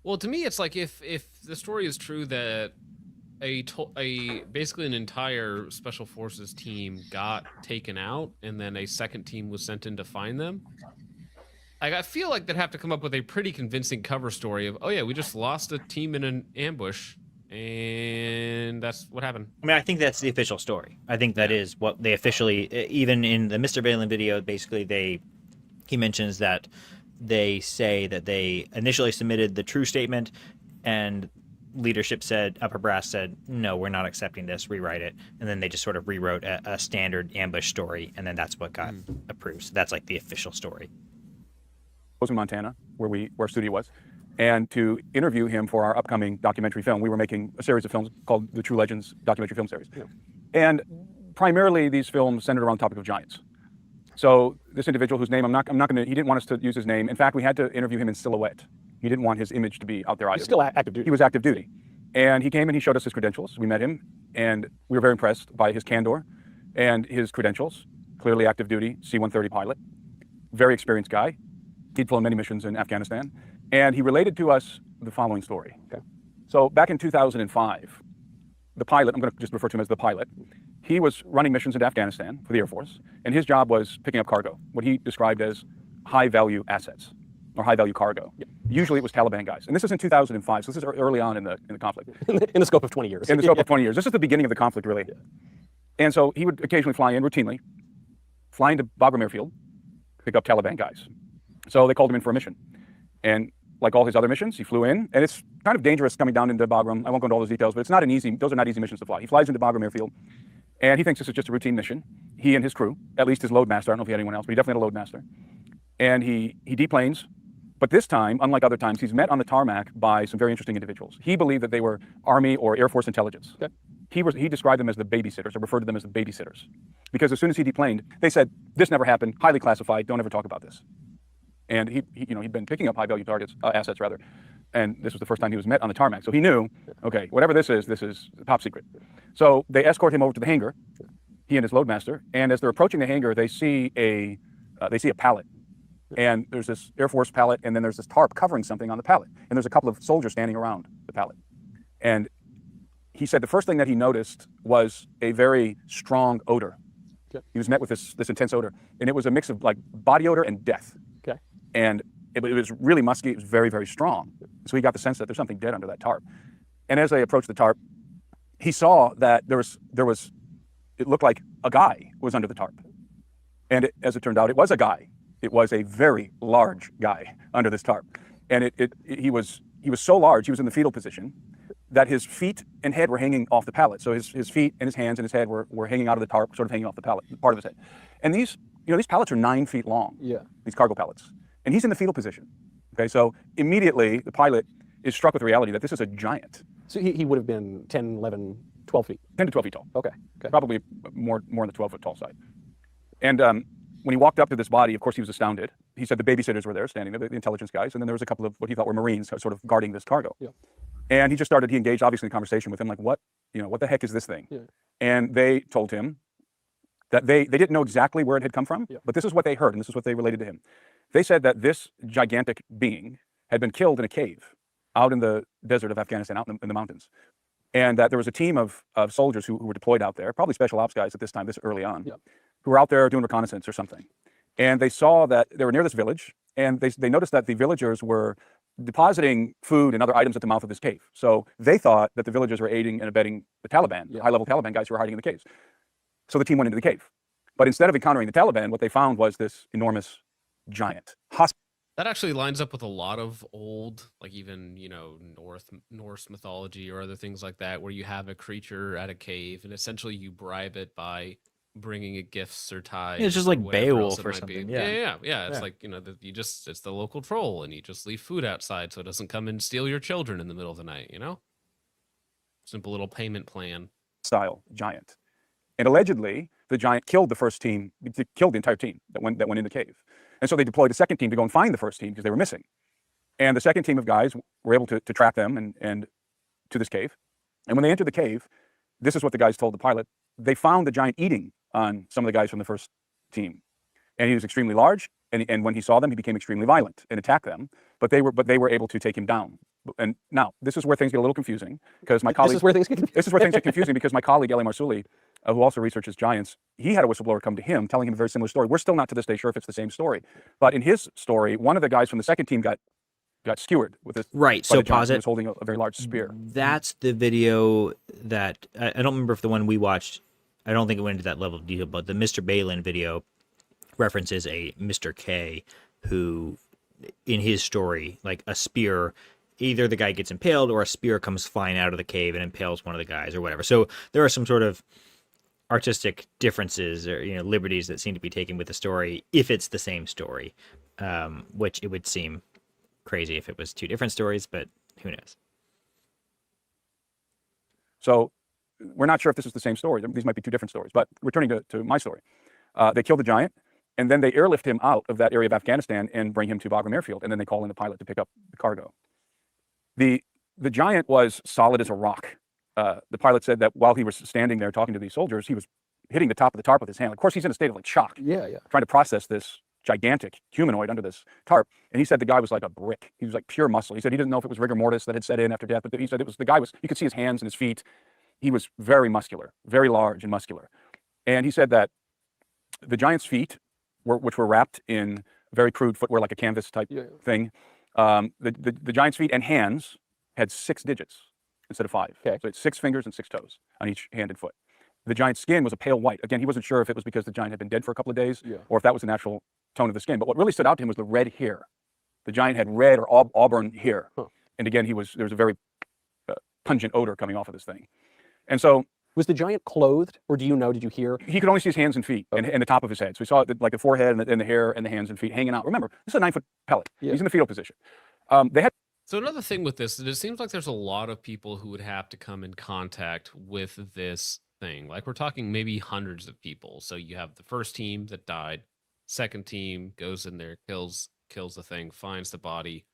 Well, to me, it's like if the story is true that basically an entire special forces team got taken out and then a second team was sent in to find them. Like, I feel like they'd have to come up with a pretty convincing cover story of, oh yeah, we just lost a team in an ambush and that's what happened. I mean, I think that's the official story. I think that is what they officially, even in the Mr. Balin video, basically he mentions that they say that they initially submitted the true statement and leadership said, upper brass said, no, we're not accepting this, rewrite it. And then they just sort of rewrote a standard ambush story, and then that's what got approved. So that's like the official story. In Montana, where our studio was, and to interview him for our upcoming documentary film. We were making a series of films called the True Legends documentary film series. Yeah. And primarily these films centered around the topic of giants. So this individual whose name he didn't want us to use his name. In fact, we had to interview him in silhouette. He didn't want his image to be out there either. He's still active duty. He was active duty. And he came and he showed us his credentials. We met him and we were very impressed by his candor and his credentials. clearly active duty C-130 pilot, very experienced guy. He'd flown many missions in Afghanistan, and he related to us the following story. Okay. So back in 2005, the pilot, I'm going to just refer to him as the pilot, he was running missions into Afghanistan for the Air Force, and his job was picking up cargo, what he described as high-value assets, or high-value cargo. Yep. Usually it was Taliban guys. And this is in 2005, so this is early on in the conflict. In the scope of 20 years. In the scope of 20 years. This is the beginning of the conflict, really. Yeah. And so he would occasionally fly in routinely, fly into Bagram Airfield, pick up Taliban guys. So they called him in for a mission. And like all his other missions, he flew in, and it's kind of dangerous coming down into Bagram. I won't go into all those details, but it's not an easy, those are not easy missions to fly. He flies into Bagram Airfield, and he thinks this is just a routine mission. He and his crew, at least his loadmaster, I don't know if he had anyone else, but he definitely had a loadmaster. And he deplanes, but this time, unlike other times, he's met on the tarmac by some very interesting individuals. He believed that they were Army or Air Force intelligence. Okay. He described them as the babysitters, or referred to them as the babysitters. Because as soon as he deplaned, they said, this never happened, highly classified, don't ever talk about this. And he'd been picking up high-value assets, and this was the first time he was met on the tarmac. So he knew, okay, whatever this is top secret. So they escort him over to the hangar, he and his loadmaster, and as they're approaching the hangar, they see a pallet. And there's this Air Force pallet, and then there's this tarp covering something on the pallet. And there's a couple of soldiers standing around the pallet. And he said the first thing that he noticed was a very strong odor. Okay. He was met with this intense odor, and it was a mix of like body odor and death. Okay. And it was really musky. It was very, very strong. So he got the sense that there's something dead under that tarp. And as they approached the tarp, he saw that it looked like a guy was under the tarp. And as it turned out, it was a guy. It was a very large guy under this tarp. And he was so large, he was in the fetal position, that his feet and head were hanging off the pallet. So his feet and his hands and his head were hanging out of the tarp, sort of hanging off the pallet, part of his head. And these pallets are 9 feet long, these cargo pallets. And he's in the fetal position. Okay, so immediately the pilot is struck with the reality that this is a giant. So he would have been 10, 11, 12 feet? 10 to 12 feet tall. Okay. Probably more on the 12-foot tall side. And when he walked up to this body, of course, he was astounded. He said the babysitters were there, standing there, the intelligence guys, and then there was a couple of what he thought were Marines sort of guarding this cargo. Yeah. And he engaged obviously in conversation with him, like, what the heck is this thing? Yeah. And they told him that they didn't know exactly where it had come from, but this is what they heard, and this is what they related to him. They said that this gigantic being had been killed in a cave out in the desert of Afghanistan, out in the mountains. And that there was a team of soldiers who were deployed out there, probably special ops guys at this time, this early on, who were out there doing reconnaissance or something. And they saw that they were near this village, and they noticed that the villagers were depositing food and other items at the mouth of this cave. So they thought that the villagers were aiding and abetting the Taliban, the high-level Taliban guys who were hiding in the caves. So the team went into the cave. But instead of encountering the Taliban, what they found was this enormous giant hospital. That actually lines up with a lot of old, like even, Norse mythology or other things like that, where you have a creature at a cave and essentially you bribe it by bringing it gifts or ties. Yeah, it's just like Beowulf or something. Yeah. It's like, it's the local troll and you just leave food outside so it doesn't come and steal your children in the middle of the night, Simple little payment plan. Style giant. And allegedly, the giant killed the entire team that went in the cave. And so they deployed a second team to go and find the first team because they were missing. And the second team of guys were able to track them and to this cave. And when they entered the cave, this is what the guys told the pilot. They found the giant eating on some of the guys from the first team. And he was extremely large. And when he saw them, he became extremely violent and attacked them. But they were able to take him down. And now, this is where things get a little confusing because my colleague... This is where things get confusing because my colleague, L.A. Marsuli, who also researches giants, he had a whistleblower come to him telling him a very similar story. We're still not to this day sure if it's the same story. But in his story, one of the guys from the second team got skewered with this. Right, so pause it. He was holding a very large spear. That's the video that... I don't remember if the one we watched, I don't think it went into that level of detail, but the Mr. Balin video references a Mr. K who, in his story, like a spear... Either the guy gets impaled or a spear comes flying out of the cave and impales one of the guys or whatever. So there are some sort of artistic differences or liberties that seem to be taken with the story if it's the same story, which it would seem crazy if it was two different stories, but who knows? So we're not sure if this is the same story. These might be two different stories. But returning to my story, they killed the giant, and then they airlift him out of that area of Afghanistan and bring him to Bagram Airfield, and then they call in the pilot to pick up the cargo. The giant was solid as a rock. The pilot said that while he was standing there talking to these soldiers, he hitting the top of the tarp with his hand. Of course, he's in a state of like shock. Yeah. Trying to process this gigantic humanoid under this tarp. And he said the guy was like a brick. He was like pure muscle. He said he didn't know if it was rigor mortis that had set in after death, but he said it was the guy was, you could see his hands and his feet. He was very muscular, very large and muscular. And he said that the giant's feet, which were wrapped in very crude footwear, like a canvas type thing, the giant's feet and hands had 6 digits instead of 5. Okay. So it's 6 fingers and 6 toes on each hand and foot. The giant's skin was a pale white. Again, he wasn't sure if it was because the giant had been dead for a couple of days or if that was the natural tone of the skin. But what really stood out to him was the red hair. The giant had red or auburn hair. And again, there was a very pungent odor coming off of this thing. And so, was the giant clothed, or do you know, did you hear? He could only see his hands and feet and the top of his head. So he saw like the forehead and the hair and the hands and feet hanging out. Remember, this is a 9-foot pellet. He's in the fetal position. They had. So another thing with this, it seems like there's a lot of people who would have to come in contact with this thing. Like we're talking maybe hundreds of people. So you have the first team that died, second team goes in there, kills the thing, finds the body,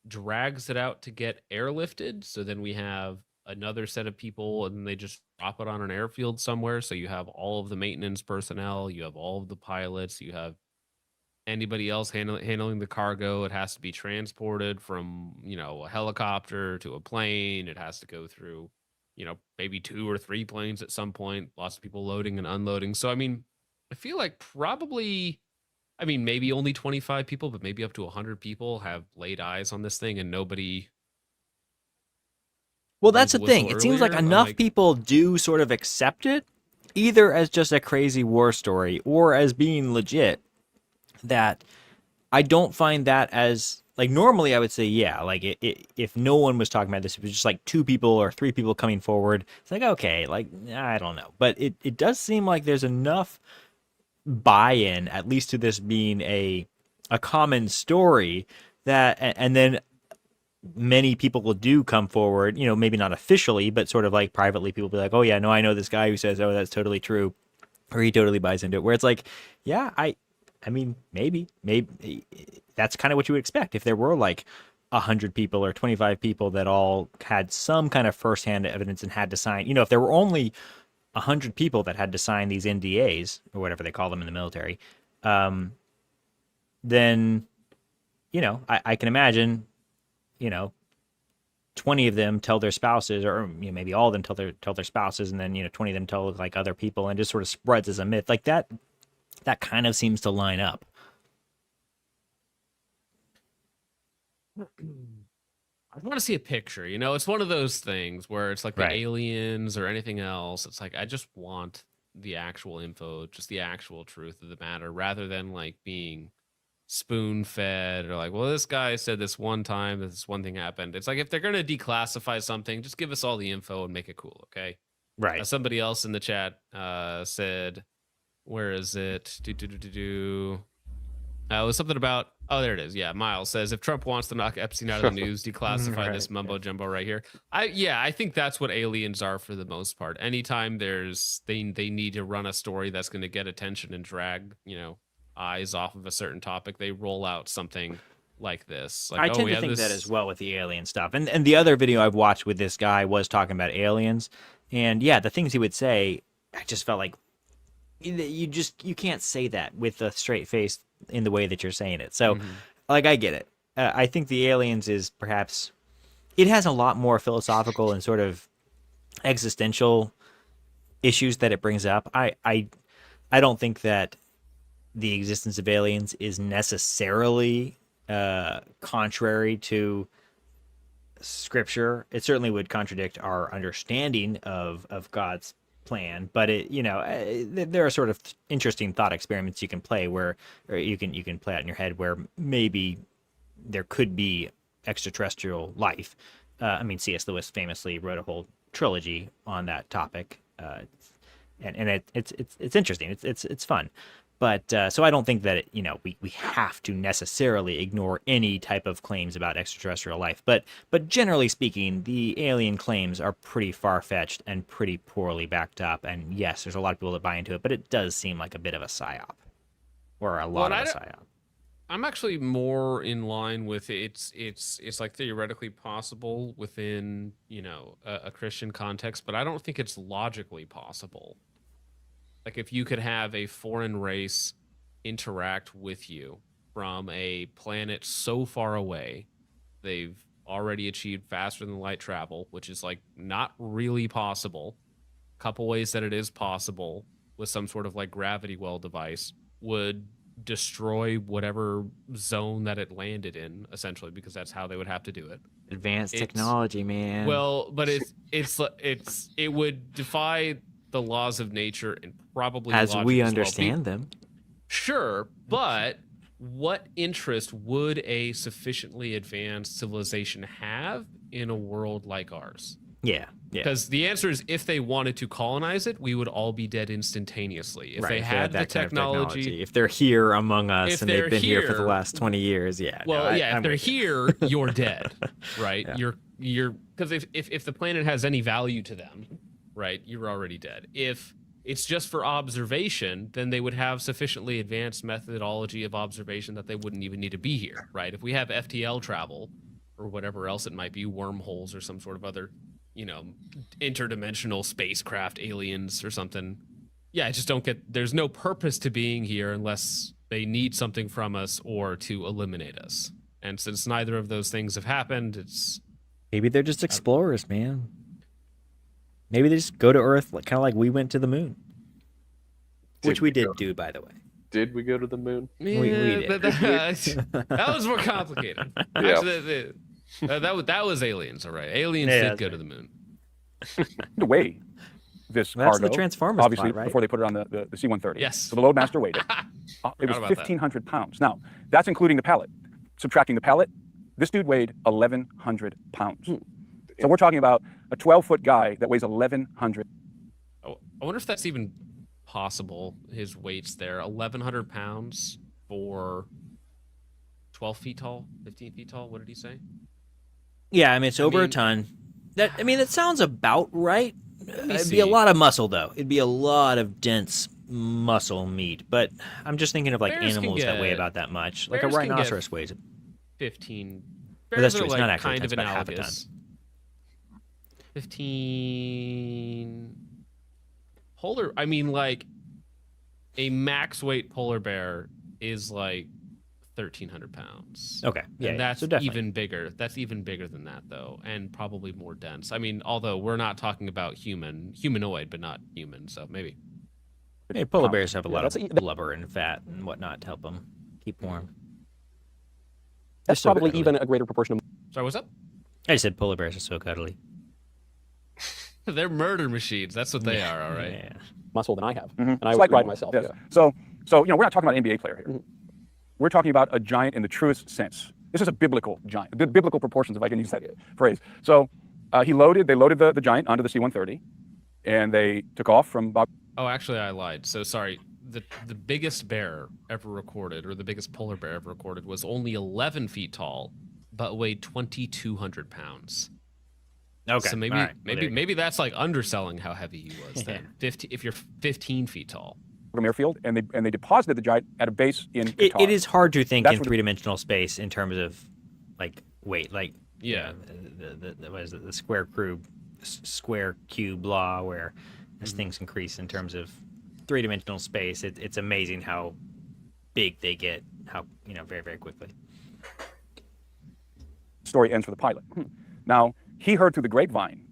drags it out to get airlifted. So then we have another set of people and they just drop it on an airfield somewhere. So you have all of the maintenance personnel, you have all of the pilots, you have anybody else handling the cargo. It has to be transported from, a helicopter to a plane. It has to go through, maybe 2 or 3 planes at some point. Lots of people loading and unloading. So, I mean, I feel like probably, maybe only 25 people, but maybe up to 100 people have laid eyes on this thing and nobody. Well, that's the thing. It seems like enough people do sort of accept it, either as just a crazy war story or as being legit, that I don't find that as, like, normally I would say, yeah, like, if no one was talking about this, it was just like 2 people or 3 people coming forward, it's like, okay, like, I don't know. But it does seem like there's enough buy-in, at least to this being a common story, that, and then many people will do come forward, maybe not officially, but sort of like privately, people be like, oh yeah, no, I know this guy who says, oh, that's totally true, or he totally buys into it, where it's like, yeah, I mean, maybe that's kind of what you would expect if there were like 100 people or 25 people that all had some kind of firsthand evidence and had to sign. If there were only 100 people that had to sign these NDAs or whatever they call them in the military, then, I can imagine, 20 of them tell their spouses, or maybe all of them tell their spouses, and then 20 of them tell like other people, and just sort of spreads as a myth like that. That kind of seems to line up. I want to see a picture. It's one of those things where it's like the aliens or anything else. It's like I just want the actual info, just the actual truth of the matter, rather than like being spoon-fed or like, well, this guy said this one time that this one thing happened. It's like if they're going to declassify something, just give us all the info and make it cool, okay? Right. Somebody else in the chat said, where is it? It was something about, oh, there it is. Yeah, Miles says, if Trump wants to knock Epstein out of the news, declassify this mumbo jumbo right here. I think that's what aliens are for the most part. Anytime they need to run a story that's going to get attention and drag, eyes off of a certain topic, they roll out something like this. Like, I tend to think that as well with the alien stuff. And the other video I've watched with this guy was talking about aliens. And yeah, the things he would say, I just felt like you can't say that with a straight face in the way that you're saying it. So like, I get it. I think the aliens is perhaps, it has a lot more philosophical and sort of existential issues that it brings up. I don't think that the existence of aliens is necessarily contrary to scripture. It certainly would contradict our understanding of God's plan, but there are sort of interesting thought experiments you can play or you can play out in your head where maybe there could be extraterrestrial life. C.S. Lewis famously wrote a whole trilogy on that topic, and it's interesting. It's fun. But so I don't think that we have to necessarily ignore any type of claims about extraterrestrial life. But generally speaking, the alien claims are pretty far-fetched and pretty poorly backed up. And yes, there's a lot of people that buy into it, but it does seem like a bit of a psyop, or a lot of a psyop. I'm actually more in line with it's like theoretically possible within a Christian context, but I don't think it's logically possible. Like if you could have a foreign race interact with you from a planet so far away, they've already achieved faster than light travel, which is like not really possible. A couple ways that it is possible with some sort of like gravity well device would destroy whatever zone that it landed in, essentially, because that's how they would have to do it. Advanced technology, man. Well, but it would defy the laws of nature and probably as logic we as well. understand them. Sure, but what interest would a sufficiently advanced civilization have in a world like ours? Yeah. Because the answer is, if they wanted to colonize it, we would all be dead instantaneously. If they had the that kind of technology, if they're here among us If and they've they're been here for the here- last 20 years, yeah. well, no, yeah, I'm if they're with you. here, you're dead, right? Yeah. You're because if the planet has any value to them, right, you're already dead. If it's just for observation, then they would have sufficiently advanced methodology of observation that they wouldn't even need to be here, right? If we have FTL travel or whatever else it might be, wormholes or some sort of other, interdimensional spacecraft, aliens or something. Yeah, I just don't get, there's no purpose to being here unless they need something from us or to eliminate us. And since neither of those things have happened, it's... Maybe they're just explorers, man. Maybe they just go to Earth kind of like we went to the moon. Which we did do, by the way. Did we go to the moon? Yeah, We did. that was more complicated. Yeah. Actually, that was aliens, all right. Aliens Yeah, did go to the moon. Weigh this Well, that's cargo. the Transformers obviously, plot, right? before they put it on the C-130. Yes. So the loadmaster weighed it. It was Forgot about that. 1,500 pounds. Now, that's including the pallet. Subtracting the pallet, this dude weighed 1,100 pounds. So we're talking about a 12-foot guy that weighs 1,100. Oh, I wonder if that's even possible, his weights there. 1,100 pounds for 12 feet tall, 15 feet tall. What did he say? Yeah, I mean, it's over a ton. That sounds about right. It'd be see. a lot of muscle, though. It'd be a lot of dense muscle meat. But I'm just thinking of like Bears can animals that weigh get- about that much. Like a bears can get rhinoceros weighs it. 15. But that's Bears true, are it's like not actually a kind ton, of it's about half a analogous. 15. Polar. I mean, like a max weight polar bear is like 1,300 pounds. Okay, yeah, and yeah, that's so definitely. even bigger. That's even bigger than that, though, and probably more dense. I mean, although we're not talking about humanoid, but not human, so maybe. Hey, polar bears have a Yeah, lot of that's blubber and fat and whatnot to help them keep warm. That's so probably cuddly. even a greater proportion of Sorry, what's up? I said polar bears are so cuddly. They're murder machines. That's what they are, all right. Yeah. muscle than I have, and I Slightly pride more, myself. yes. Yeah. So we're not talking about an NBA player here. We're talking about a giant in the truest sense. This is a biblical giant, the biblical proportions, if I can use that phrase. So they loaded the giant onto the C-130, and they took off from Bob. Oh, actually, I lied. So sorry. The biggest bear ever recorded, or the biggest polar bear ever recorded, was only 11 feet tall, but weighed 2,200 pounds. Okay. So maybe all right. Well, there you go. maybe that's like underselling how heavy he was then. 50, if you're 15 feet tall. Airfield, and they deposited the giant at a base in Qatar. It is hard to think That's in what- three-dimensional space in terms of like weight, like Yeah. the what is it, the square cube law, where as things increase in terms of three-dimensional space, it's amazing how big they get, how very, very quickly. Story ends for the pilot. Now, he heard through the grapevine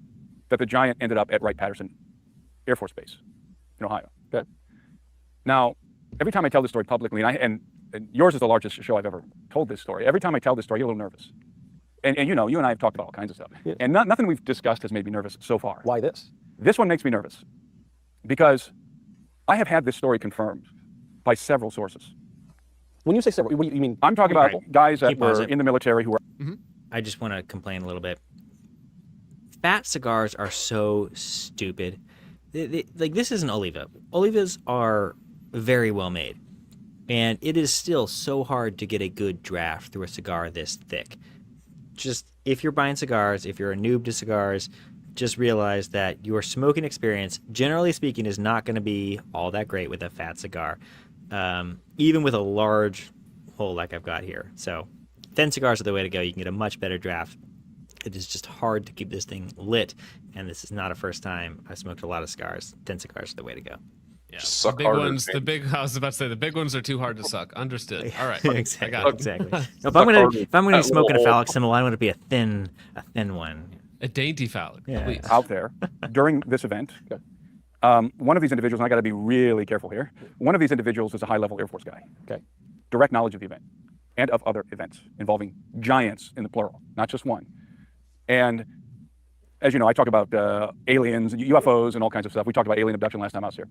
that the giant ended up at Wright-Patterson Air Force Base in Ohio. Okay. Now, every time I tell this story publicly, and yours is the largest show I've ever told this story, every time I tell this story, I get a little nervous. And you and I have talked about all kinds of stuff. Yeah. And nothing we've discussed has made me nervous so far. Why this? This one makes me nervous because I have had this story confirmed by several sources. When you say several, what do you mean? I'm talking about Right. guys that Keep on were it. in the military who were. I just want to complain a little bit. Fat cigars are so stupid. Like, this is an Oliva. Olivas are very well made. And it is still so hard to get a good draft through a cigar this thick. Just, if you're buying cigars, if you're a noob to cigars, just realize that your smoking experience, generally speaking, is not going to be all that great with a fat cigar. Even with a large hole like I've got here. So, thin cigars are the way to go. You can get a much better draft. It is just hard to keep this thing lit, and this is not a first time. I smoked a lot of cigars. Thin cigars are the way to go. Yeah. Suck the big harder, ones. man. The big. I was about to say the big ones are too hard to suck. Understood. All right. exactly. I got it. Exactly. No, if I'm gonna be smoking a phallic symbol, I want it to be a thin one. A dainty phallic, Yeah. please. Out there during this event. One of these individuals, and I got to be really careful here. One of these individuals is a high-level Air Force guy. Okay, direct knowledge of the event and of other events involving giants in the plural, not just one. And as you know, I talk about aliens, and UFOs, and all kinds of stuff. We talked about alien abduction last time I was here.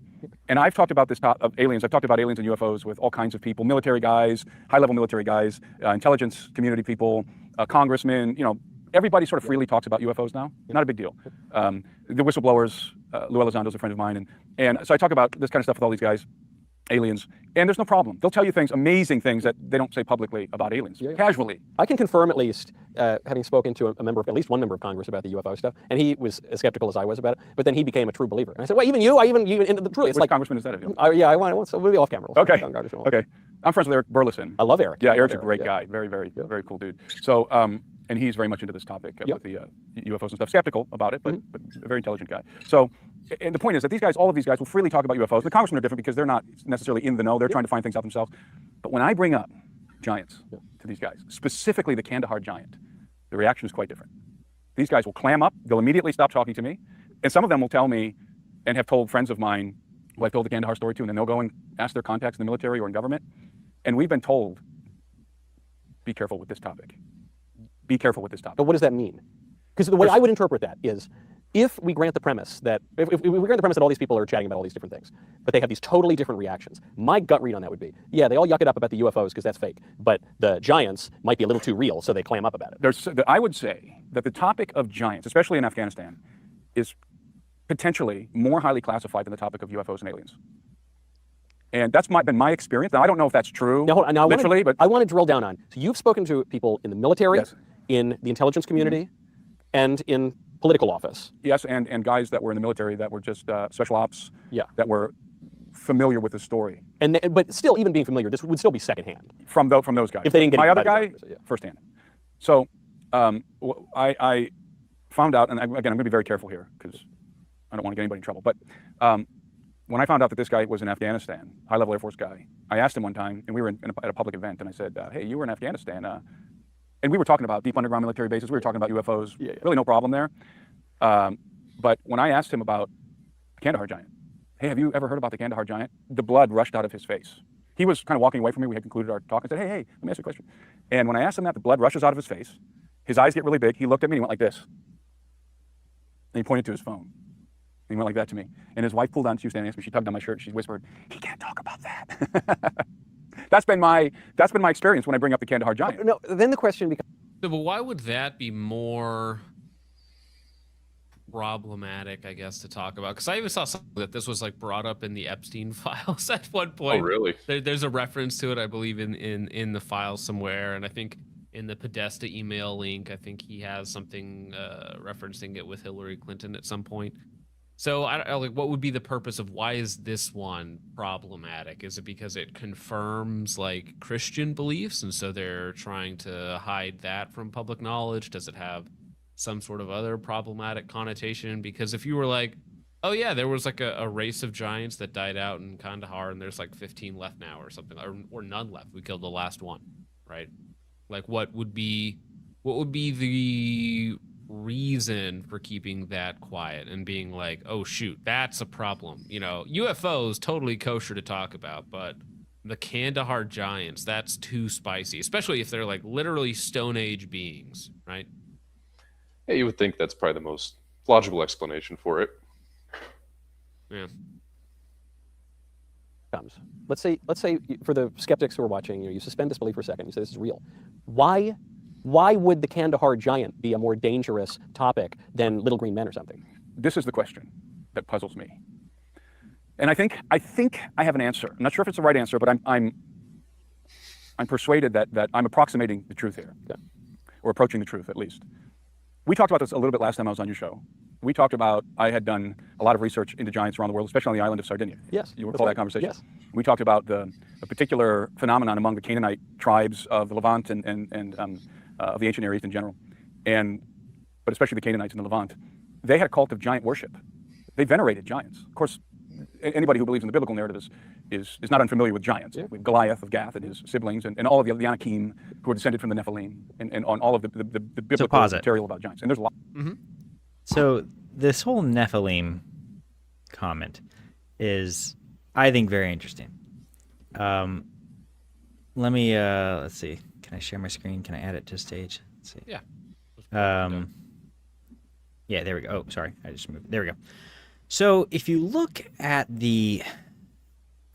And I've talked about this of aliens. I've talked about aliens and UFOs with all kinds of people, military guys, high-level military guys, intelligence community people, congressmen. You know, everybody sort of freely talks about UFOs now. Not a big deal. The whistleblowers, Lou Elizondo is a friend of mine, and so I talk about this kind of stuff with all these guys, aliens, and there's no problem. They'll tell you things, amazing things that they don't say publicly about aliens, casually. I can confirm at least, having spoken to a member of, at least one member of Congress about the UFO stuff, and he was as skeptical as I was about it, but then he became a true believer. And I said, well, even you, truly, it's Which like, congressman is that of you? so we'll be off camera. Okay. I'm friends with Eric Burleson. I love Eric. Yeah, Eric's a great guy. Very, very, very cool dude. So, and he's very much into this topic with the UFOs and stuff. Skeptical about it, but a very intelligent guy. So, and the point is that these guys, all of these guys, will freely talk about UFOs. The congressmen are different because they're not necessarily in the know. They're trying to find things out themselves. But when I bring up giants to these guys, specifically the Kandahar giant, the reaction is quite different. These guys will clam up. They'll immediately stop talking to me. And some of them will tell me, and have told friends of mine who I've told the Kandahar story to, and then they'll go and ask their contacts in the military or in government. And we've been told, be careful with this topic. Be careful with this topic. But what does that mean? Because the way I would interpret that is, if we grant the premise that, if we grant the premise that all these people are chatting about all these different things, but they have these totally different reactions, my gut read on that would be, yeah, they all yuck it up about the UFOs because that's fake, but the giants might be a little too real, so they clam up about it. I would say that the topic of giants, especially in Afghanistan, is potentially more highly classified than the topic of UFOs and aliens. And that's been my experience. Now, I don't know if that's true, literally, but I want to drill down on, so you've spoken to people in the military, in the intelligence community, and in political office. Yes, and guys that were in the military that were just special ops, that were familiar with the story. But still, even being familiar, this would still be secondhand. From those guys. If they didn't get my other invited guy, to it, firsthand. So I found out, and again, I'm going to be very careful here because I don't want to get anybody in trouble, but when I found out that this guy was in Afghanistan, high-level Air Force guy, I asked him one time, and we were at a public event, and I said, hey, you were in Afghanistan, and we were talking about deep underground military bases, we were talking about UFOs, really no problem there. But when I asked him about the Kandahar giant, hey, have you ever heard about the Kandahar giant? The blood rushed out of his face. He was kind of walking away from me, we had concluded our talk, and said, hey, let me ask you a question. And when I asked him that, the blood rushes out of his face, his eyes get really big, he looked at me and he went like this. And he pointed to his phone. And he went like that to me. And his wife pulled on, she was standing next to me, she tugged on my shirt, she whispered, he can't talk about that. That's been my experience when I bring up the Kandahar giant. No, then the question becomes, So, but why would that be more problematic, I guess, to talk about? Because I even saw something that this was like brought up in the Epstein files at one point. Oh, really? There's a reference to it, I believe, in the file somewhere, and I think in the Podesta email link, I think he has something referencing it with Hillary Clinton at some point. So, I like, what would be the purpose of why is this one problematic? Is it because it confirms like Christian beliefs, and so they're trying to hide that from public knowledge? Does it have some sort of other problematic connotation? Because if you were like, oh yeah, there was like a race of giants that died out in Kandahar, and there's like 15 left now, or something, or none left. We killed the last one, right? Like, what would be the reason for keeping that quiet and being like, oh shoot, that's a problem? You know, UFOs totally kosher to talk about, but the Kandahar giants, that's too spicy, especially if they're like literally Stone Age beings, right? Yeah, you would think that's probably the most logical explanation for it. Yeah. Let's say for the skeptics who are watching, you suspend disbelief for a second. You say this is real. Why would the Kandahar giant be a more dangerous topic than Little Green Men or something? This is the question that puzzles me. And I think I have an answer. I'm not sure if it's the right answer, but I'm persuaded that I'm approximating the truth here, or approaching the truth at least. We talked about this a little bit last time I was on your show. We talked about, I had done a lot of research into giants around the world, especially on the island of Sardinia. Yes. You recall that conversation? Yes. We talked about a particular phenomenon among the Canaanite tribes of the Levant and of the ancient Near East in general, but especially the Canaanites in the Levant. They had a cult of giant worship. They venerated giants. Of course, anybody who believes in the biblical narrative is not unfamiliar with giants. With Goliath of Gath and his siblings, and all of the Anakim who are descended from the Nephilim, and on all of the biblical material about giants. And there's a lot. So this whole Nephilim comment is, I think, very interesting. Let me let's see. Can I share my screen? Can I add it to stage? Let's see. Yeah. Yeah, there we go. Oh, sorry, I just moved. There we go. So if you look at the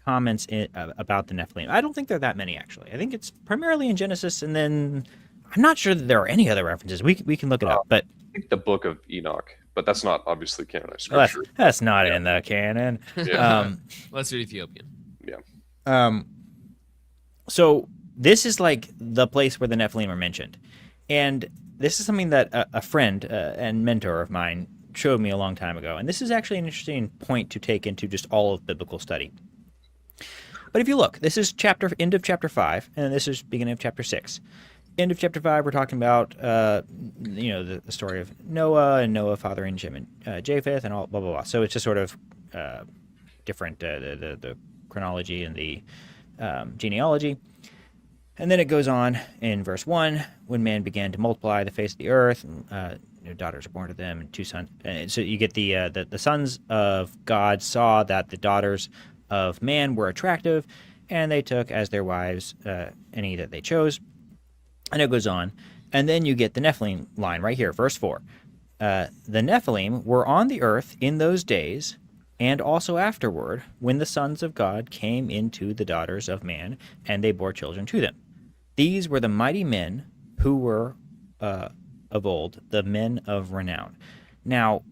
comments about the Nephilim, I don't think there are that many, actually. I think it's primarily in Genesis, and then I'm not sure that there are any other references. We can look it up, but I think the Book of Enoch, but that's not obviously canonized well, scripture. that's not in the canon. Yeah. Unless you're Ethiopian. Yeah. So this is like the place where the Nephilim are mentioned, and this is something that a friend and mentor of mine showed me a long time ago, and this is actually an interesting point to take into just all of biblical study. But if you look, this is end of chapter 5, and this is beginning of chapter 6. End of chapter 5, we're talking about the story of Noah and Noah fathering Shem and Japheth and all blah blah blah. So it's just sort of different the chronology and the genealogy. And then it goes on in verse 1, when man began to multiply the face of the earth, and daughters are born to them, and 2 sons. And so you get the sons of God saw that the daughters of man were attractive, and they took as their wives any that they chose. And it goes on. And then you get the Nephilim line right here, verse 4. The Nephilim were on the earth in those days, and also afterward, when the sons of God came into the daughters of man, and they bore children to them. These were the mighty men who were of old, the men of renown. Now,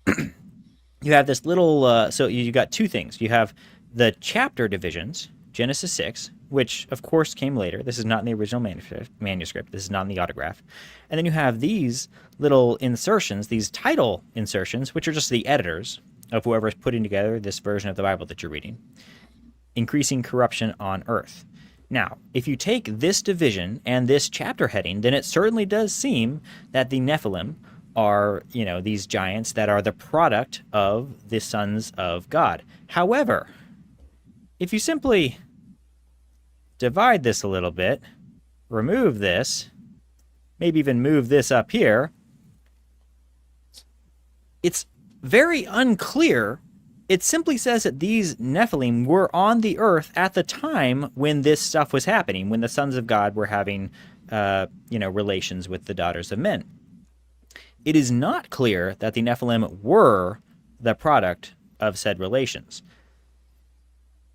you have this little, so you got 2 things. You have the chapter divisions, Genesis 6, which of course came later. This is not in the original manuscript. This is not in the autograph. And then you have these little insertions, these title insertions, which are just the editors of whoever's putting together this version of the Bible that you're reading. Increasing corruption on earth. Now, if you take this division and this chapter heading, then it certainly does seem that the Nephilim are, these giants that are the product of the sons of God. However, if you simply divide this a little bit, remove this, maybe even move this up here, it's very unclear. It simply says that these Nephilim were on the earth at the time when this stuff was happening, when the sons of God were having, relations with the daughters of men. It is not clear that the Nephilim were the product of said relations.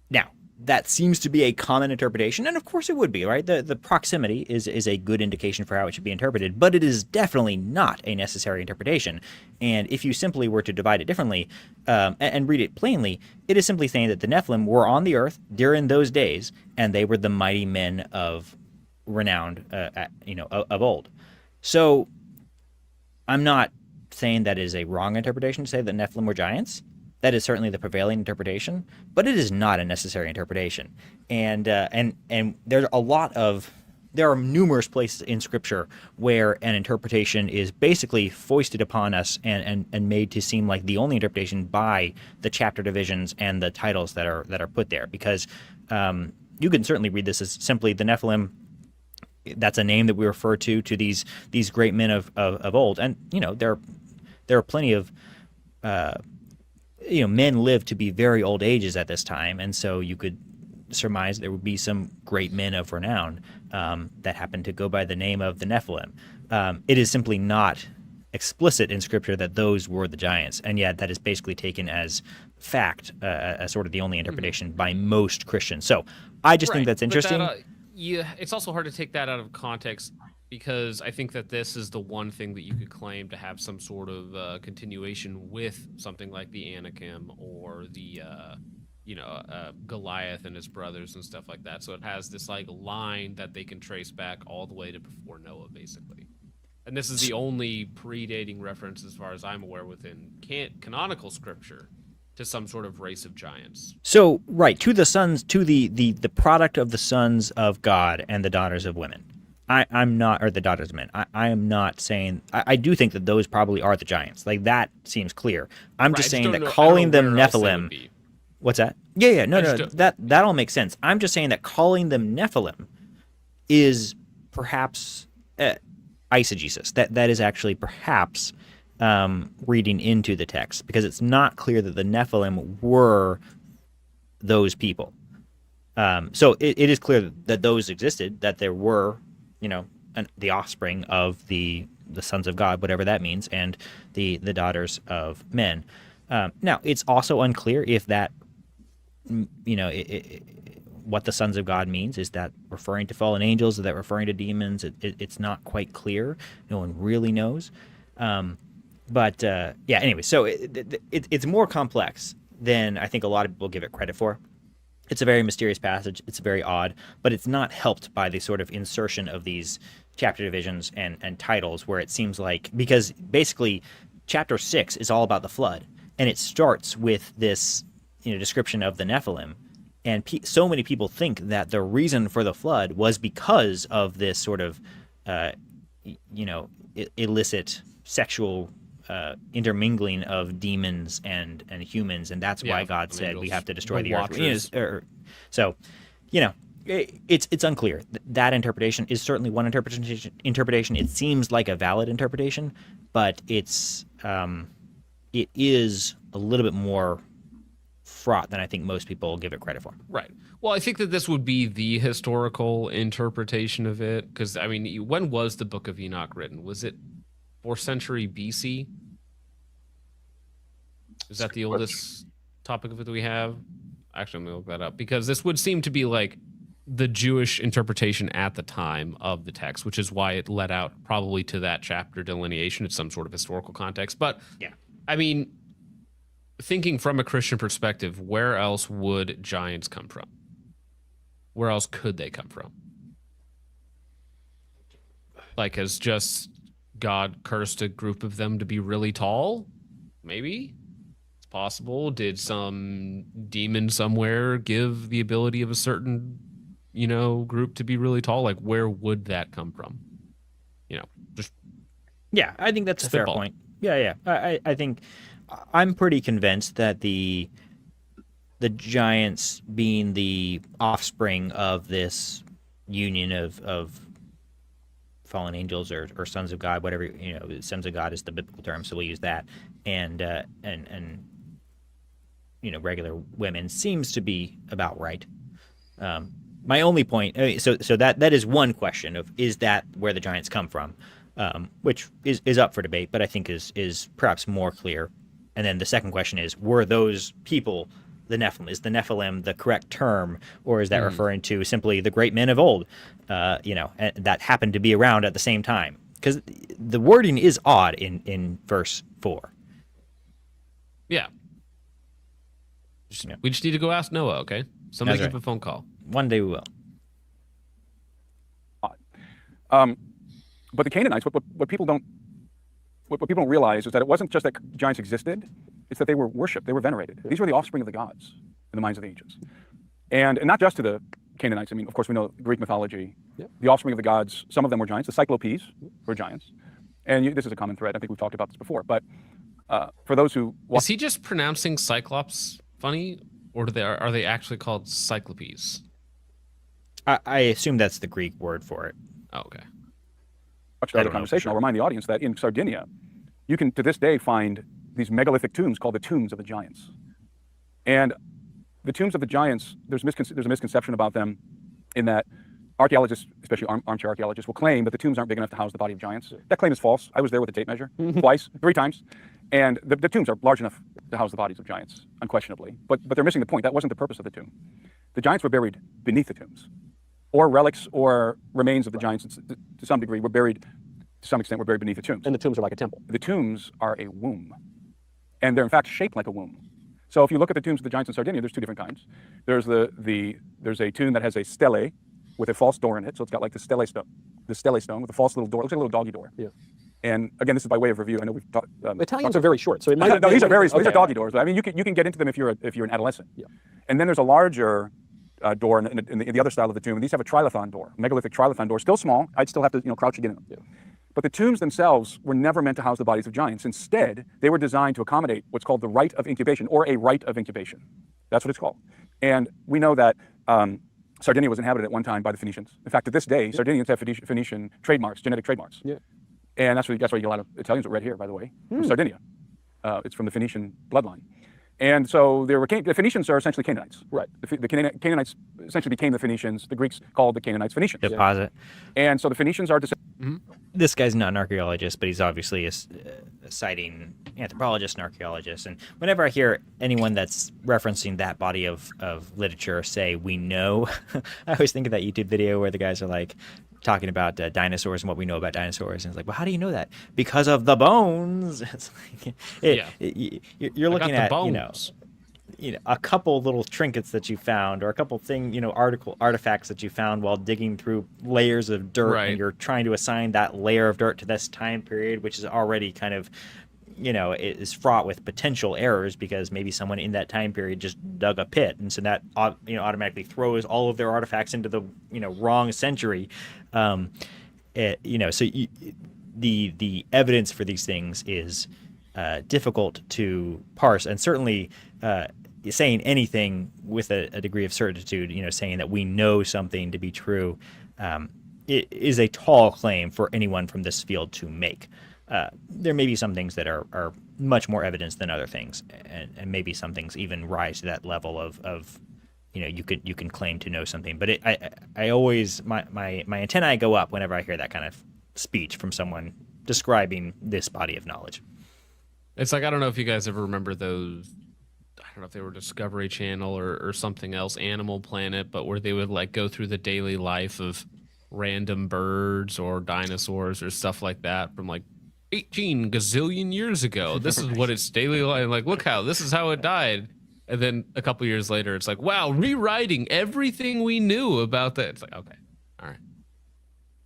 Now, that seems to be a common interpretation, and of course it would be, right? The proximity is a good indication for how it should be interpreted, but it is definitely not a necessary interpretation. And if you simply were to divide it differently and read it plainly, it is simply saying that the Nephilim were on the earth during those days, and they were the mighty men of renowned, of old. So I'm not saying that is a wrong interpretation to say that Nephilim were giants. That is certainly the prevailing interpretation, but it is not a necessary interpretation. And there are numerous places in Scripture where an interpretation is basically foisted upon us and made to seem like the only interpretation by the chapter divisions and the titles that are put there. Because you can certainly read this as simply the Nephilim. That's a name that we refer to these great men of old, and there are plenty of men lived to be very old ages at this time, and so you could surmise there would be some great men of renown that happened to go by the name of the Nephilim. It is simply not explicit in Scripture that those were the giants, and yet that is basically taken as fact, as sort of the only interpretation by most Christians. So I just think that's interesting. It's also hard to take that out of context, because I think that this is the one thing that you could claim to have some sort of continuation with something like the Anakim or the Goliath and his brothers and stuff like that. So it has this line that they can trace back all the way to before Noah, basically. And this is the only predating reference, as far as I'm aware, within canonical Scripture to some sort of race of giants. So, right, to the sons, to the product of the sons of God and the daughters of women. I'm not, or the daughters of men. I am not saying, I do think that those probably are the giants. Like, that seems clear. I'm just saying that calling them Nephilim What's that? Yeah, no, I no, that all makes sense. I'm just saying that calling them Nephilim is perhaps eisegesis. That is actually perhaps reading into the text, because it's not clear that the Nephilim were those people. So it is clear that those existed, that there were, the offspring of the sons of God, whatever that means, and the daughters of men. Now, it's also unclear if that, what the sons of God means. Is that referring to fallen angels? Is that referring to demons? It's not quite clear. No one really knows. Anyway, so it's more complex than I think a lot of people give it credit for. It's a very mysterious passage. It's very odd, but it's not helped by the sort of insertion of these chapter divisions and titles, where it seems like, because basically chapter 6 is all about the flood, and it starts with this description of the Nephilim, and so many people think that the reason for the flood was because of this sort of illicit sexual intermingling of demons and humans, and that's why God said we have to destroy the earth. So, it's unclear. That interpretation is certainly one interpretation. It seems like a valid interpretation, but it is a little bit more fraught than I think most people give it credit for. Right. Well, I think that this would be the historical interpretation of it, because, I mean, when was the Book of Enoch written? Was it 4th century BC? Is that the oldest topic of it that we have? Actually, I'm going to look that up, because this would seem to be like the Jewish interpretation at the time of the text, which is why it led out probably to that chapter delineation. It's some sort of historical context. But, yeah, I mean, thinking from a Christian perspective, where else would giants come from? Where else could they come from? Like, has just God cursed a group of them to be really tall? Maybe. It's possible. Did some demon somewhere give the ability of a certain, group to be really tall? Like, where would that come from? Just... Yeah, I think that's a fair point. Yeah. I think I'm pretty convinced that the giants being the offspring of this union of fallen angels or sons of God, whatever, sons of God is the biblical term, so we'll use that, and regular women seems to be about right. My only point, so that is one question of, is that where the giants come from, which is up for debate, but I think is perhaps more clear. And then the second question is, were those people the Nephilim? Is the Nephilim the correct term, or is that referring to simply the great men of old, that happened to be around at the same time? Because the wording is odd in verse 4. Yeah. We just need to go ask Noah, okay? Somebody give a phone call. One day we will. But the Canaanites, what people don't realize is that it wasn't just that giants existed; it's that they were worshipped, they were venerated. These were the offspring of the gods in the minds of the ancients, and not just to the Canaanites. I mean, of course, we know Greek mythology. Yep. The offspring of the gods, some of them were giants. The Cyclopes were giants, and this is a common thread. I think we've talked about this before. But for those who is he just pronouncing Cyclops funny, or are they actually called Cyclopes? I assume that's the Greek word for it. Oh, okay. Much to other conversation, I'll remind the audience that in Sardinia, you can to this day find these megalithic tombs called the tombs of the giants. And the tombs of the giants, there's a misconception about them in that archaeologists, especially armchair archaeologists, will claim that the tombs aren't big enough to house the body of giants. That claim is false. I was there with a tape measure twice, 3 times. And the tombs are large enough to house the bodies of giants, unquestionably. But they're missing the point. That wasn't the purpose of the tomb. The giants were buried beneath the tombs. Or relics or remains of the giants, to some degree, to some extent, were buried beneath the tombs. And the tombs are like a temple. The tombs are a womb. And they're, in fact, shaped like a womb. So if you look at the tombs of the giants in Sardinia, there's 2 different kinds. There's a tomb that has a stele with a false door in it. So it's got like the stele stone with a false little door. It looks like a little doggy door. Yeah. And again, this is by way of review. I know we've talked. Italians are very short, so it might. No, these are doggy doors. I mean, you can get into them if you're an adolescent. Yeah. And then there's a larger door in the other style of the tomb. And these have a trilithon door, megalithic trilithon door, still small. I'd still have to crouch to get in them. Yeah. But the tombs themselves were never meant to house the bodies of giants. Instead, they were designed to accommodate what's called the rite of incubation, or a rite of incubation. That's what it's called. And we know that Sardinia was inhabited at one time by the Phoenicians. In fact, to this day, Sardinians have Phoenician trademarks, genetic trademarks. Yeah. And that's why you get a lot of Italians that read here, by the way, from Sardinia. It's from the Phoenician bloodline. And so the Phoenicians are essentially Canaanites. Right. The Canaanites essentially became the Phoenicians. The Greeks called the Canaanites Phoenicians. Deposit. And so the Phoenicians are This guy's not an archaeologist, but he's obviously a citing anthropologist and archaeologist. And whenever I hear anyone that's referencing that body of literature say, we know, I always think of that YouTube video where the guys are like talking about dinosaurs and what we know about dinosaurs. And it's like, well, how do you know that? Because of the bones. It's like, you're looking at, a couple little trinkets that you found, or a couple artifacts that you found while digging through layers of dirt, and you're trying to assign that layer of dirt to this time period, which is already kind of, is fraught with potential errors because maybe someone in that time period just dug a pit, and so that automatically throws all of their artifacts into the wrong century. So the evidence for these things is difficult to parse, and certainly saying anything with a degree of certitude, saying that we know something to be true, it is a tall claim for anyone from this field to make. There may be some things that are much more evidence than other things, and maybe some things even rise to that level of you can claim to know something. But I always my antennae go up whenever I hear that kind of speech from someone describing this body of knowledge. It's like, I don't know if you guys ever remember those, I don't know if they were Discovery Channel or something else, Animal Planet, but where they would like go through the daily life of random birds or dinosaurs or stuff like that from like 18 gazillion years ago. This is what its daily life, like, look this is how it died. And then a couple years later, it's like, wow, rewriting everything we knew about that. It's like, okay, all right.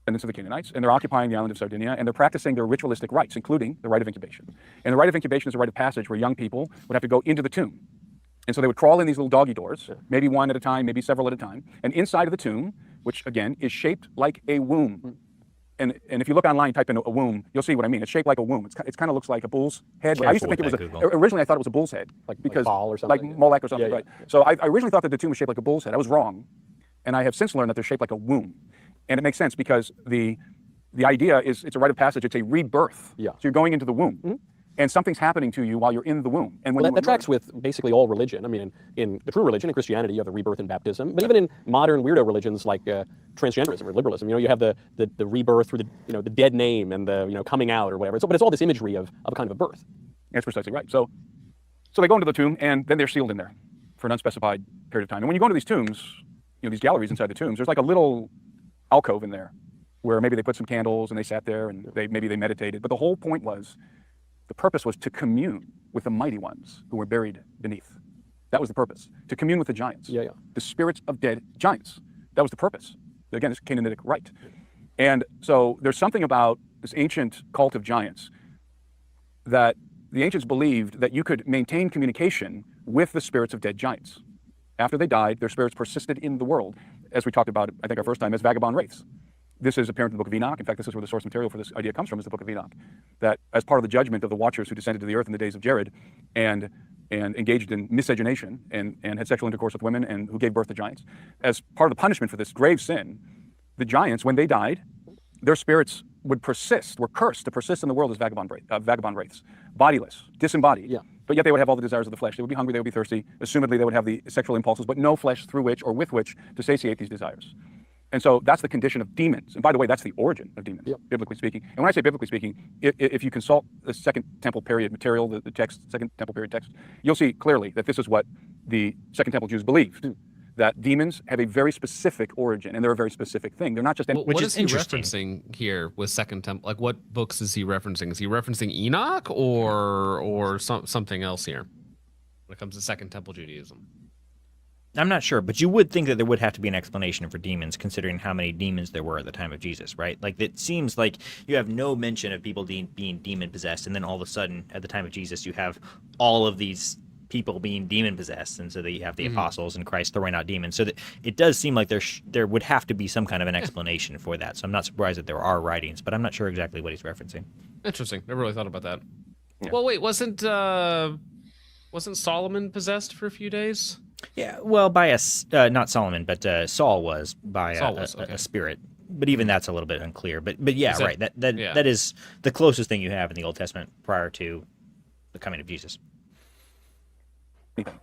Descendants of the Canaanites, and they're occupying the island of Sardinia, and they're practicing their ritualistic rites, including the rite of incubation. And the rite of incubation is a rite of passage where young people would have to go into the tomb. And so they would crawl in these little doggy doors, maybe one at a time, maybe several at a time. And inside of the tomb, which again is shaped like a womb. And if you look online, type in a womb, you'll see what I mean. It's shaped like a womb. It kind of looks like a bull's head. I used to think it was originally I thought it was a bull's head, because ball or something, like Molech or something, right? So I originally thought that the tomb was shaped like a bull's head. I was wrong, and I have since learned that they're shaped like a womb, and it makes sense because the idea is it's a rite of passage. It's a rebirth. Yeah. So you're going into the womb. And something's happening to you while you're in the womb. And when that tracks with basically all religion. I mean, in the true religion, in Christianity, you have the rebirth and baptism. But even in modern weirdo religions like transgenderism or liberalism, you have the rebirth through the dead name and the coming out or whatever. But it's all this imagery of a kind of a birth. That's precisely right. So they go into the tomb, and then they're sealed in there for an unspecified period of time. And when you go into these tombs, these galleries inside the tombs, there's like a little alcove in there where maybe they put some candles and they sat there and maybe they meditated. But the whole point was, the purpose was to commune with the mighty ones who were buried beneath. That was the purpose, to commune with the giants, the spirits of dead giants. That was the purpose. Again, it's Canaanitic rite. And so there's something about this ancient cult of giants that the ancients believed that you could maintain communication with the spirits of dead giants. After they died, their spirits persisted in the world, as we talked about, I think our first time, as vagabond wraiths. This is apparent in the Book of Enoch. In fact, this is where the source material for this idea comes from, is the Book of Enoch. That as part of the judgment of the watchers who descended to the earth in the days of Jared and engaged in miscegenation and had sexual intercourse with women and who gave birth to giants, as part of the punishment for this grave sin, the giants, when they died, their spirits were cursed to persist in the world as vagabond wraiths, bodiless, disembodied. But yet they would have all the desires of the flesh. They would be hungry, they would be thirsty. Assumedly, they would have the sexual impulses, but no flesh through which or with which to satiate these desires. And so that's the condition of demons. And by the way, that's the origin of demons, biblically speaking. And when I say biblically speaking, if you consult the Second Temple period material, the text, Second Temple period text, you'll see clearly that this is what the Second Temple Jews believed, that demons have a very specific origin, and they're a very specific thing. They're not just... What is he referencing here with Second Temple? Like, what books is he referencing? Is he referencing Enoch or something else here when it comes to Second Temple Judaism? I'm not sure, but you would think that there would have to be an explanation for demons, considering how many demons there were at the time of Jesus, right? Like, it seems like you have no mention of people being demon-possessed, and then all of a sudden, at the time of Jesus, you have all of these people being demon-possessed, and so that you have the apostles and Christ throwing out demons. So that it does seem like there would have to be some kind of an explanation for that. So I'm not surprised that there are writings, but I'm not sure exactly what he's referencing. Interesting. Never really thought about that. Yeah. Well, wait, wasn't Solomon possessed for a few days? Yeah, well, by not Solomon, but Saul was by a spirit. But even that's a little bit unclear. But yeah, right. That is the closest thing you have in the Old Testament prior to the coming of Jesus.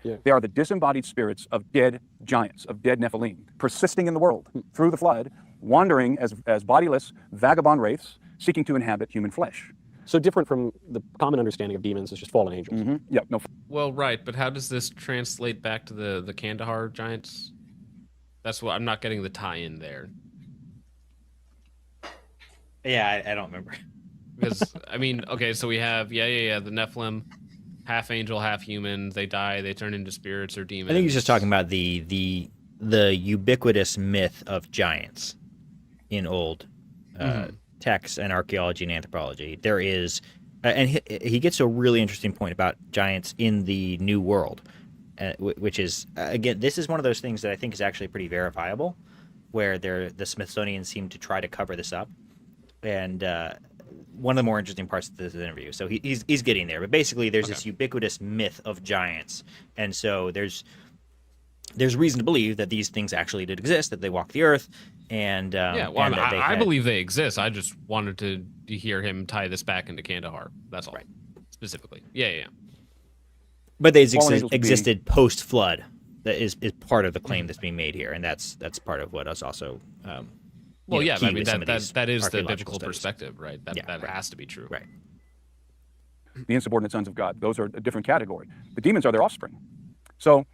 They are the disembodied spirits of dead giants, of dead Nephilim, persisting in the world through the flood, wandering as bodiless, vagabond wraiths, seeking to inhabit human flesh. So different from the common understanding of demons as just fallen angels. Yeah, no. Well, right, but how does this translate back to the Kandahar giants? That's what I'm not getting the tie-in there. Yeah, I don't remember. Because I mean, okay, so we have the Nephilim, half angel, half human. They die, they turn into spirits or demons. I think he's just talking about the ubiquitous myth of giants in old texts and archaeology and anthropology. There is, and he gets to a really interesting point about giants in the New World, which is, again, this is one of those things that I think is actually pretty verifiable, where the Smithsonian seem to try to cover this up. And one of the more interesting parts of this interview. So he's getting there, but basically there's this ubiquitous myth of giants, and so there's reason to believe that these things actually did exist, that they walked the earth, and I believe they exist. I just wanted to hear him tie this back into Kandahar. That's all. Right. Specifically. Yeah. But they existed post flood. That is part of the claim that's being made here, and that's part of what us also. Well, yeah, I mean that is the biblical perspective, right? That has to be true, right? The insubordinate sons of God; those are a different category. The demons are their offspring. So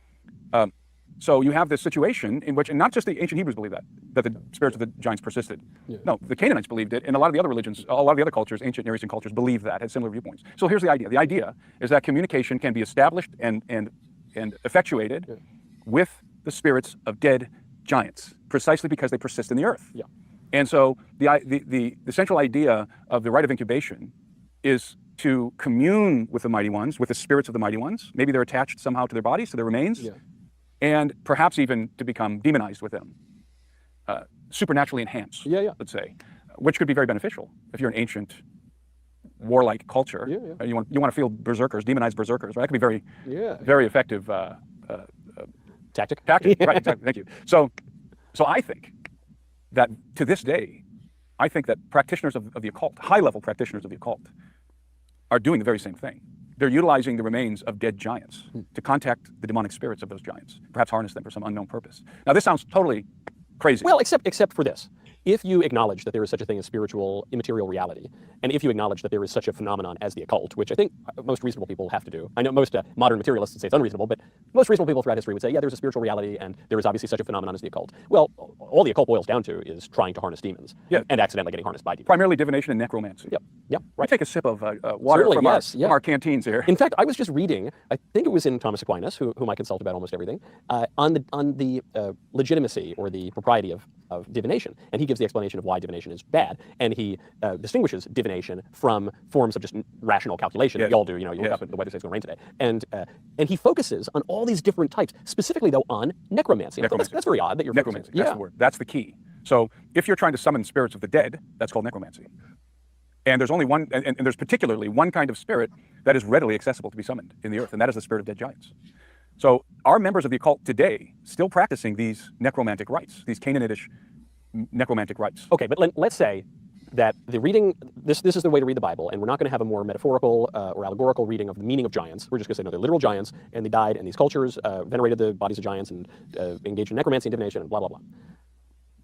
you have this situation in which, and not just the ancient Hebrews believe that the spirits of the giants persisted. Yeah. No, the Canaanites believed it, and a lot of the other religions, a lot of the other cultures, ancient Near Eastern cultures, believe that, had similar viewpoints. So here's the idea. The idea is that communication can be established and effectuated with the spirits of dead giants, precisely because they persist in the earth. Yeah. And so the central idea of the rite of incubation is to commune with the mighty ones, with the spirits of the mighty ones. Maybe they're attached somehow to their bodies, to their remains, and perhaps even to become demonized with them, supernaturally enhanced, let's say, which could be very beneficial if you're an ancient warlike culture. You want to feel berserkers, demonized berserkers, right? That could be very effective tactic. Right, exactly. Thank you. So I think that to this day, I think that practitioners of the occult, high-level practitioners of the occult, are doing the very same thing. They're utilizing the remains of dead giants to contact the demonic spirits of those giants, perhaps harness them for some unknown purpose. Now, this sounds totally crazy. Well, except for this. If you acknowledge that there is such a thing as spiritual immaterial reality, and if you acknowledge that there is such a phenomenon as the occult, which I think most reasonable people have to do. I know most modern materialists would say it's unreasonable, but most reasonable people throughout history would say, yeah, there's a spiritual reality, and there is obviously such a phenomenon as the occult. Well, all the occult boils down to is trying to harness demons, and accidentally getting harnessed by demons. Primarily divination and necromancy. Yep. Right. We take a sip of water from our canteens here. In fact, I was just reading, I think it was in Thomas Aquinas, whom I consult about almost everything, on the legitimacy or the propriety of divination, and he gives the explanation of why divination is bad, and he distinguishes divination from forms of just rational calculation that we all do. You look up and the weather says it's going to rain today, and he focuses on all these different types, specifically though on necromancy. That's very odd that you're necromancy. That's the word. That's the key. So if you're trying to summon spirits of the dead, that's called necromancy. And there's only one, and there's particularly one kind of spirit that is readily accessible to be summoned in the earth, and that is the spirit of dead giants. So are members of the occult today still practicing these necromantic rites, these Canaanitish necromantic rites? Okay, but let's say that the reading, this is the way to read the Bible, and we're not going to have a more metaphorical or allegorical reading of the meaning of giants. We're just going to say, no, they're literal giants, and they died, and these cultures venerated the bodies of giants and engaged in necromancy and divination and blah, blah, blah.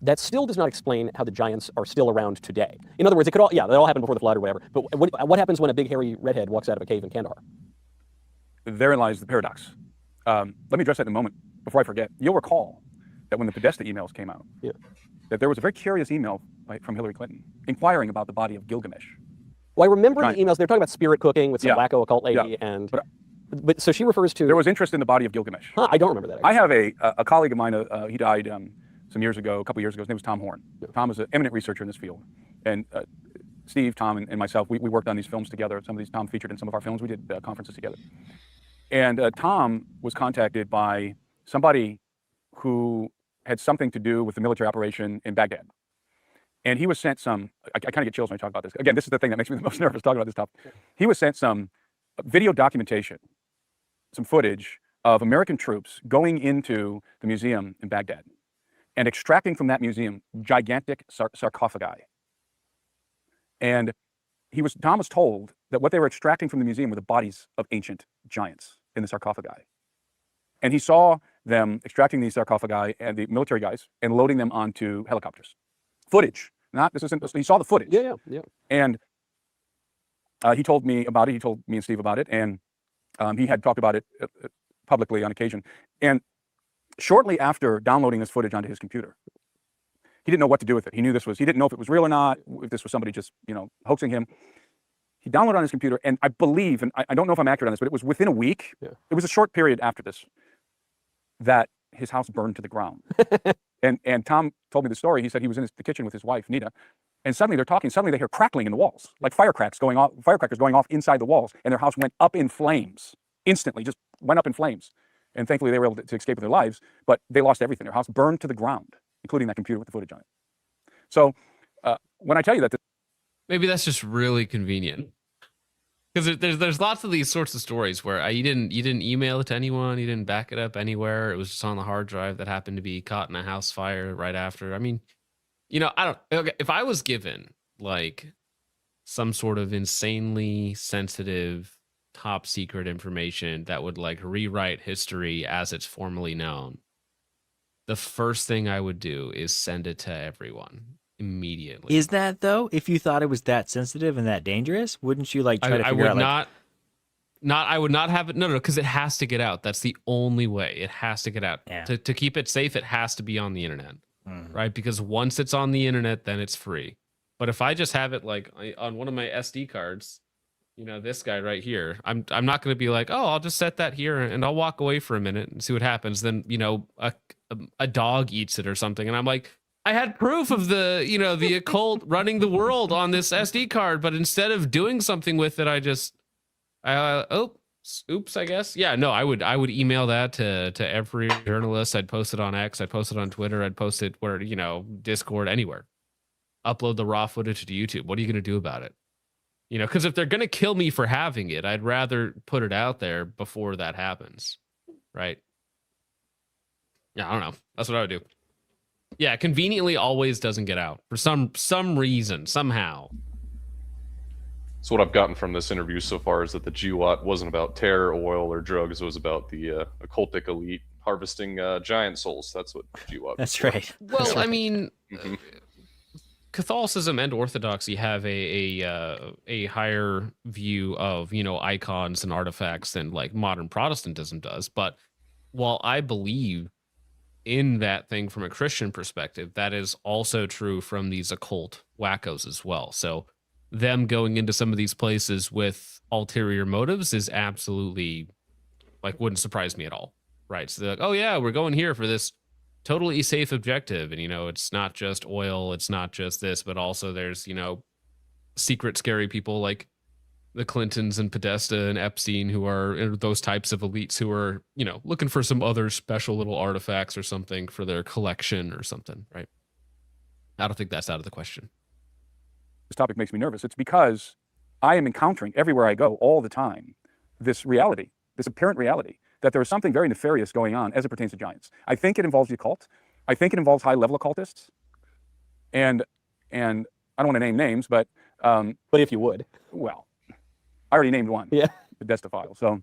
That still does not explain how the giants are still around today. In other words, it could all, they all happened before the flood or whatever, but what happens when a big hairy redhead walks out of a cave in Kandahar? Therein lies the paradox. Let me address that in a moment. Before I forget, you'll recall that when the Podesta emails came out, that there was a very curious email from Hillary Clinton inquiring about the body of Gilgamesh. Well, I remember the emails. They're talking about spirit cooking with some wacko occult lady, and but so she refers to. There was interest in the body of Gilgamesh. Huh, I don't remember that. I have a colleague of mine. He died some years ago, a couple years ago. His name was Tom Horn. Tom was an eminent researcher in this field, and Steve, Tom, and myself, we worked on these films together. Some of these Tom featured in some of our films. We did conferences together. And Tom was contacted by somebody who had something to do with the military operation in Baghdad. And he was sent some, I kind of get chills when I talk about this. Again, this is the thing that makes me the most nervous talking about this topic. He was sent some video documentation, some footage of American troops going into the museum in Baghdad and extracting from that museum gigantic sarcophagi. And Tom was told that what they were extracting from the museum were the bodies of ancient giants in the sarcophagi. And he saw them extracting these sarcophagi and the military guys and loading them onto helicopters. Footage. He saw the footage. Yeah. And he told me about it. He told me and Steve about it. And he had talked about it publicly on occasion. And shortly after downloading this footage onto his computer, he didn't know what to do with it. He didn't know if it was real or not, if this was somebody just, hoaxing him. He downloaded on his computer, and I believe, and I don't know if I'm accurate on this, but it was within a week. Yeah. It was a short period after this that his house burned to the ground. and Tom told me the story. He said he was in the kitchen with his wife, Nita, and suddenly they're talking. Suddenly they hear crackling in the walls, like firecrackers going off inside the walls, and their house went up in flames instantly, just went up in flames. And thankfully they were able to escape with their lives, but they lost everything. Their house burned to the ground, including that computer with the footage on it. So when I tell you that, maybe that's just really convenient. Because there's lots of these sorts of stories where you didn't email it to anyone, you didn't back it up anywhere. It was just on the hard drive that happened to be caught in a house fire right after. I mean, if I was given like some sort of insanely sensitive, top secret information that would like rewrite history as it's formally known, the first thing I would do is send it to everyone immediately. Is that though? If you thought it was that sensitive and that dangerous, wouldn't you like try to figure out? I would not have it. No, because it has to get out. That's the only way. It has to get out. Yeah. To keep it safe, it has to be on the internet, right? Because once it's on the internet, then it's free. But if I just have it like on one of my SD cards, this guy right here, I'm not going to be like, oh, I'll just set that here and I'll walk away for a minute and see what happens. Then a dog eats it or something, and I'm like, I had proof of the occult running the world on this SD card, but instead of doing something with it, oops, I guess. Yeah, no, I would email that to every journalist. I'd post it on X, I'd post it on Twitter, I'd post it where, Discord, anywhere. Upload the raw footage to YouTube. What are you going to do about it? Because if they're going to kill me for having it, I'd rather put it out there before that happens. Right? Yeah, I don't know. That's what I would do. Yeah, conveniently always doesn't get out for some reason, somehow. So what I've gotten from this interview so far is that the GWOT wasn't about terror, oil, or drugs. It was about the occultic elite harvesting giant souls. That's what GWOT. That's right. Well, I mean, Catholicism and Orthodoxy have a higher view of icons and artifacts than like modern Protestantism does. But while I believe in that thing from a Christian perspective, that is also true from these occult wackos as well. So them going into some of these places with ulterior motives is absolutely wouldn't surprise me at all. Right. So they're like, oh yeah, we're going here for this totally safe objective. And, it's not just oil. It's not just this, but also there's, secret scary people like the Clintons and Podesta and Epstein, who are those types of elites who are, looking for some other special little artifacts or something for their collection or something, right? I don't think that's out of the question. This topic makes me nervous. It's because I am encountering everywhere I go all the time this reality, this apparent reality, that there is something very nefarious going on as it pertains to giants. I think it involves the occult. I think it involves high-level occultists. And I don't want to name names, but if you would. Well, I already named one. Yeah. The Podesta. So,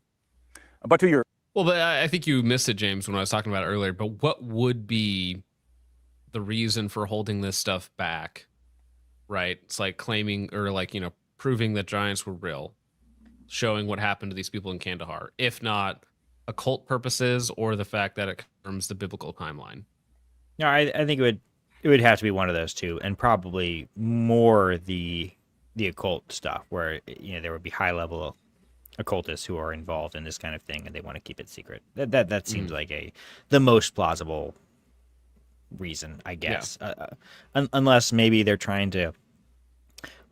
but to your... Well, but I think you missed it, James, when I was talking about it earlier. But what would be the reason for holding this stuff back, right? It's like claiming or proving that giants were real, showing what happened to these people in Kandahar, if not occult purposes or the fact that it confirms the biblical timeline. No, I think it would have to be one of those two, and probably more the occult stuff, where there would be high level occultists who are involved in this kind of thing and they want to keep it secret. That seems like the most plausible reason, I guess. Yeah. Unless maybe they're trying to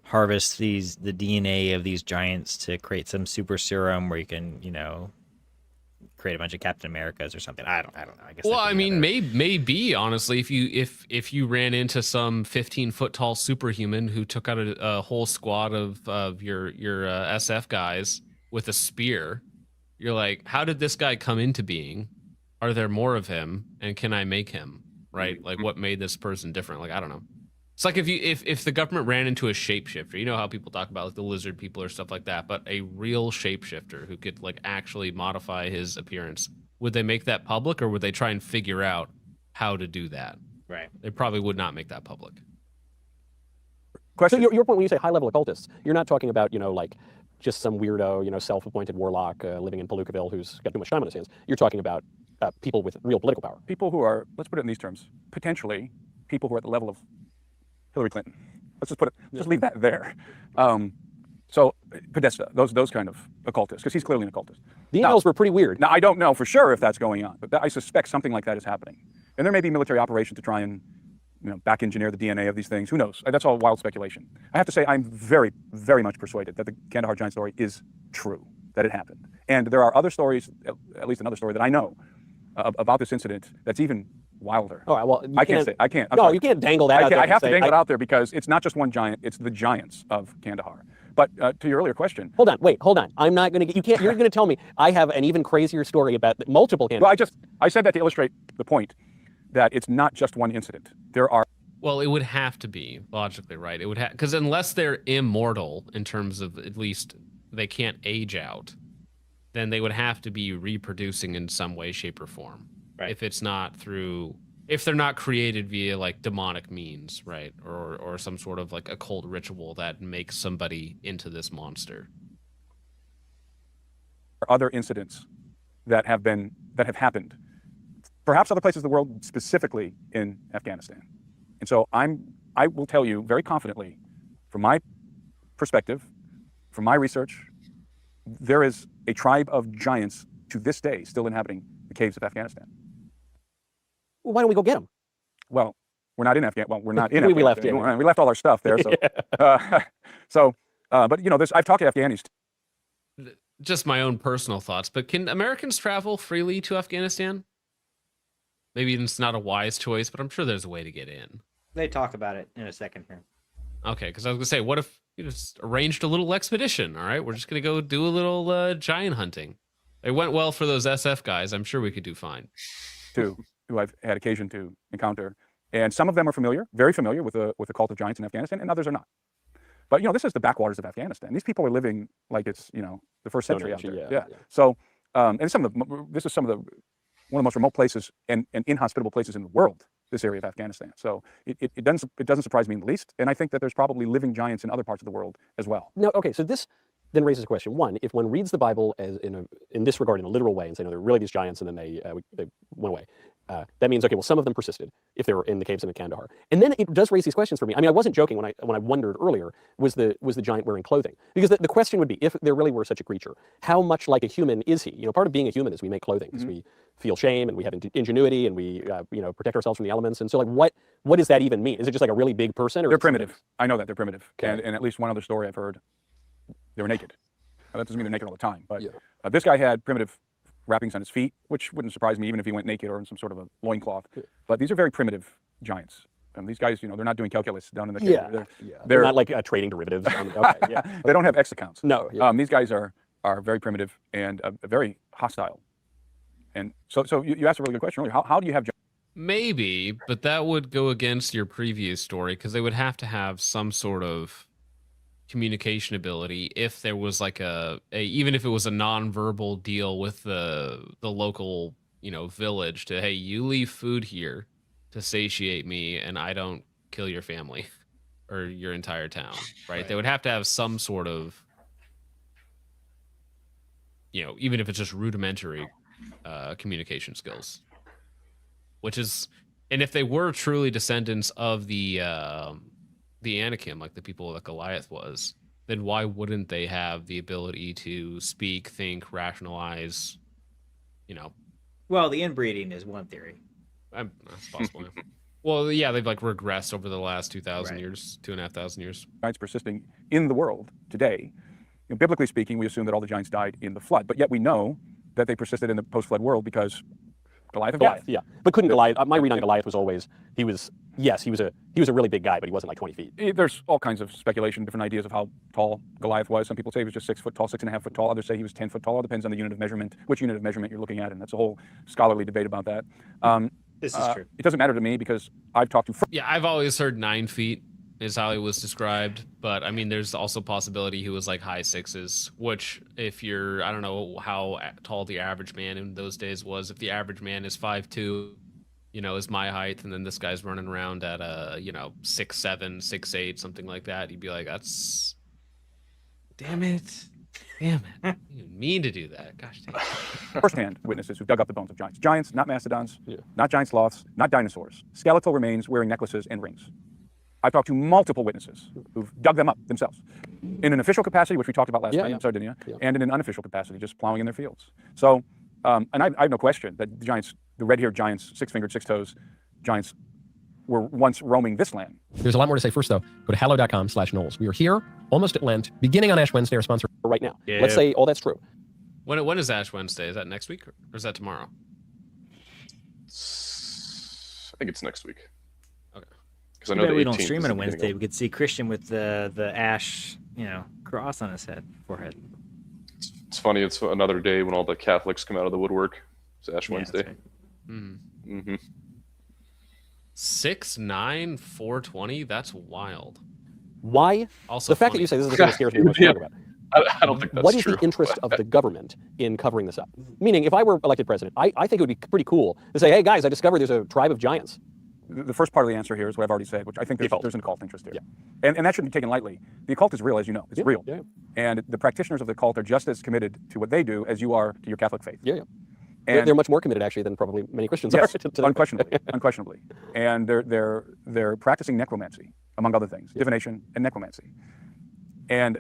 harvest the DNA of these giants to create some super serum where you can create a bunch of Captain Americas or something. I don't know. I guess. Well, I mean, maybe honestly, if you ran into some 15-foot tall superhuman who took out a whole squad of your SF guys with a spear, you're like, how did this guy come into being? Are there more of him? And can I make him? Right? Like, what made this person different? Like, I don't know. It's like if the government ran into a shapeshifter, you know how people talk about like the lizard people or stuff like that, but a real shapeshifter who could like actually modify his appearance, would they make that public, or would they try and figure out how to do that? Right. They probably would not make that public. So your point when you say high-level occultists, you're not talking about, like just some weirdo, self-appointed warlock living in Palookaville who's got too much time on his hands. You're talking about people with real political power. People who are, let's put it in these terms, potentially people who are at the level of Hillary Clinton. Let's just just leave that there. So Podesta, those kind of occultists, because he's clearly an occultist. The emails were pretty weird. Now, I don't know for sure if that's going on, but I suspect something like that is happening. And there may be military operation to try and back engineer the DNA of these things. Who knows? That's all wild speculation. I have to say I'm very, very much persuaded that the Kandahar giant story is true, that it happened. And there are other stories, at least another story that I know about this incident that's even wilder. All right, well, I can't say. I can't. I'm no, sorry. you can't dangle that out there. I have to dangle it out there because it's not just one giant, it's the giants of Kandahar. But to your earlier question. Hold on. I'm not going to get, you're going to tell me I have an even crazier story about multiple Kandahar. Well, I said that to illustrate the point that it's not just one incident. There are. Well, it would have to be logically right. It would have, because unless they're immortal in terms of at least they can't age out, then they would have to be reproducing in some way, shape, or form. Right. If it's not through, if they're not created via like demonic means, right, or some sort of like occult ritual that makes somebody into this monster. Other incidents that have happened, perhaps other places in the world, specifically in Afghanistan. And so I will tell you very confidently, from my perspective, from my research, there is a tribe of giants to this day still inhabiting the caves of Afghanistan. Well, why don't we go get them? Well, we're not in Afghanistan. Well, we're not in we Afghanistan. left, We left all our stuff there. So, but I've talked to Afghanis. Just my own personal thoughts, but can Americans travel freely to Afghanistan? Maybe it's not a wise choice, but I'm sure there's a way to get in. They talk about it in a second here. Okay, because I was gonna say, what if you just arranged a little expedition? All right, we're just gonna go do a little giant hunting. It went well for those SF guys. I'm sure we could do fine. Who I've had occasion to encounter, and some of them are very familiar with the cult of giants in Afghanistan, and others are not. But this is the backwaters of Afghanistan. These people are living like it's the first century out there. Yeah. So, and this is one of the most remote places and inhospitable places in the world, this area of Afghanistan. So it doesn't surprise me in the least. And I think that there's probably living giants in other parts of the world as well. No, okay, so this then raises a question. One, if one reads the Bible as in this regard, in a literal way, and say, no, there are really these giants and then they went away, that means, okay, well, some of them persisted if they were in the caves in Kandahar. And then it does raise these questions for me. I mean, I wasn't joking when I wondered earlier, was the giant wearing clothing? Because the question would be, if there really were such a creature, how much like a human is he? Part of being a human is we make clothing, because we feel shame and we have ingenuity and we protect ourselves from the elements. And so like, what does that even mean? Is it just like a really big person? Or they're primitive. I know that they're primitive. Okay. And at least one other story I've heard, they were naked. Now, that doesn't mean they're naked all the time, but this guy had primitive wrappings on his feet, which wouldn't surprise me even if he went naked or in some sort of a loincloth. But these are very primitive giants. And these guys, they're not doing calculus down in the cave. They're not like trading derivatives. They don't have X accounts. No. These guys are very primitive and very hostile. And so you asked a really good question earlier. How do you have giants? Maybe, but that would go against your previous story, because they would have to have some sort of communication ability if there was like even if it was a non-verbal deal with the local village to, hey, you leave food here to satiate me and I don't kill your family or your entire town, right? They would have to have some sort of even if it's just rudimentary communication skills, which is, and if they were truly descendants of the Anakim, like the people that Goliath was, then why wouldn't they have the ability to speak, think, rationalize, Well, the inbreeding is one theory. That's possible. Yeah. Well, yeah, they've like regressed over the last 2,000 years, 2,500 years. Giants persisting in the world today. Biblically speaking, we assume that all the giants died in the flood, but yet we know that they persisted in the post-flood world because Goliath. Yeah. But couldn't Goliath? My read on Goliath was always he was yes, he was a really big guy, but he wasn't like 20 feet. There's all kinds of speculation, different ideas of how tall Goliath was. Some people say he was just 6 foot tall, 6.5 foot tall. Others say he was 10 foot tall. It depends on the unit of measurement, which unit of measurement you're looking at, and that's a whole scholarly debate about that. This is true. It doesn't matter to me because I've talked to. Yeah, I've always heard 9 feet is how he was described, but I mean, there's also possibility he was like high 6s, which if you're, I don't know how tall the average man in those days was. If the average man is 5'2", you know, is my height, and then this guy's running around at 6'7", 6'8", something like that, you'd be like, that's, damn it. You didn't mean to do that. Gosh dang. First-hand witnesses who dug up the bones of giants. Giants, not mastodons, not giant sloths, not dinosaurs. Skeletal remains wearing necklaces and rings. I've talked to multiple witnesses who've dug them up themselves in an official capacity, which we talked about last night in Sardinia, and in an unofficial capacity, just plowing in their fields. So, and I have no question that the giants, the red-haired giants, six-fingered, six-toes giants, were once roaming this land. There's a lot more to say. First, though, go to hallow.com/Knowles. We are here, almost at Lent, beginning on Ash Wednesday, our sponsor right now. Yeah. Let's say all that's true. When is Ash Wednesday? Is that next week or is that tomorrow? I think it's next week. Okay. Because I know we the don't 18th stream is on a the beginning Wednesday. of- We could see Christian with the ash, cross on his forehead. It's funny. It's another day when all the Catholics come out of the woodwork. It's Ash Wednesday. Right. Mm-hmm. 6'9", 420. That's wild. Why? Also, the fact that you say this is the thing that scares me most to talk about. I don't think that's What is true. the interest of the government in covering this up? Meaning, if I were elected president, I think it would be pretty cool to say, hey, guys, I discovered there's a tribe of giants. The first part of the answer here is what I've already said, which I think there's an occult interest here. And that shouldn't be taken lightly. The occult is real, as you know. It's real. And the practitioners of the occult are just as committed to what they do as you are to your Catholic faith. And They're much more committed, actually, than probably many Christians yes, are. To unquestionably. And they're practicing necromancy, among other things, divination and necromancy. And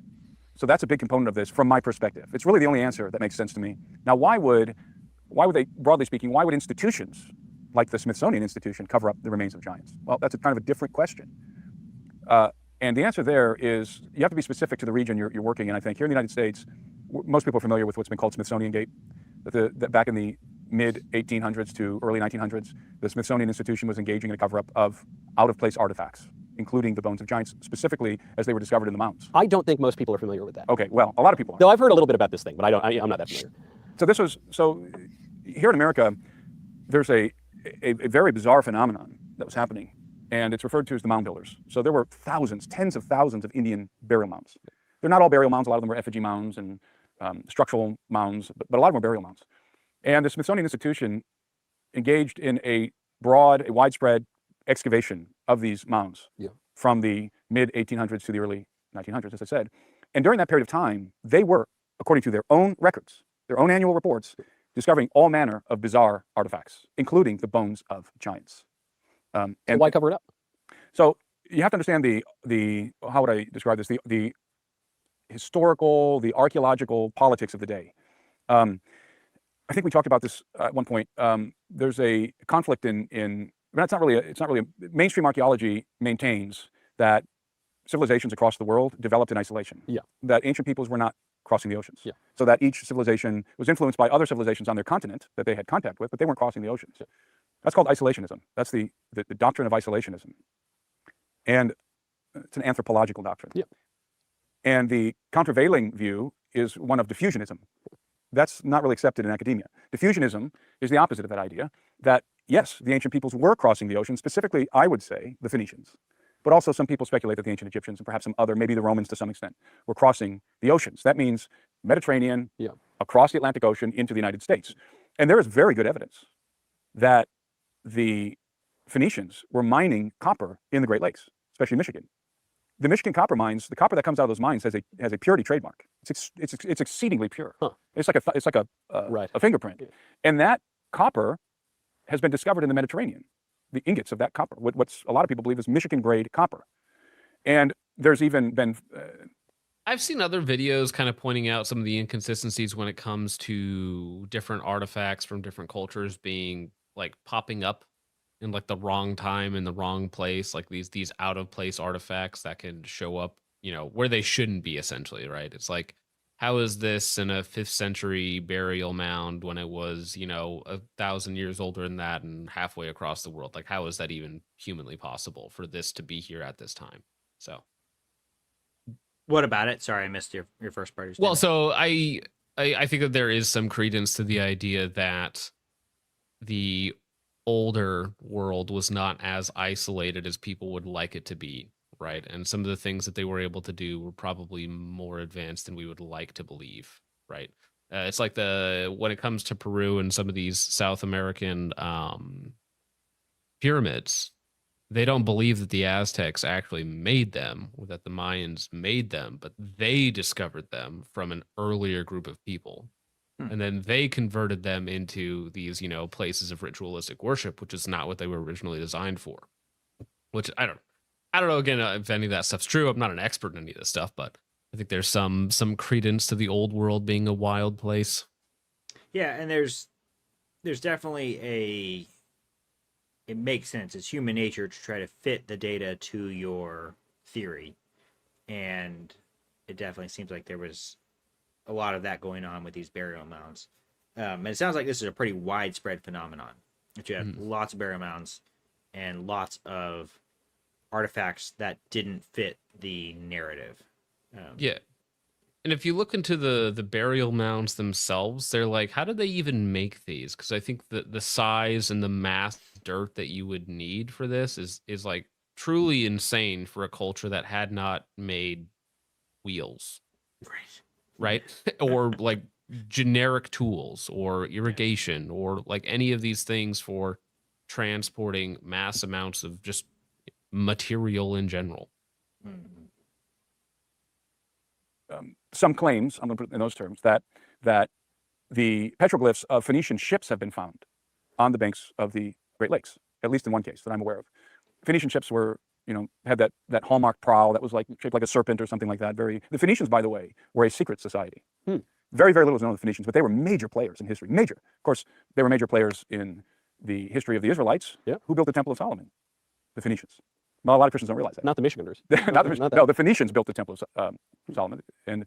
so that's a big component of this from my perspective. It's really the only answer that makes sense to me. Now, why would they, broadly speaking, why would institutions like the Smithsonian Institution cover up the remains of giants? Well, that's a kind of a different question. And the answer there is you have to be specific to the region you're working in, I think. Here in the United States, most people are familiar with what's been called Smithsonian Gate. That back in the mid-1800s to early 1900s, the Smithsonian Institution was engaging in a cover-up of out-of-place artifacts, including the bones of giants, specifically as they were discovered in the mountains. I don't think most people are familiar with that. Okay, well, a lot of people are. No, I've heard a little bit about this thing, but I'm not that familiar. So here in America, there's a very bizarre phenomenon that was happening, and it's referred to as the mound builders. So there were thousands, tens of thousands of Indian burial mounds. They're not all burial mounds. A lot of them were effigy mounds and structural mounds, but a lot of them were burial mounds. And the Smithsonian Institution engaged in a widespread excavation of these mounds from the mid-1800s to the early 1900s, as I said. And during that period of time, they were, according to their own records, their own annual reports, discovering all manner of bizarre artifacts, including the bones of giants. And why cover it up? So you have to understand the how would I describe this? The historical, the archaeological politics of the day. I think we talked about this at one point. There's a conflict it's not really mainstream archaeology maintains that civilizations across the world developed in isolation. That ancient peoples were not crossing the oceans. So that each civilization was influenced by other civilizations on their continent that they had contact with, but they weren't crossing the oceans. That's called isolationism. That's the doctrine of isolationism. And it's an anthropological doctrine. And the countervailing view is one of diffusionism. That's not really accepted in academia. Diffusionism is the opposite of that idea, that yes, the ancient peoples were crossing the ocean, specifically, I would say, the Phoenicians. But also some people speculate that the ancient Egyptians and perhaps some other, maybe the Romans to some extent, were crossing the oceans. That means Mediterranean, across the Atlantic Ocean into the United States. And there is very good evidence that the Phoenicians were mining copper in the Great Lakes, especially Michigan. The Michigan copper mines, the copper that comes out of those mines has a purity trademark. It's exceedingly pure. It's like a fingerprint. And that copper has been discovered in the Mediterranean. The ingots of that copper, what's a lot of people believe is Michigan grade copper. And there's even been I've seen other videos kind of pointing out some of the inconsistencies when it comes to different artifacts from different cultures being like popping up in like the wrong time in the wrong place, like these out of place artifacts that can show up, where they shouldn't be, essentially, right? It's like how is this in a 5th century burial mound when it was, 1,000 years older than that and halfway across the world? Like, how is that even humanly possible for this to be here at this time? So, What about it? Sorry, I missed your first part. well, so I think that there is some credence to the idea that the older world was not as isolated as people would like it to be, right? And some of the things that they were able to do were probably more advanced than we would like to believe, right? It's like when it comes to Peru and some of these South American pyramids, they don't believe that the Aztecs actually made them, or that the Mayans made them, but they discovered them from an earlier group of people. And then they converted them into these, places of ritualistic worship, which is not what they were originally designed for. Which I don't know again if any of that stuff's true. I'm not an expert in any of this stuff, but I think there's some credence to the old world being a wild place. Yeah, and there's definitely it makes sense. It's human nature to try to fit the data to your theory. And it definitely seems like there was a lot of that going on with these burial mounds. And it sounds like this is a pretty widespread phenomenon. That you have lots of burial mounds and lots of artifacts that didn't fit the narrative. Yeah. And if you look into the burial mounds themselves, they're like, how did they even make these? Because I think the size and the mass of dirt that you would need for this is like truly insane for a culture that had not made wheels. Right? Or like generic tools or irrigation or like any of these things for transporting mass amounts of just material in general. Some claims, I'm going to put it in those terms, that the petroglyphs of Phoenician ships have been found on the banks of the Great Lakes, at least in one case that I'm aware of. Phoenician ships were, had that hallmark prow that was like shaped like a serpent or something like that. The Phoenicians, by the way, were a secret society. Very, very little is known of the Phoenicians, but they were major players in history. Major. Of course, they were major players in the history of the Israelites. Yeah. Who built the Temple of Solomon? The Phoenicians. Well, a lot of Christians don't realize that. Not the Michiganders. No, the Phoenicians built the Temple of Solomon, and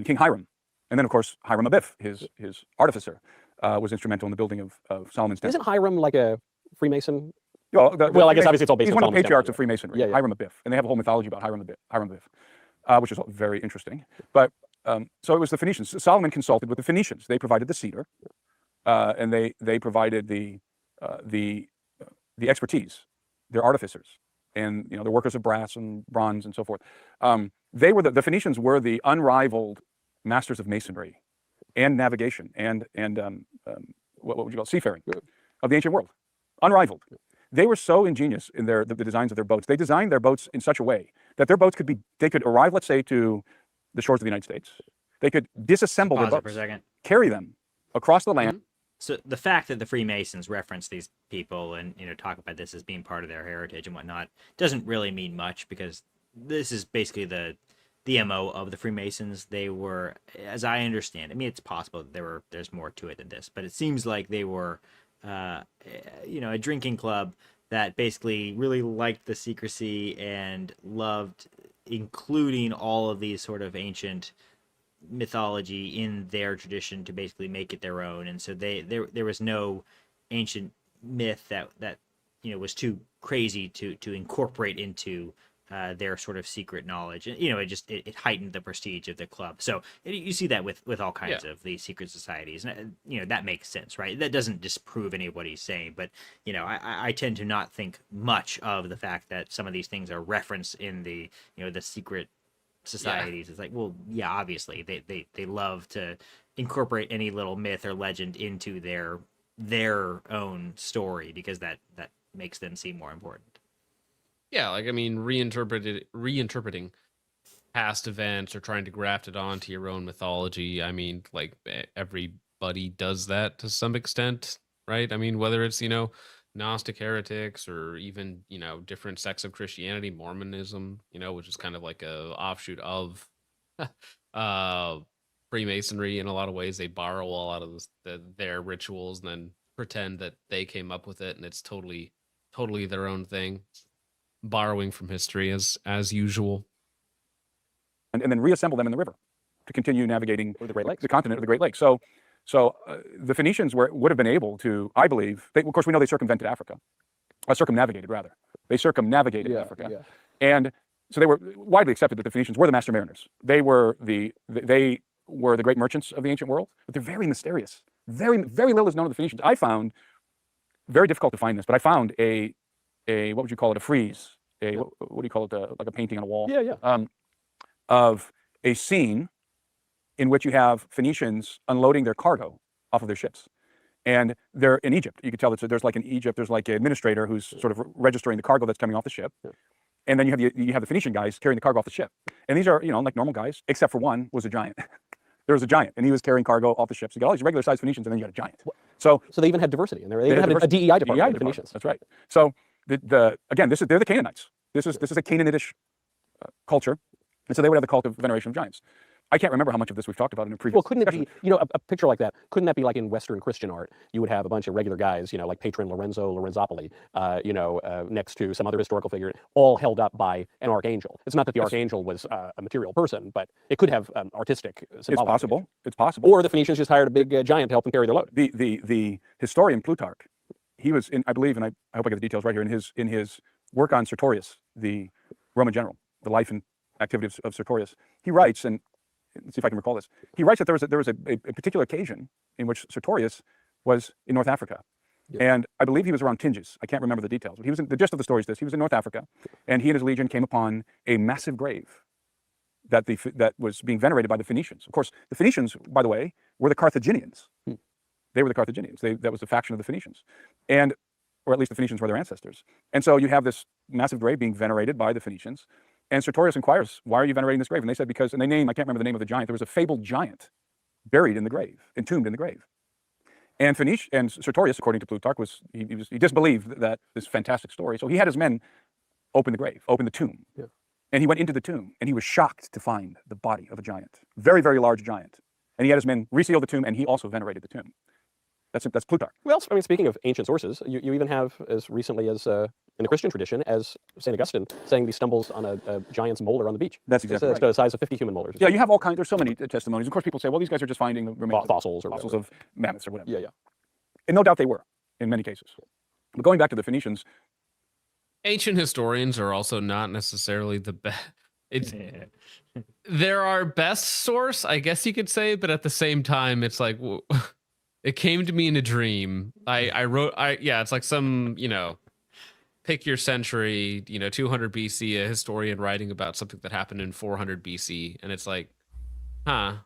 King Hiram, and then of course Hiram Abiff, his artificer, was instrumental in the building of Solomon's Temple. Isn't Hiram like a Freemason? Well, I guess obviously it's all based he's on one of the Solomon's patriarchs Temple, of Freemasonry, yeah. Hiram Abiff, and they have a whole mythology about Hiram Abiff, which is very interesting. But so it was the Phoenicians. Solomon consulted with the Phoenicians. They provided the cedar, and they provided the expertise. They're artificers, and they're workers of brass and bronze and so forth. They were the Phoenicians were the unrivaled masters of masonry, and navigation, and what would you call it? Seafaring of the ancient world, unrivaled. They were so ingenious in the designs of their boats. They designed their boats in such a way that their boats they could arrive, let's say, to the shores of the United States. They could disassemble their boats, for a second. carry them across the land. So the fact that the Freemasons reference these people and talk about this as being part of their heritage and whatnot doesn't really mean much, because this is basically the MO of the Freemasons. They were, as I understand, I mean, it's possible that there's more to it than this, but it seems like they were a drinking club that basically really liked the secrecy and loved including all of these sort of ancient mythology in their tradition to basically make it their own. And so there was no ancient myth that was too crazy to incorporate into their sort of secret knowledge. And it heightened the prestige of the club. So you see that with all kinds of these secret societies, and that makes sense, right? That doesn't disprove any of what he's saying, but I tend to not think much of the fact that some of these things are referenced in the the secret societies. It's like, well, yeah, obviously they love to incorporate any little myth or legend into their own story, because that makes them seem more important. Yeah, like, I mean, reinterpreting past events or trying to graft it onto your own mythology. I mean, like, everybody does that to some extent, right? I mean, whether it's, Gnostic heretics or even, different sects of Christianity, Mormonism, which is kind of like a offshoot of Freemasonry in a lot of ways. They borrow a lot of their rituals and then pretend that they came up with it, and it's totally their own thing. Borrowing from history as usual, and then reassemble them in the river. to continue navigating the Great Lakes, the continent of the Great Lakes. So the Phoenicians would have been able to, I believe, of course we know they circumvented Africa, or circumnavigated rather. They circumnavigated Africa, and so they were widely accepted that the Phoenicians were the master mariners. They were the great merchants of the ancient world, but they're very mysterious. Very little is known of the Phoenicians. I found, very difficult to find this, but I found a what would you call it, a frieze, what do you call it, like a painting on a wall, of a scene in which you have Phoenicians unloading their cargo off of their ships. And they're in Egypt. You can tell that there's like in Egypt, there's like an administrator who's sort of registering the cargo that's coming off the ship. And then you have the Phoenician guys carrying the cargo off the ship. And these are, like normal guys, except for one was a giant. There was a giant, and he was carrying cargo off the ship. So you got all these regular sized Phoenicians, and then you got a giant. So they even had diversity in there. They even had a DEI department. The Phoenicians. That's right. So again, they're the Canaanites. This is a Canaanitish culture, and so they would have the cult of veneration of giants. I can't remember how much of this we've talked about in a previous. Well, couldn't it be, a picture like that? Couldn't that be like in Western Christian art? You would have a bunch of regular guys, like patron Lorenzo Lorenzopoli, next to some other historical figure, all held up by an archangel. It's not that the archangel was a material person, but it could have artistic symbology. It's possible. It's possible. Or the Phoenicians just hired a big giant to help them carry their load. The historian Plutarch, he was in, I believe, and I hope I get the details right here, in his work on Sertorius, the Roman general, the life and activity of Sertorius, he writes, and let's see if I can recall this. He writes that there was a particular occasion in which Sertorius was in North Africa. And I believe he was around Tinges. I can't remember the details, but he was the gist of the story is this. He was in North Africa, and he and his legion came upon a massive grave that was being venerated by the Phoenicians. Of course, the Phoenicians, by the way, were the Carthaginians. They were the Carthaginians. That was a faction of the Phoenicians. Or at least the Phoenicians were their ancestors. And so you have this massive grave being venerated by the Phoenicians. And Sertorius inquires, why are you venerating this grave? And they said, because, and I can't remember the name of the giant, there was a fabled giant buried in the grave, entombed in the grave. And Sertorius, according to Plutarch, he disbelieved that this fantastic story. So he had his men open the tomb. And he went into the tomb, and he was shocked to find the body of a giant, very, very large giant. And he had his men reseal the tomb, and he also venerated the tomb. That's Plutarch. Well, speaking of ancient sources, you even have, as recently as in the Christian tradition, as St. Augustine saying he stumbles on a giant's molar on the beach. That's exactly right. It's got a size of 50 human molars. Yeah, you have all kinds. There's so many testimonies. Of course, people say, well, these guys are just finding the remains fossils of mammoths or whatever. Yeah. And no doubt they were, in many cases. But going back to the Phoenicians, ancient historians are also not necessarily the best. They're our best source, I guess you could say, but at the same time, it's like it came to me in a dream. It's like some, pick your century, 200 BC, a historian writing about something that happened in 400 BC, and it's like, I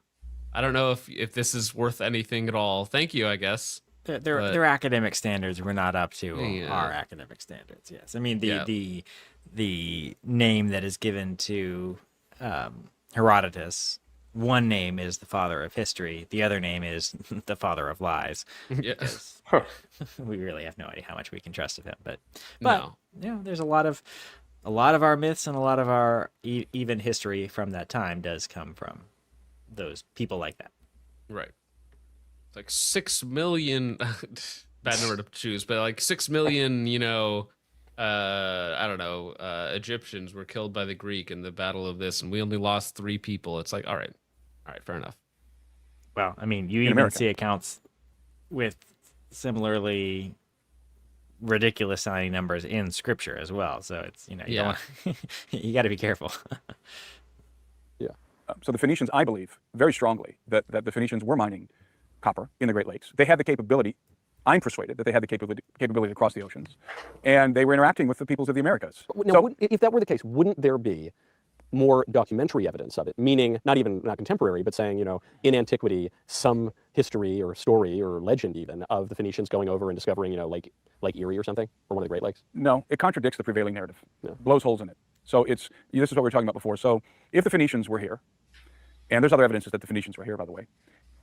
don't know if this is worth anything at all. Thank you, I guess. Their academic standards were not up to our academic standards. Yes, I mean the name that is given to Herodotus. One name is the father of history. The other name is the father of lies. Yes, we really have no idea how much we can trust of him. But no. There's a lot of our myths and a lot of our even history from that time does come from those people like that. Right. It's like 6 million. Bad number to choose, but like 6 million. Egyptians were killed by the Greek in the battle of this, and we only lost 3 people. It's like, all right, fair enough. Well, I mean, you even see accounts with similarly ridiculous sounding numbers in scripture as well. So it's, you got to be careful. So the Phoenicians, I believe very strongly that the Phoenicians were mining copper in the Great Lakes. They had the capability. I'm persuaded that they had the capability to cross the oceans, and they were interacting with the peoples of the Americas. Now, if that were the case, wouldn't there be more documentary evidence of it? Meaning, not contemporary, but saying, in antiquity, some history or story or legend even of the Phoenicians going over and discovering, Lake Erie or something, or one of the Great Lakes? No, it contradicts the prevailing narrative. Blows holes in it. So this is what we were talking about before. So if the Phoenicians were here, and there's other evidences that the Phoenicians were here, by the way,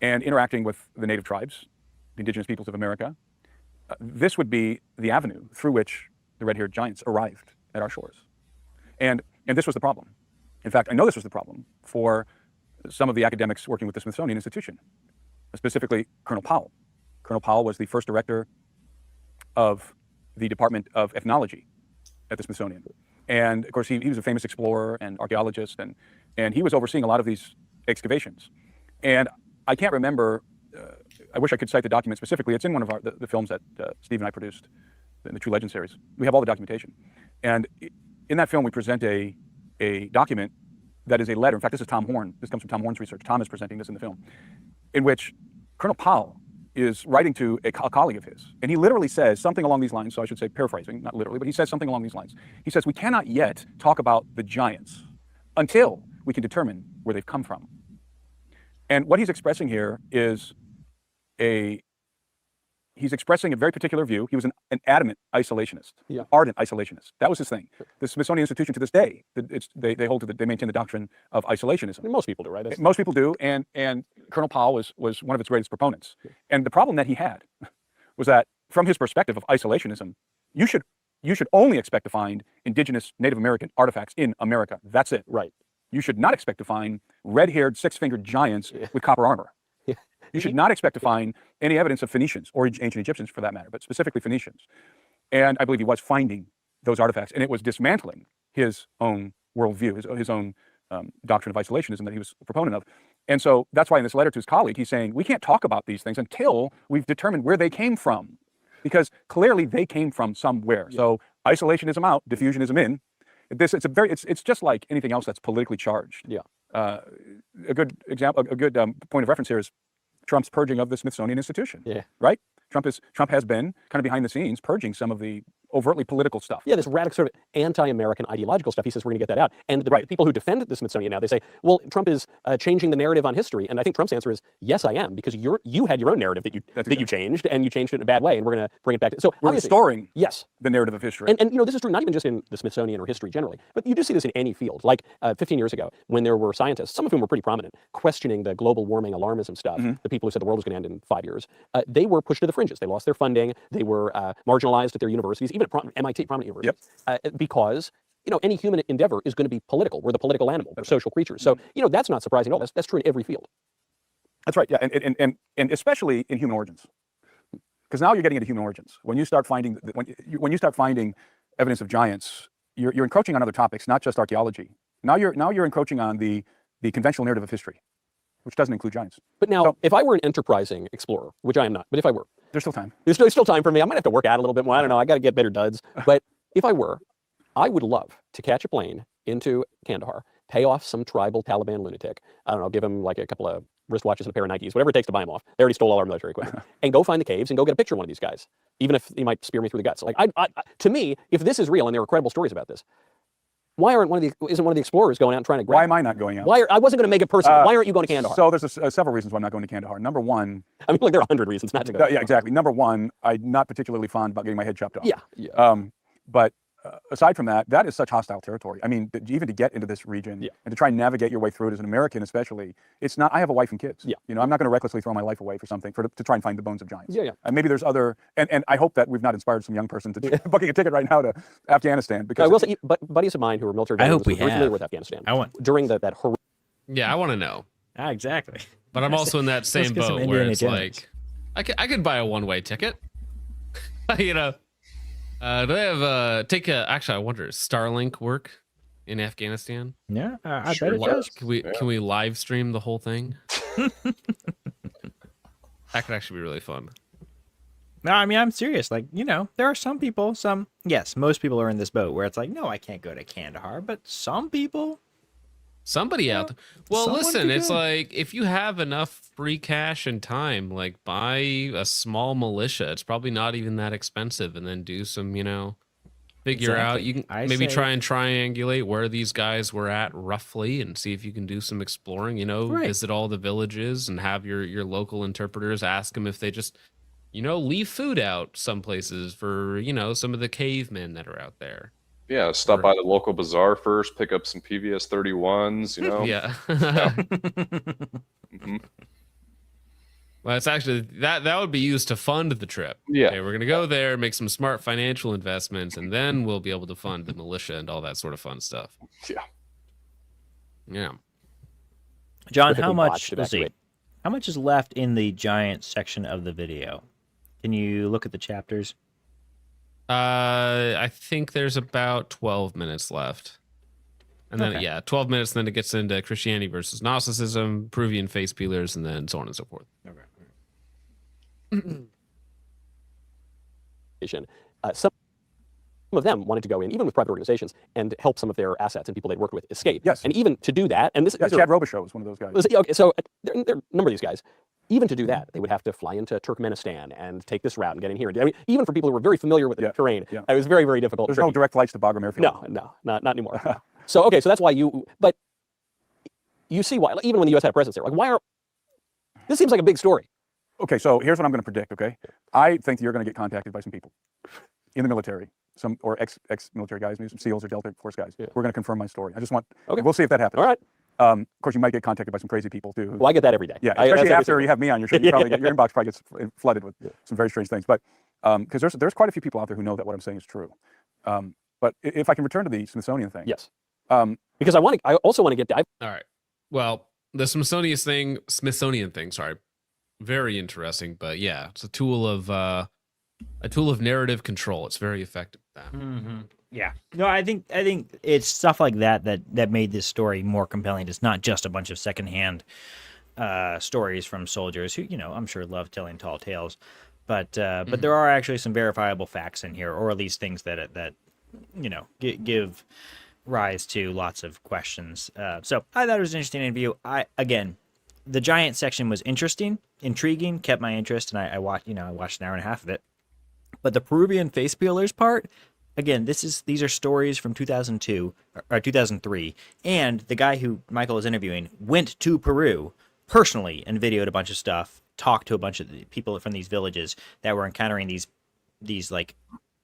and interacting with the native tribes, the indigenous peoples of America, this would be the avenue through which the red-haired giants arrived at our shores. And this was the problem. In fact, I know this was the problem for some of the academics working with the Smithsonian Institution, specifically Colonel Powell. Colonel Powell was the first director of the Department of Ethnology at the Smithsonian. And of course, he was a famous explorer and archaeologist, and he was overseeing a lot of these excavations. And I can't remember, I wish I could cite the document specifically. It's in one of the films that Steve and I produced, in the True Legend series. We have all the documentation. And in that film, we present a document that is a letter. In fact, this is Tom Horn. This comes from Tom Horn's research. Tom is presenting this in the film, in which Colonel Powell is writing to a colleague of his. And he literally says something along these lines, so I should say paraphrasing, not literally, but he says something along these lines. He says, "We cannot yet talk about the giants until we can determine where they've come from." And what he's expressing here is he's expressing a very particular view. He was an adamant isolationist, ardent isolationist. That was his thing. The Smithsonian Institution to this day, they maintain the doctrine of isolationism. And most people do, right? Most people do, and Colonel Powell was one of its greatest proponents. And the problem that he had was that, from his perspective of isolationism, you should only expect to find indigenous Native American artifacts in America. That's it. Right. You should not expect to find red-haired, six-fingered giants with copper armor. You should not expect to find any evidence of Phoenicians, or ancient Egyptians for that matter, but specifically Phoenicians. And I believe he was finding those artifacts, and it was dismantling his own worldview, his own doctrine of isolationism that he was a proponent of. And so that's why in this letter to his colleague, he's saying, we can't talk about these things until we've determined where they came from, because clearly they came from somewhere. So isolationism out, diffusionism in. It's just like anything else that's politically charged. A good example, a good point of reference here is Trump's purging of the Smithsonian Institution. Right? Trump has been kind of behind the scenes purging some of the overtly political stuff. Yeah, this radical sort of anti-American ideological stuff. He says we're going to get that out. And the people who defend the Smithsonian now, they say, well, Trump is changing the narrative on history. And I think Trump's answer is, yes, I am, because you had your own narrative that you changed, and you changed it in a bad way, and we're going to bring it back. So we're restoring the narrative of history. And this is true not even just in the Smithsonian or history generally, but you do see this in any field. Like 15 years ago, when there were scientists, some of whom were pretty prominent, questioning the global warming alarmism stuff, the people who said the world was going to end in 5 years, they were pushed to the fringes. They lost their funding. They were marginalized at their universities, even at MIT, prominent universities, because any human endeavor is going to be political. We're the political animal. We're social creatures. So that's not surprising at all. That's true in every field. That's right. Yeah, and especially in human origins, because now you're getting into human origins. When you start finding when you start finding evidence of giants, you're encroaching on other topics, not just archaeology. Now you're encroaching on the conventional narrative of history, which doesn't include giants. But now, if I were an enterprising explorer, which I am not, but if I were, there's still time. There's still time for me. I might have to work out a little bit more. I don't know. I got to get better duds. But if I were, I would love to catch a plane into Kandahar, pay off some tribal Taliban lunatic. I don't know, give him like a couple of wristwatches and a pair of Nikes, whatever it takes to buy them off. They already stole all our military equipment. And go find the caves and go get a picture of one of these guys, even if he might spear me through the guts. Like, to me, if this is real and there are credible stories about this, why isn't one of the explorers going out and trying to grab? Why am I not going out? I wasn't going to make it personal. Why aren't you going to Kandahar? So there's several reasons why I'm not going to Kandahar. Number one, I mean, like there are 100 reasons not to go. Yeah, exactly. Number one, I'm not particularly fond about getting my head chopped off. Yeah. But aside from that, that is such hostile territory. I mean, even to get into this region and to try and navigate your way through it as an American, especially, it's not. I have a wife and kids. I'm not going to recklessly throw my life away for something to try and find the bones of giants. And maybe there's other. And I hope that we've not inspired some young person to booking a ticket right now to Afghanistan. Because I will say, but buddies of mine who are military veterans were familiar with Afghanistan. During that horrific. Yeah, I want to know. Exactly. But I'm also in that same boat where it's like, I could buy a one-way ticket. Do they have actually I wonder, does Starlink work in Afghanistan? Yeah, I bet it does. Can we live stream the whole thing? That could actually be really fun. No, I mean, I'm serious. Like, there are some people, yes, most people are in this boat where it's like, no, I can't go to Kandahar, but some people. Somebody out there. Well, listen, it's like, if you have enough free cash and time, like, buy a small militia. It's probably not even that expensive, and then do some, figure out. You can maybe try and triangulate where these guys were at roughly, and see if you can do some exploring. Visit all the villages and have your local interpreters ask them if they just, leave food out some places for some of the cavemen that are out there. Yeah, stop by the local bazaar first, pick up some PVS 31s, Yeah. Well, it's actually that would be used to fund the trip. Yeah. Okay, we're gonna go there, make some smart financial investments, and then we'll be able to fund the militia and all that sort of fun stuff. Yeah. Yeah. John, how much is left in the giant section of the video? Can you look at the chapters? I think there's about 12 minutes left. And then, Okay. 12 minutes, then it gets into Christianity versus Gnosticism, Peruvian face peelers, and then so on and so forth. Some of them wanted to go in, even with private organizations, and help some of their assets and people they'd worked with escape. Yes. And even to do that, and this Yeah, these are- Chad Robichaux was one of those guys. Okay, so there are a number of these guys. Even to do that, they would have to fly into Turkmenistan and take this route and get in here. I mean, even for people who were very familiar with the terrain, it was very, very difficult. There's no direct flights to Bagram Airfield. No, not anymore. So that's why but you see why, even when the U.S. had a presence there, like this seems like a big story. Okay, so here's what I'm going to predict, okay? I think you're going to get contacted by some people in the military, or ex-military guys, maybe some SEALs or Delta Force guys. We're going to confirm my story. I just want, we'll see if that happens. All right. Of course, you might get contacted by some crazy people too. Well, I get that every day. Yeah, That's especially every after single you have me on your show. You probably get, your inbox probably gets flooded with some very strange things. But because there's quite a few people out there who know that what I'm saying is true. But if I can return to the Smithsonian thing. Yes. Because I also want to get. All right. Well, the Smithsonian thing. Sorry, very interesting. But yeah, it's a tool of narrative control. It's very effective. At that. Mm-hmm. Yeah. No, I think it's stuff like that made this story more compelling. It's not just a bunch of secondhand stories from soldiers who, I'm sure love telling tall tales, but there are actually some verifiable facts in here, or at least things that give rise to lots of questions. So I thought it was an interesting interview. The giant section was intriguing, kept my interest, and I watched an hour and a half of it. But the Peruvian face peelers part, again, these are stories from 2002 or 2003, and the guy who Michael is interviewing went to Peru personally and videoed a bunch of stuff, talked to a bunch of people from these villages that were encountering these like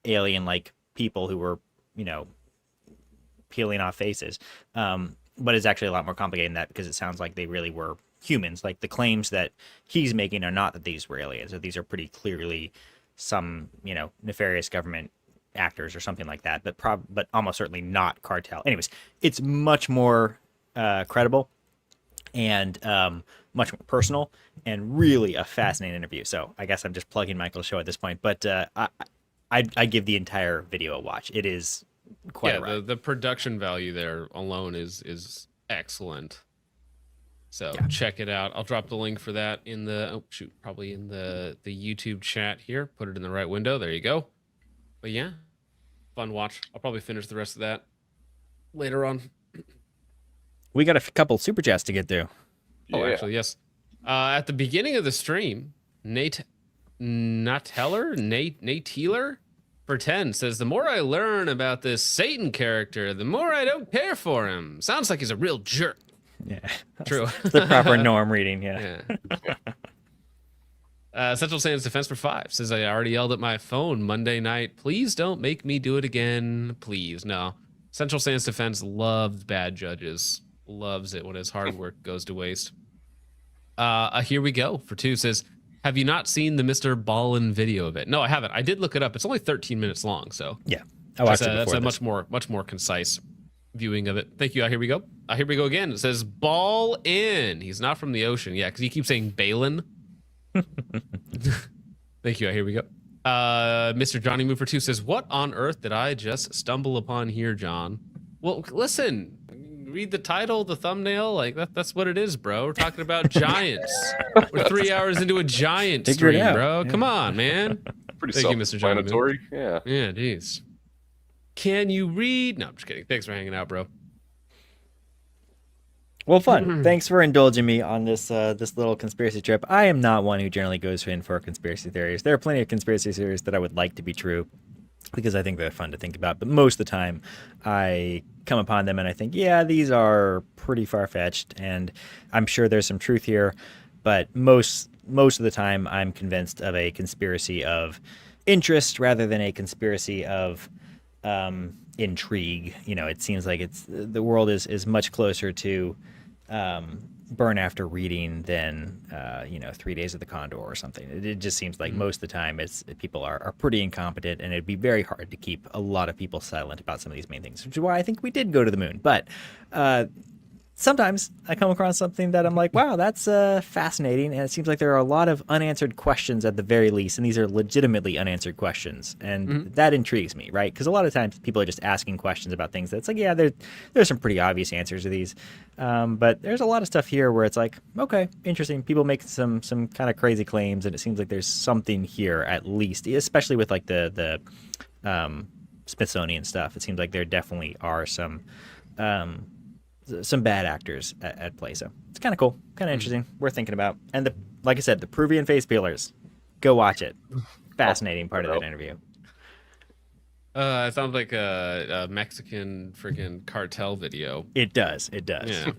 alien like people who were peeling off faces. But it's actually a lot more complicated than that, because it sounds like they really were humans. Like the claims that he's making are not that these were aliens, or these are pretty clearly some nefarious government actors or something like that, but almost certainly not cartel. Anyways, it's much more credible and much more personal, and really a fascinating interview. So I guess I'm just plugging Michael's show at this point, but I give the entire video a watch. It is quite a ride. The production value there alone is excellent. So check it out. I'll drop the link for that in the probably in the YouTube chat here. Put it in the right window. There you go. But yeah, fun watch. I'll probably finish the rest of that later on. We got a couple super chats to get through. Oh, actually, yes. At the beginning of the stream, Nate Teeler for 10 says, the more I learn about this Satan character, the more I don't care for him. Sounds like he's a real jerk. Yeah. True. The proper norm reading, yeah. Central Sands Defense for 5 says, I already yelled at my phone Monday night. Please don't make me do it again. Please. No. Central Sands Defense loves bad judges. Loves it when his hard work goes to waste. Here we go for 2 says, have you not seen the Mr. Ballin video of it? No, I haven't. I did look it up. It's only 13 minutes long, so yeah, I watched it before. That's a much more concise viewing of it. Thank you. Here we go. Here we go again. It says ball in. He's not from the ocean. Yeah, because you keep saying Balin. Thank you. Here we go. Mr. Johnny Mover 2 says, what on earth did I just stumble upon here, John? Well, listen. Read the title, the thumbnail, like that's what it is, bro. We're talking about giants. We're 3 hours into a giant stream, bro. Yeah. Come on, man. Pretty Thank you, Mr. self-explanatory. Yeah. Yeah, jeez. Can you read? No, I'm just kidding. Thanks for hanging out, bro. Well, fun. Thanks for indulging me on this this little conspiracy trip. I am not one who generally goes in for conspiracy theories. There are plenty of conspiracy theories that I would like to be true, because I think they're fun to think about. But most of the time, I come upon them and I think, yeah, these are pretty far-fetched, and I'm sure there's some truth here. But most of the time, I'm convinced of a conspiracy of interest rather than a conspiracy of intrigue. It seems like the world is much closer to Burn After Reading than 3 Days of the Condor or something. It just seems like most of the time people are pretty incompetent, and it'd be very hard to keep a lot of people silent about some of these main things, which is why I think we did go to the moon. But sometimes I come across something that I'm like, wow, that's fascinating. And it seems like there are a lot of unanswered questions at the very least. And these are legitimately unanswered questions. And that intrigues me, right? Because a lot of times people are just asking questions about things that's like, yeah, there's some pretty obvious answers to these. But there's a lot of stuff here where it's like, okay, interesting. People make some kind of crazy claims. And it seems like there's something here at least, especially with like the Smithsonian stuff. It seems like there definitely are some bad actors at play. So it's kind of cool, kind of interesting. Worth thinking about. And like I said, the Peruvian face peelers, go watch it. Fascinating part of that interview. It sounds like a Mexican freaking cartel video. It does. Yeah.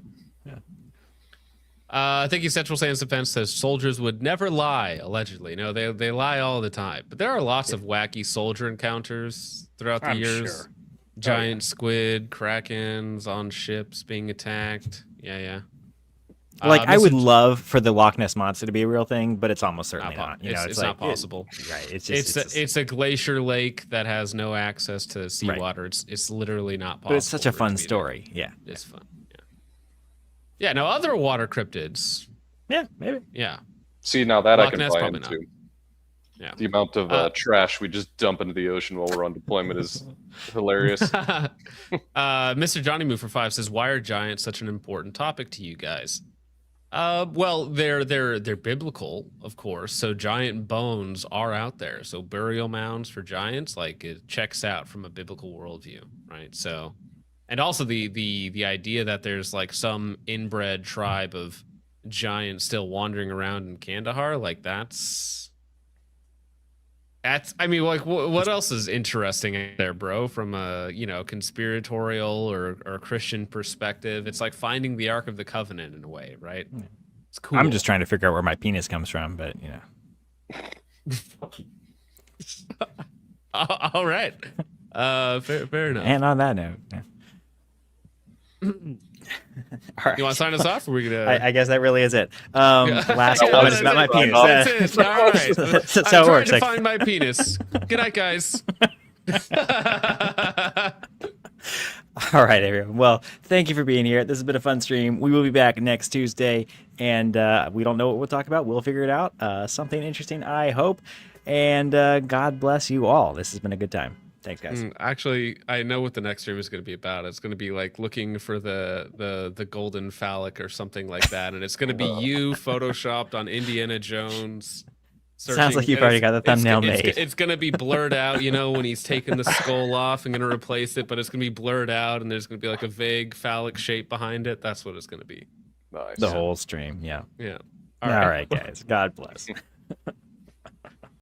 Thank you. Central Sans Defense says soldiers would never lie, allegedly. No, they lie all the time. But there are lots of wacky soldier encounters throughout the years. Sure. Giant squid, krakens on ships being attacked. Yeah. Like I would love for the Loch Ness monster to be a real thing, but it's almost certainly not. You know, it's like, not possible. Right. It's a glacier lake that has no access to seawater. Right. It's literally not possible. But it's such a fun story. Yeah. It's fun. Yeah. Now other water cryptids. Yeah, maybe. Yeah. See, now that Loch I can Ness, buy probably into. not. Yeah. The amount of trash we just dump into the ocean while we're on deployment is hilarious. Mr. Johnny Move for 5 says, "Why are giants such an important topic to you guys?" Well, they're biblical, of course. So giant bones are out there. So burial mounds for giants, like it checks out from a biblical worldview, right? So, and also the idea that there's like some inbred tribe of giants still wandering around in Kandahar, like that's I mean, like, what else is interesting there, bro? From a conspiratorial or Christian perspective, it's like finding the Ark of the Covenant in a way, right? It's cool. I'm just trying to figure out where my penis comes from, but All right. Fair enough. And on that note, all right. You want to sign us off? Or are we gonna? I guess that really is it. Last comment about my penis. That's it. All right. That's how it works. I'm trying to find my penis. Good night, guys. All right, everyone. Well, thank you for being here. This has been a fun stream. We will be back next Tuesday, and we don't know what we'll talk about. We'll figure it out. Something interesting, I hope. And God bless you all. This has been a good time. Thanks, guys. Actually, I know what the next stream is going to be about. It's going to be like looking for the golden phallic or something like that, and it's going to be you photoshopped on Indiana Jones. Sounds like you've already got the thumbnail made. It's going to be blurred out, when he's taking the skull off and going to replace it, but it's going to be blurred out, and there's going to be like a vague phallic shape behind it. That's what it's going to be. Nice. The whole stream, yeah. Yeah. All right, guys. God bless.